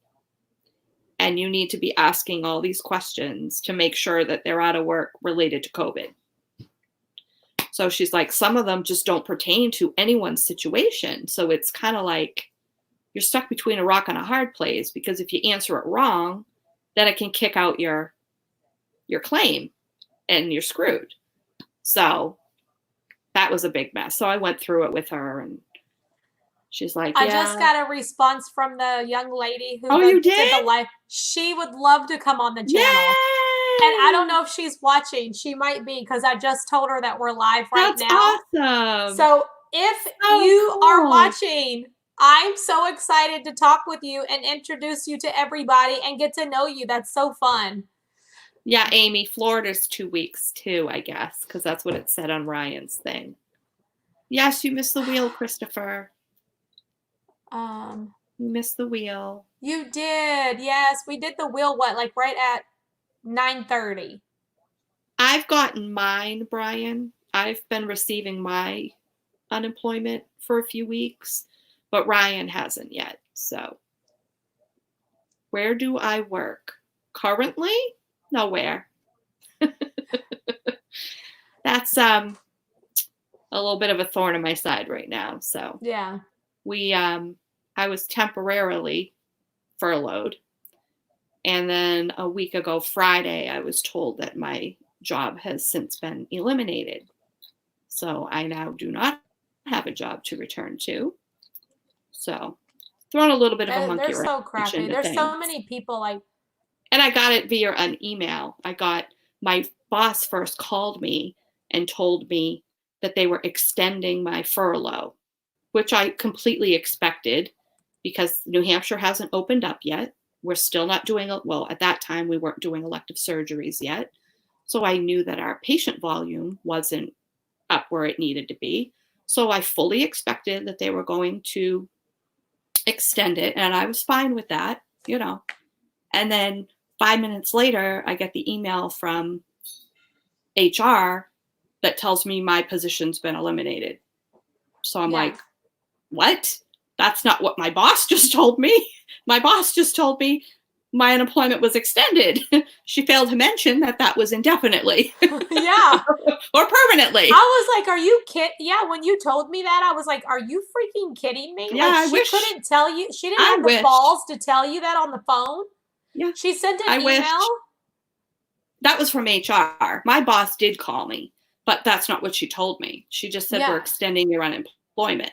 and you need to be asking all these questions to make sure that they're out of work related to COVID. So she's like, some of them just don't pertain to anyone's situation. So it's kind of like you're stuck between a rock and a hard place, because if you answer it wrong, then it can kick out your claim and you're screwed. So that was a big mess. So I went through it with her and she's like, yeah. I just got a response from the young lady who did the live. She would love to come on the channel. Yay! And I don't know if she's watching. She might be, because I just told her that we're live right now. Awesome. So if you are watching, I'm so excited to talk with you and introduce you to everybody and get to know you. That's so fun. Yeah, Amy, Florida's 2 weeks too, I guess, because that's what it said on Ryan's thing. Yes, you missed the wheel, Christopher. You missed the wheel. You did. Yes, we did the wheel, right at 9:30. I've gotten mine, Brian. I've been receiving my unemployment for a few weeks, but Ryan hasn't yet. So where do I work? Currently? Nowhere. That's a little bit of a thorn in my side right now. So yeah, I was temporarily furloughed. And then a week ago, Friday, I was told that my job has since been eliminated. So I now do not have a job to return to. So throwing a little bit of a monkey wrench. They're so crappy. There's so many people And I got it via an email. My boss first called me and told me that they were extending my furlough, which I completely expected because New Hampshire hasn't opened up yet. We're still not doing, at that time we weren't doing elective surgeries yet. So I knew that our patient volume wasn't up where it needed to be. So I fully expected that they were going to extend it. And I was fine with that, And then 5 minutes later, I get the email from HR that tells me my position's been eliminated. So I'm like, what? That's not what my boss just told me. My boss just told me my unemployment was extended. She failed to mention that that was indefinitely. Yeah. Or permanently. I was like, are you kidding? Yeah, when you told me that, I was like, are you freaking kidding me? Yeah, like, I she wish- couldn't tell you. She didn't I have the wished. balls to tell you that on the phone. Yeah. She sent an I wish. email. That was from HR. My boss did call me, but that's not what she told me. She just said, we're Yeah. extending your unemployment.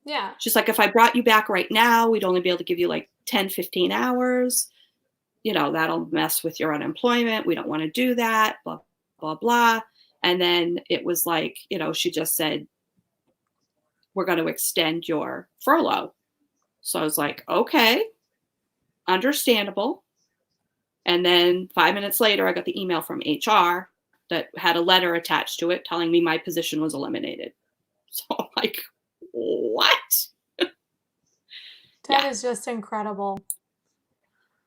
Yeah. She's like, if I brought you back right now, we'd only be able to give you like 10, 15 hours. You know, that'll mess with your unemployment. We don't want to do that, blah, blah, blah. And then it was like, you know, she just said, we're going to extend your furlough. So I was like, okay, understandable. And then 5 minutes later, I got the email from HR that had a letter attached to it telling me my position was eliminated. So I'm like, what? That is just incredible.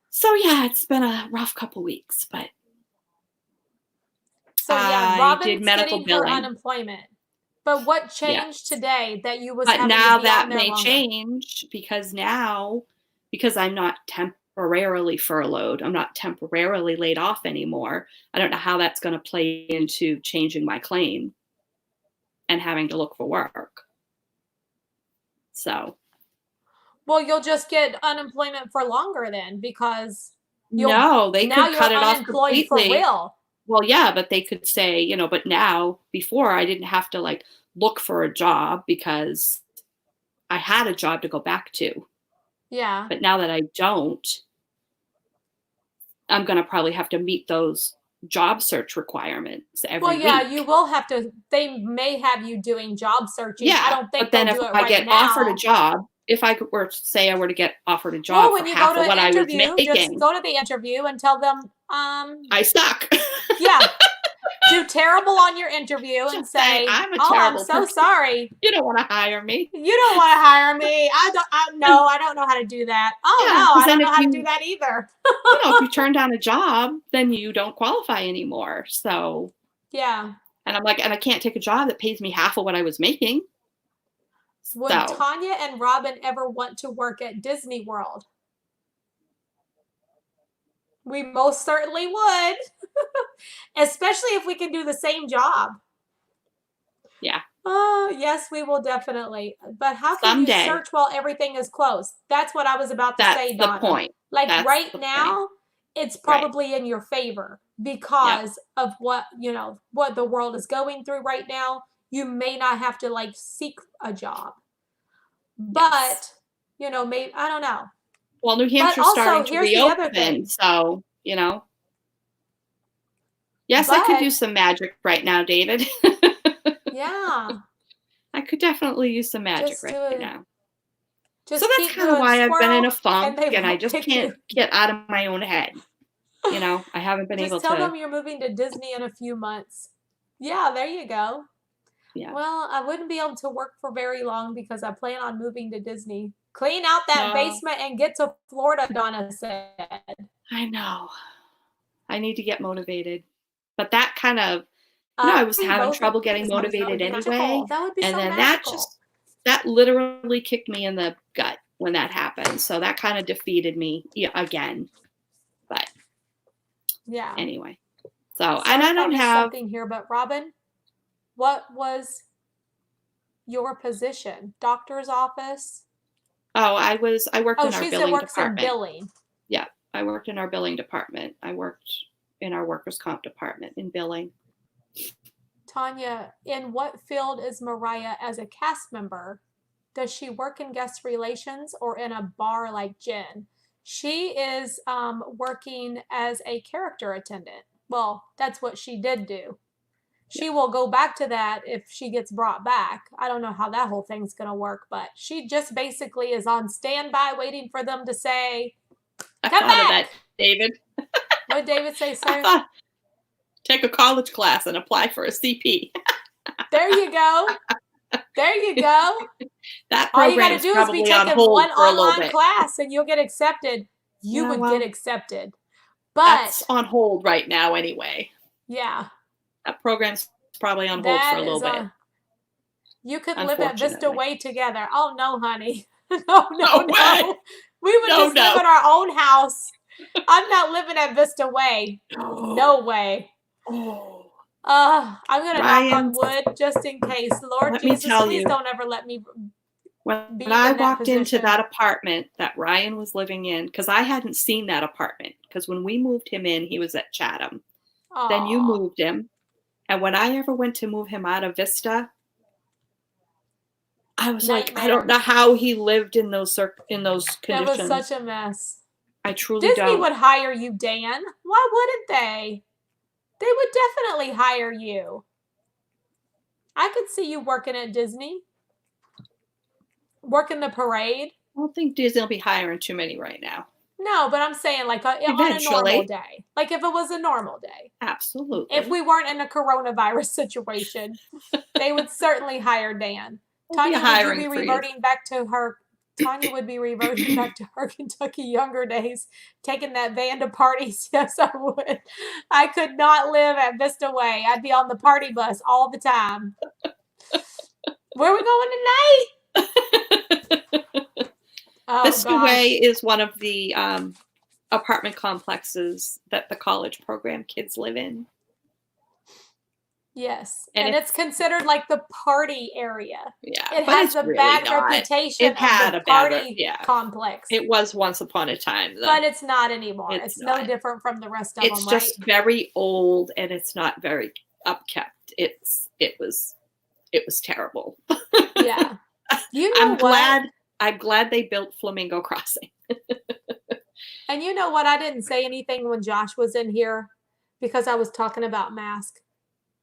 So yeah, it's been a rough couple weeks, but so yeah, I Robin's did medical getting her billing. unemployment. But what changed today that you was But having now to be that on there may longer? change because I'm not temporarily furloughed, I'm not temporarily laid off anymore. I don't know how that's going to play into changing my claim and having to look for work. So Well, you'll just get unemployment for longer then because no, they now could cut you're it off unemployed completely. for real. Well, yeah, but they could say, you know, but now, before I didn't have to like look for a job because I had a job to go back to. Yeah. But now that I don't, I'm going to probably have to meet those job search requirements every week. Well, yeah, you will have to. They may have you doing job searching. Yeah, I don't think but then they'll if do it I right get now. offered a job, if I were to say I were to get offered a job Well, for when you half go to of what an I was interview, just making, go to the interview and tell them, I suck. yeah, do terrible on your interview and Just say, say, I'm a "Oh, I'm terrible so person. sorry. You don't want to hire me. You don't want to hire me. I don't know how to do that. Oh Yeah, no, 'cause I then don't know if how to you- do that either." You know, if you turn down a job, then you don't qualify anymore. So, Yeah. and I'm like, and I can't take a job that pays me half of what I was making. Would So, Tanya and Robin ever want to work at Disney World? We most certainly would. Especially if we can do the same job. yeah, Oh, yes, we will definitely. But how can you someday. search while everything is closed? That's what I was about to That's say, the Donna. point. Like That's right the now, it's probably in your favor because of what, what the world is going through right now. You may not have to like seek a job. But, maybe I don't know. Well, New Hampshire's also, starting to here's the other reopen, thing. so, yes, I could do some magic right now, David. Yeah. I could definitely use some magic Just right now. Just So that's keep kind of doing why I've been in a squirrel, funk, and I just can't get out of my own head. I haven't been able to. Just tell them you're moving to Disney in a few months. Yeah, there you go. Yeah. Well, I wouldn't be able to work for very long because I plan on moving to Disney. Clean out that basement and get to Florida, Donna said. I know. I need to get motivated. But that kind of, I was having trouble getting motivated anyway. That would be and so then magical. that literally kicked me in the gut when that happened. So that kind of defeated me again. But yeah. Anyway. So, and I don't have something here, but Robin, what was your position? Doctor's office? Oh, I worked in our billing works department. In billing. Yeah, I worked in our billing department. I worked in our workers' comp department in billing. Tanya, in what field is Mariah as a cast member? Does she work in guest relations or in a bar like Jen? She is working as a character attendant. Well, that's what she did do. She will go back to that if she gets brought back. I don't know how that whole thing's going to work, but she just basically is on standby waiting for them to say, I thought of that, David. What did David say, sir? I thought, take a college class and apply for a CP. There you go. There you go. That all you got program to do is be taking one online class and you'll get accepted. You would get accepted. But That's on hold right now anyway. yeah, That program's probably on hold for that a little is bit, you could live at Vista unfortunately. Way together. Oh no, honey. No, No way. no. We would No, just live no. in our own house. I'm not living at Vista Way. No way. Oh, I'm gonna knock on Ryan, wood just in case. Lord let me Jesus, tell please you, don't ever let me when be I in that walked into position. that apartment that Ryan was living in, because I hadn't seen that apartment, because when we moved him in, he was at Chatham. Then you Aw, moved him. And when I ever went to move him out of Vista, I was like, I don't nightmare. know how he lived in those That was conditions. such a mess. I truly Disney don't. would hire you, Dan. Why wouldn't they? They would definitely hire you. I could see you working at Disney, working the parade. I don't think Disney will be hiring too many right now. No, but I'm saying like on a normal Eventually. day. Like if it was a normal day. Absolutely. If we weren't in a coronavirus situation, they would certainly hire Dan. There'll be a Tanya, would you hiring be freeze. reverting back to her? Tanya would be reverting back to her Kentucky younger days, taking that van to parties. Yes, I would. I could not live at Vista Way. I'd be on the party bus all the time. Where are we going tonight? Oh, Vista gosh. Way is one of the apartment complexes that the college program kids live in. Yes, And and it's considered like the party area. Yeah, It but has it's the really bad not. reputation It had of a the bad party yeah. complex. It was once upon a time, though. But it's not anymore. It's no not. different from the rest of It's them, just right? very old, and it's not very upkept. It was terrible. Yeah. You know I'm glad they built Flamingo Crossing. And you know what? I didn't say anything when Josh was in here because I was talking about masks.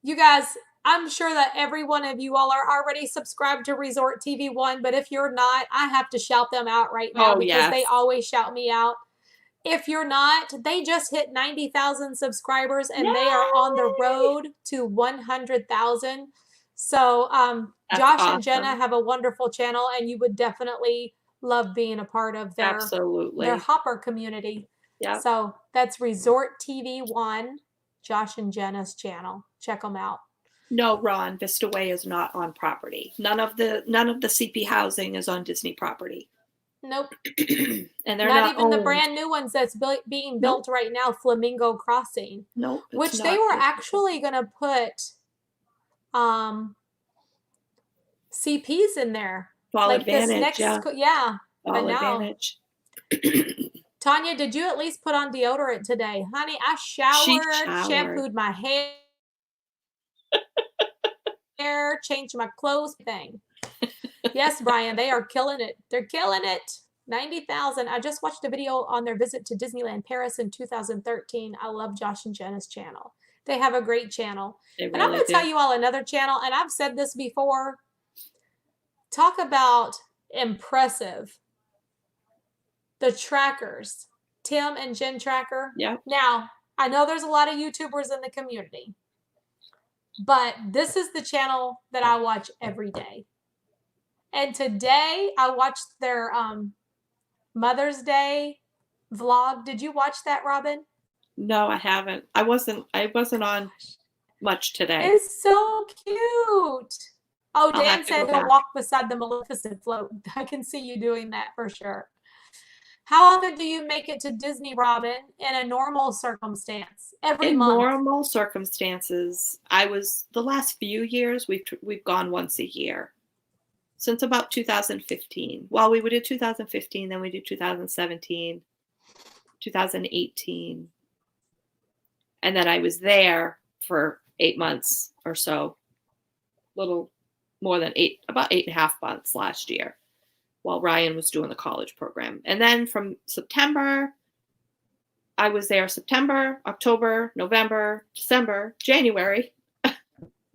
You guys, I'm sure that every one of you all are already subscribed to Resort TV One, but if you're not, I have to shout them out right now because they always shout me out. If you're not, they just hit 90,000 subscribers and they are on the road to 100,000. So Josh and Jenna have a wonderful channel, and you would definitely love being a part of their Hopper community. Yeah. So that's Resort TV One, Josh and Jenna's channel. Check them out. No, Ron, Vista Way is not on property. None of the CP housing is on Disney property. Nope. And they're not even owned. The brand new ones that's being built right now, Flamingo Crossing. Nope. Which they were actually going to put CPs in there. Fall like Advantage, this next, Fall I know. Advantage. Tanya, did you at least put on deodorant today? Honey, I showered, shampooed my hair, changed my clothes thing. Yes, Brian, they are killing it. They're killing it. 90,000. I just watched a video on their visit to Disneyland Paris in 2013. I love Josh and Jenna's channel. They have a great channel. And I'm going to tell you all another channel, and I've said this before. Talk about impressive. The Trackers. Tim and Jen Tracker. Yeah. Now, I know there's a lot of YouTubers in the community, but this is the channel that I watch every day. And today I watched their Mother's Day vlog. Did you watch that, Robin? No, I haven't. I wasn't on much today. It's so cute. Oh, Dan said he'll walk beside the Maleficent float. I can see you doing that for sure. How often do you make it to Disney, Robin, in a normal circumstance? Every month? In normal circumstances, the last few years we've gone once a year. Since about 2015. Well, we did 2015, then we did 2017, 2018. And then I was there for 8 months or so, little more than about 8.5 months last year while Ryan was doing the college program. And then from September, I was there September, October, November, December, January. Yep.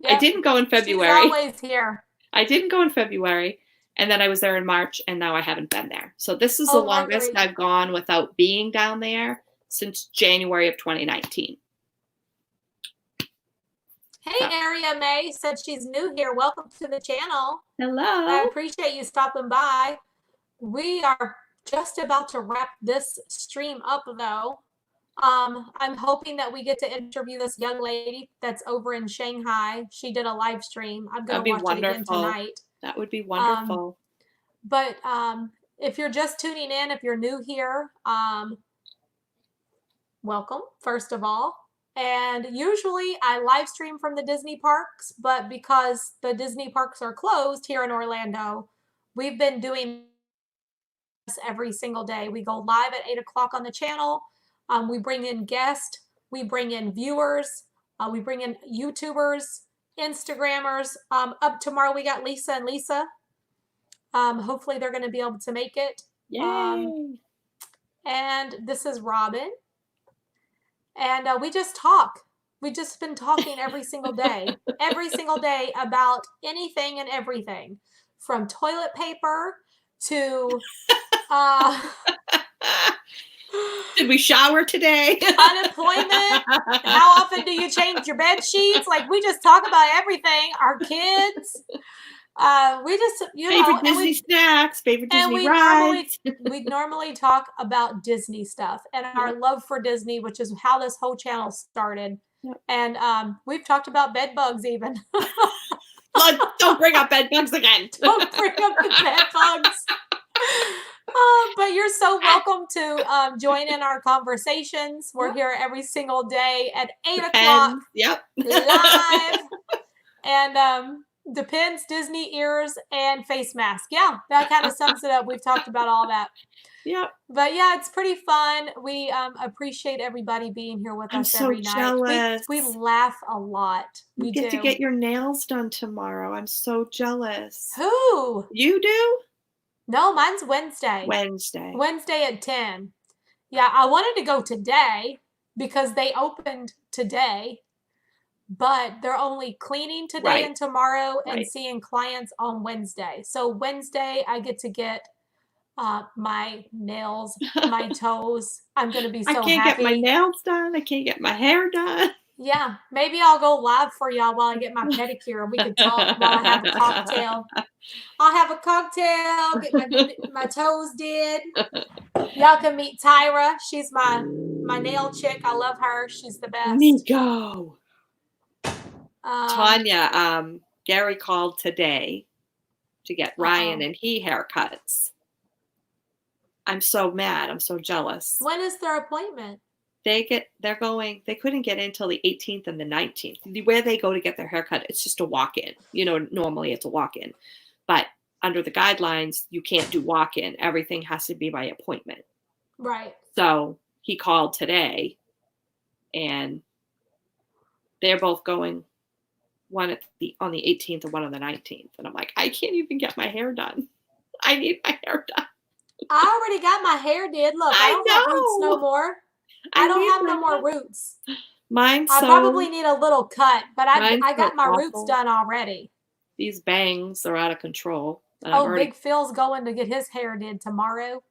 I didn't go in February. She's always here. I didn't go in February, and then I was there in March, and now I haven't been there. So this is the longest I've gone without being down there since January of 2019. Hey, Area May said she's new here. Welcome to the channel. Hello. I appreciate you stopping by. We are just about to wrap this stream up, though. I'm hoping that we get to interview this young lady that's over in Shanghai. She did a live stream. I'm going That'd to be watch it again wonderful. tonight. That would be Um, wonderful. but if you're just tuning in, if you're new here, welcome, first of all. And usually I live stream from the Disney parks, but because the Disney parks are closed here in Orlando, we've been doing this every single day. We go live at 8 o'clock on the channel. We bring in guests, we bring in viewers, we bring in YouTubers, Instagrammers. Up tomorrow, we got Lisa and Lisa. Hopefully, they're going to be able to make it. Yay! And this is Robin. And we just talk. We've just been talking every single day about anything and everything, from toilet paper to did we shower today? Unemployment. How often do you change your bed sheets? Like, we just talk about everything. Our kids. We just, favorite Disney snacks, favorite Disney rides. We normally talk about Disney stuff and our love for Disney, which is how this whole channel started. Yep. And we've talked about bed bugs even. Don't bring up bed bugs again. Don't bring up the bed bugs. But you're so welcome to join in our conversations. We're here every single day at 8 o'clock. Yep. Live. And Depends, Disney ears and face mask. Yeah, that kind of sums it up. We've talked about all that. Yeah. But yeah, it's pretty fun. We appreciate everybody being here with us every night. Jealous. We laugh a lot. We get to get your nails done tomorrow. I'm so jealous. Who? You do? No, mine's Wednesday. Wednesday at 10. Yeah, I wanted to go today because they opened today. But they're only cleaning today and tomorrow and seeing clients on Wednesday. So Wednesday, I get to get my nails, my toes. I'm going to be so happy. I can't get my nails done. I can't get my hair done. Yeah, maybe I'll go live for y'all while I get my pedicure. We can talk while I have a cocktail. I'll have a cocktail, get my toes did. Y'all can meet Tyra. She's my nail chick. I love her. She's the best. Nico. Tanya, Gary called today to get Ryan and he haircuts. I'm so mad. I'm so jealous. When is their appointment? They couldn't get in till the 18th and the 19th. Where they go to get their haircut, it's just a walk-in. Normally it's a walk-in. But under the guidelines, you can't do walk-in. Everything has to be by appointment. Right. So he called today and they're both going, one on the 18th and one on the 19th. And I'm like, I can't even get my hair done. I need my hair done. I already got my hair did. Look, I don't have roots no more. I don't have no more roots. I probably need a little cut, but I got my roots done already. These bangs are out of control. Big Phil's going to get his hair did tomorrow,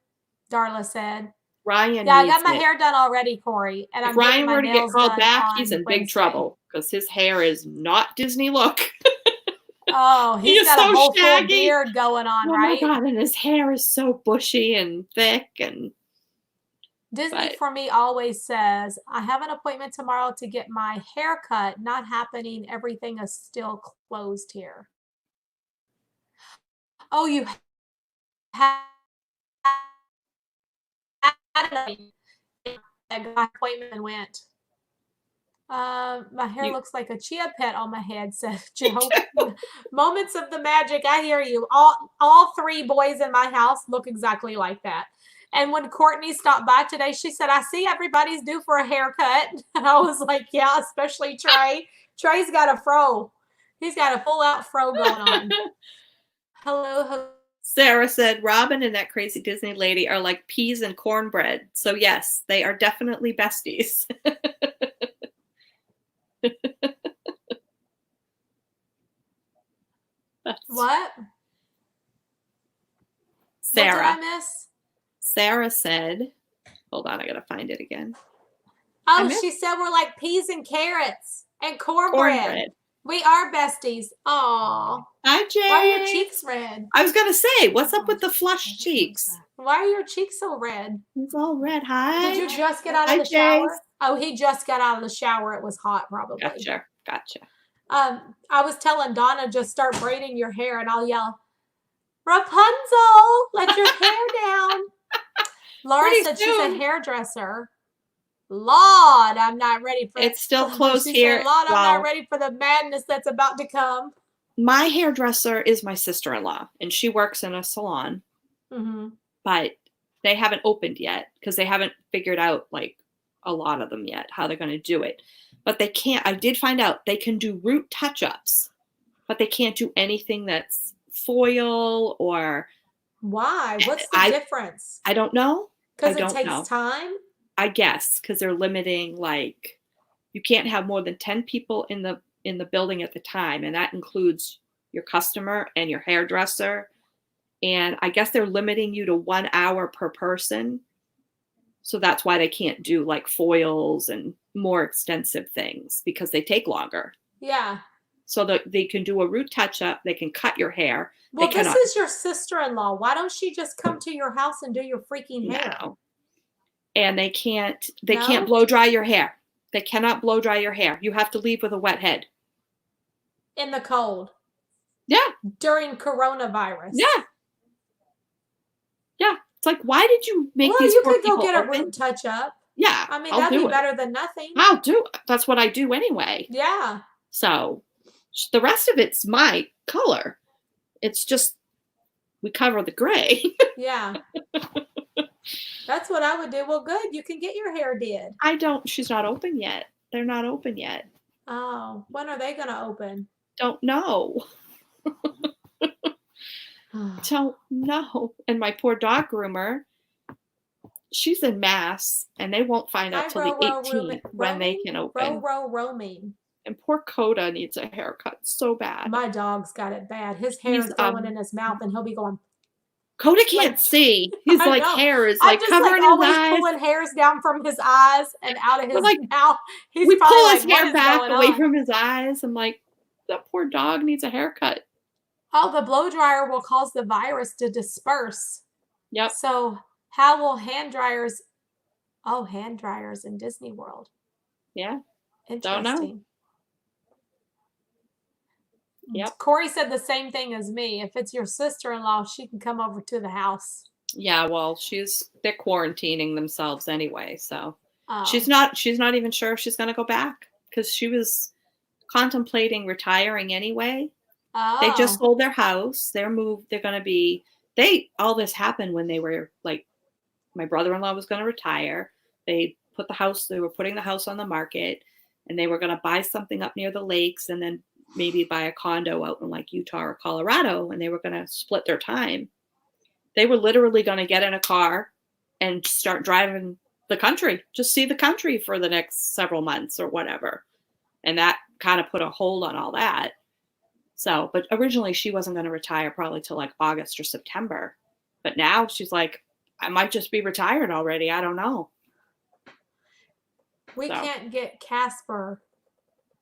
Darla said. Ryan, I got my hair done already, Corey. And if Ryan were to get called back, he's in big trouble because his hair is not Disney look. Oh, he's got a whole full beard going on, right? Oh my God, and his hair is so bushy and thick. And Disney for me always says, I have an appointment tomorrow to get my hair cut. Not happening. Everything is still closed here. Oh, you have my appointment went. My hair looks like a chia pet on my head, said Joe. Moments of the magic. I hear you. All three boys in my house look exactly like that. And when Courtney stopped by today, she said, I see everybody's due for a haircut. And I was like, yeah, especially Trey. Trey's got a fro. He's got a full out fro going on. Hello. Sarah said, Robin and that crazy Disney lady are like peas and cornbread. So yes, they are definitely besties. What? Sarah. What did I miss? Sarah said, hold on, I gotta find it again. Oh, she said we're like peas and carrots and cornbread. We are besties. Aw. Hi, Jay. Why are your cheeks red? I was going to say, what's up with the flushed cheeks? Why are your cheeks so red? It's all red. Hi. Did you just get out of the shower? Oh, he just got out of the shower. It was hot, probably. Gotcha. I was telling Donna, just start braiding your hair, and I'll yell, Rapunzel, let your hair down. Laura said she's a hairdresser. Lord, I'm not ready for it. It's still closed here. Said, Lord, I'm not ready for the madness that's about to come. My hairdresser is my sister-in-law, and she works in a salon. Mm-hmm. But they haven't opened yet because they haven't figured out, like, a lot of them yet, how they're going to do it. But they can't. I did find out they can do root touch-ups, but they can't do anything that's foil or. Why? What's the difference? I don't know. Because it takes time? I guess because they're limiting, like, you can't have more than 10 people in the building at the time, and that includes your customer and your hairdresser. And I guess they're limiting you to 1 hour per person. So that's why they can't do like foils and more extensive things because they take longer. Yeah. So that they can do a root touch-up. They can cut your hair. Well, this is your sister-in-law. Why don't she just come to your house and do your freaking hair? No. And they can't blow dry your hair. They cannot blow dry your hair. You have to leave with a wet head. In the cold. Yeah. During coronavirus. Yeah. Yeah. It's like, why did you make these poor people go get a root touch-up. Yeah. I mean, that'd be better than nothing. I'll do it. That's what I do anyway. Yeah. So the rest of it's my color. It's just we cover the gray. Yeah. That's what I would do. Well, good. You can get your hair did. She's not open yet. They're not open yet. Oh, when are they going to open? Don't know. Don't know. And my poor dog groomer, she's in Mass, and they won't find out till the 18th when they can open. Roaming. And poor Coda needs a haircut so bad. My dog's got it bad. His hair's going in his mouth, and he'll be going. Coda can't see. His hair is like covering his eyes. Pulling hairs down from his eyes and out of his mouth. We pull his hair back away from his eyes. I'm like, that poor dog needs a haircut. Oh, the blow dryer will cause the virus to disperse. Yep. So how will hand dryers in Disney World? Yeah. Interesting. Don't know. Yep. Corey said the same thing as me. If it's your sister-in-law, she can come over to the house. Yeah, well, they're quarantining themselves anyway, so she's not even sure if she's going to go back because she was contemplating retiring anyway. Oh. They just sold their house. They're moved. They're going to be. All this happened when they were like, my brother-in-law was going to retire. They were putting the house on the market, and they were going to buy something up near the lakes, and then maybe buy a condo out in like Utah or Colorado, and they were going to split their time. They were literally going to get in a car and start driving the country, just see the country for the next several months or whatever. And that kind of put a hold on all that. So, but originally she wasn't going to retire probably till like August or September. But now she's like, I might just be retired already. I don't know. We can't get Casper,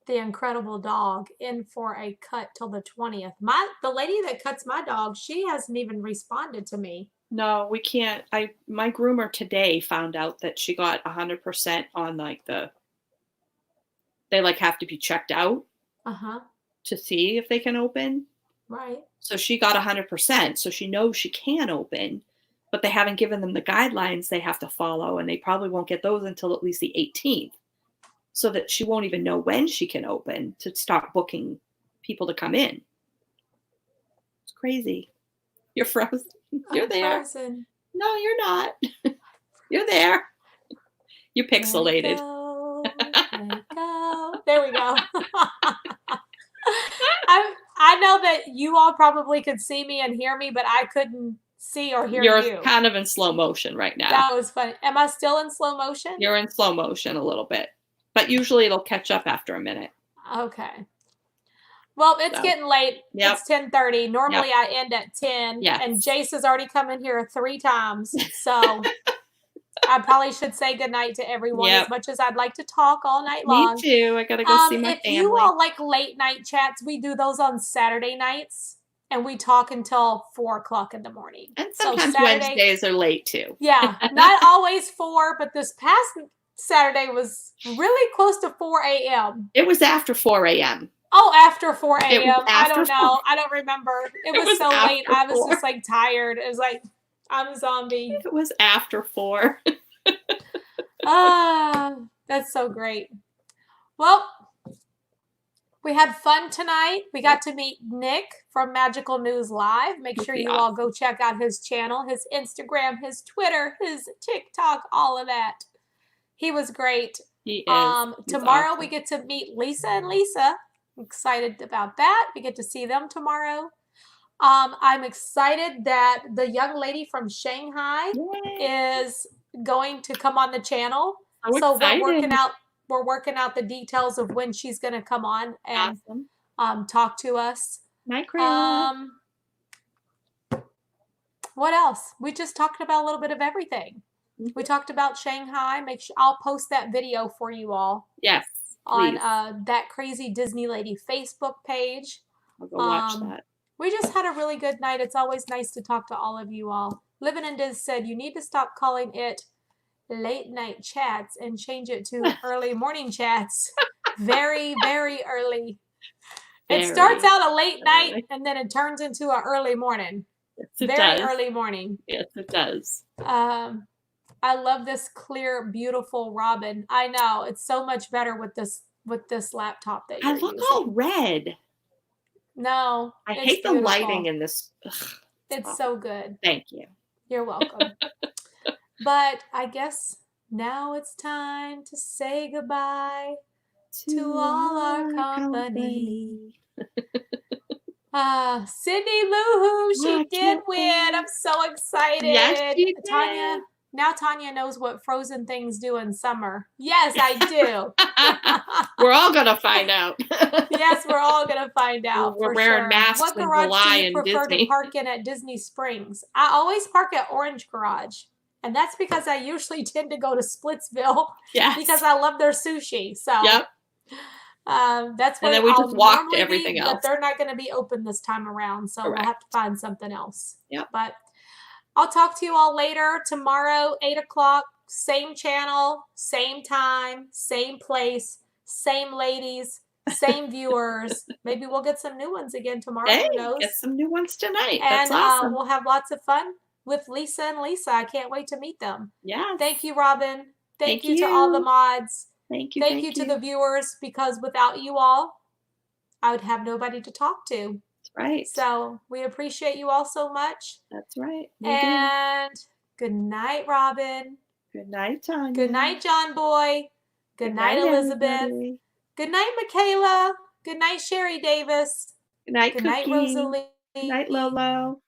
the incredible dog, in for a cut till the 20th. The lady that cuts my dog, she hasn't even responded to me. No, we can't. My groomer today found out that she got 100% on like they like have to be checked out to see if they can open. Right. So she got 100%. So she knows she can open, but they haven't given them the guidelines they have to follow, and they probably won't get those until at least the 18th. So that she won't even know when she can open to start booking people to come in. It's crazy. You're frozen. You're there. Frozen. No, you're not. You're there. You're pixelated. There we go. I know that you all probably could see me and hear me, but I couldn't see or hear you. You're kind of in slow motion right now. That was funny. Am I still in slow motion? You're in slow motion a little bit. But usually it'll catch up after a minute. Okay. Well, it's getting late. Yep. It's 10:30. Normally I end at 10. Yes. And Jace has already come in here 3 times. So I probably should say goodnight to everyone Yep. as much as I'd like to talk all night Me long. too. I gotta go see my If you family. all like late night chats, we do those on Saturday nights, and we talk until 4 o'clock in the morning. And So sometimes Saturday, Wednesdays are late too. yeah, not always 4, but this past Saturday was really close to 4 a.m. It was after 4 a.m. Oh, after 4 It was a.m. I after don't 4. know. I don't remember. It was so late. after I was 4. just like tired. It was like, I'm a zombie. It was after 4. Ah, that's so great. Well, we had fun tonight. We got to meet Nick from Magical News Live. Make sure you all go check out his channel, his Instagram, his Twitter, his TikTok, all of that. He was great. He is. He's Tomorrow awesome. we get to meet Lisa and Lisa. I'm excited about that. We get to see them tomorrow. I'm excited that the young lady from Shanghai is going to come on the channel. So we're working out the details of when she's going to come on and talk to us. Night, Crayola. What else? We just talked about a little bit of everything. We talked about Shanghai. Make sure I'll post that video for you all. Yes, on that Crazy Disney Lady Facebook page. I'll go watch that. We just had a really good night. It's always nice to talk to all of you all. Livin' and Diz said you need to stop calling it late night chats and change it to early morning chats. Very, very early. It starts out a late night and then it turns into an early morning. Yes, it very does. early morning. Yes, it does. I love this clear, beautiful robin. I know it's so much better with this laptop that you're look using. all red. No, I hate the lighting in this. Ugh, it's so good. Thank you. You're welcome. But I guess now it's time to say goodbye to all our company. Sydney Lou, she did win. I'm so excited. Yes, she did. Tanya knows what frozen things do in summer. Yes, I do. We're all gonna find out. Yes, we're all gonna find out. We're for wearing sure. masks What in garage July do you in prefer Disney. to park in at Disney Springs? I always park at Orange Garage, and that's because I usually tend to go to Splitsville because I love their sushi. So that's where and then we just walk to everything else. But they're not going to be open this time around, so we'll have to find something else. Yep. But I'll talk to you all later tomorrow, 8 o'clock, same channel, same time, same place, same ladies, same viewers. Maybe we'll get some new ones again tomorrow. Hey, who knows? Get some new ones tonight. And that's awesome. We'll have lots of fun with Lisa and Lisa. I can't wait to meet them. Yeah. Thank you, Robin. Thank you to you. all the mods. Thank you. Thank you to the viewers, because without you all, I would have nobody to talk to. That's right. So we appreciate you all so much. That's right. And good night, Robin. Good night, Tanya. Good night, John Boy. Good night, Elizabeth. Everybody. Good night, Michaela. Good night, Sherry Davis. Good night, Good Cookie. night, Rosalie. Good night, Lolo.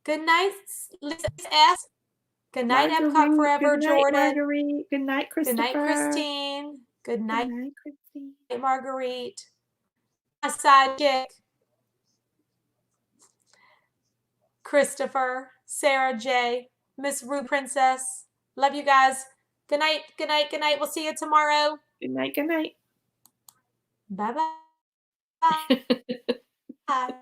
Good night, Lisa S. Good night, Epcot Forever, Good night, Jordan. Marguerite. Good night, Christopher. Good night, Christine. Good night, Christine. Marguerite. My sidekick, Christopher, Sarah J, Miss Rue Princess. Love you guys. Good night, good night, good night. We'll see you tomorrow. Good night, good night. Bye-bye. Bye.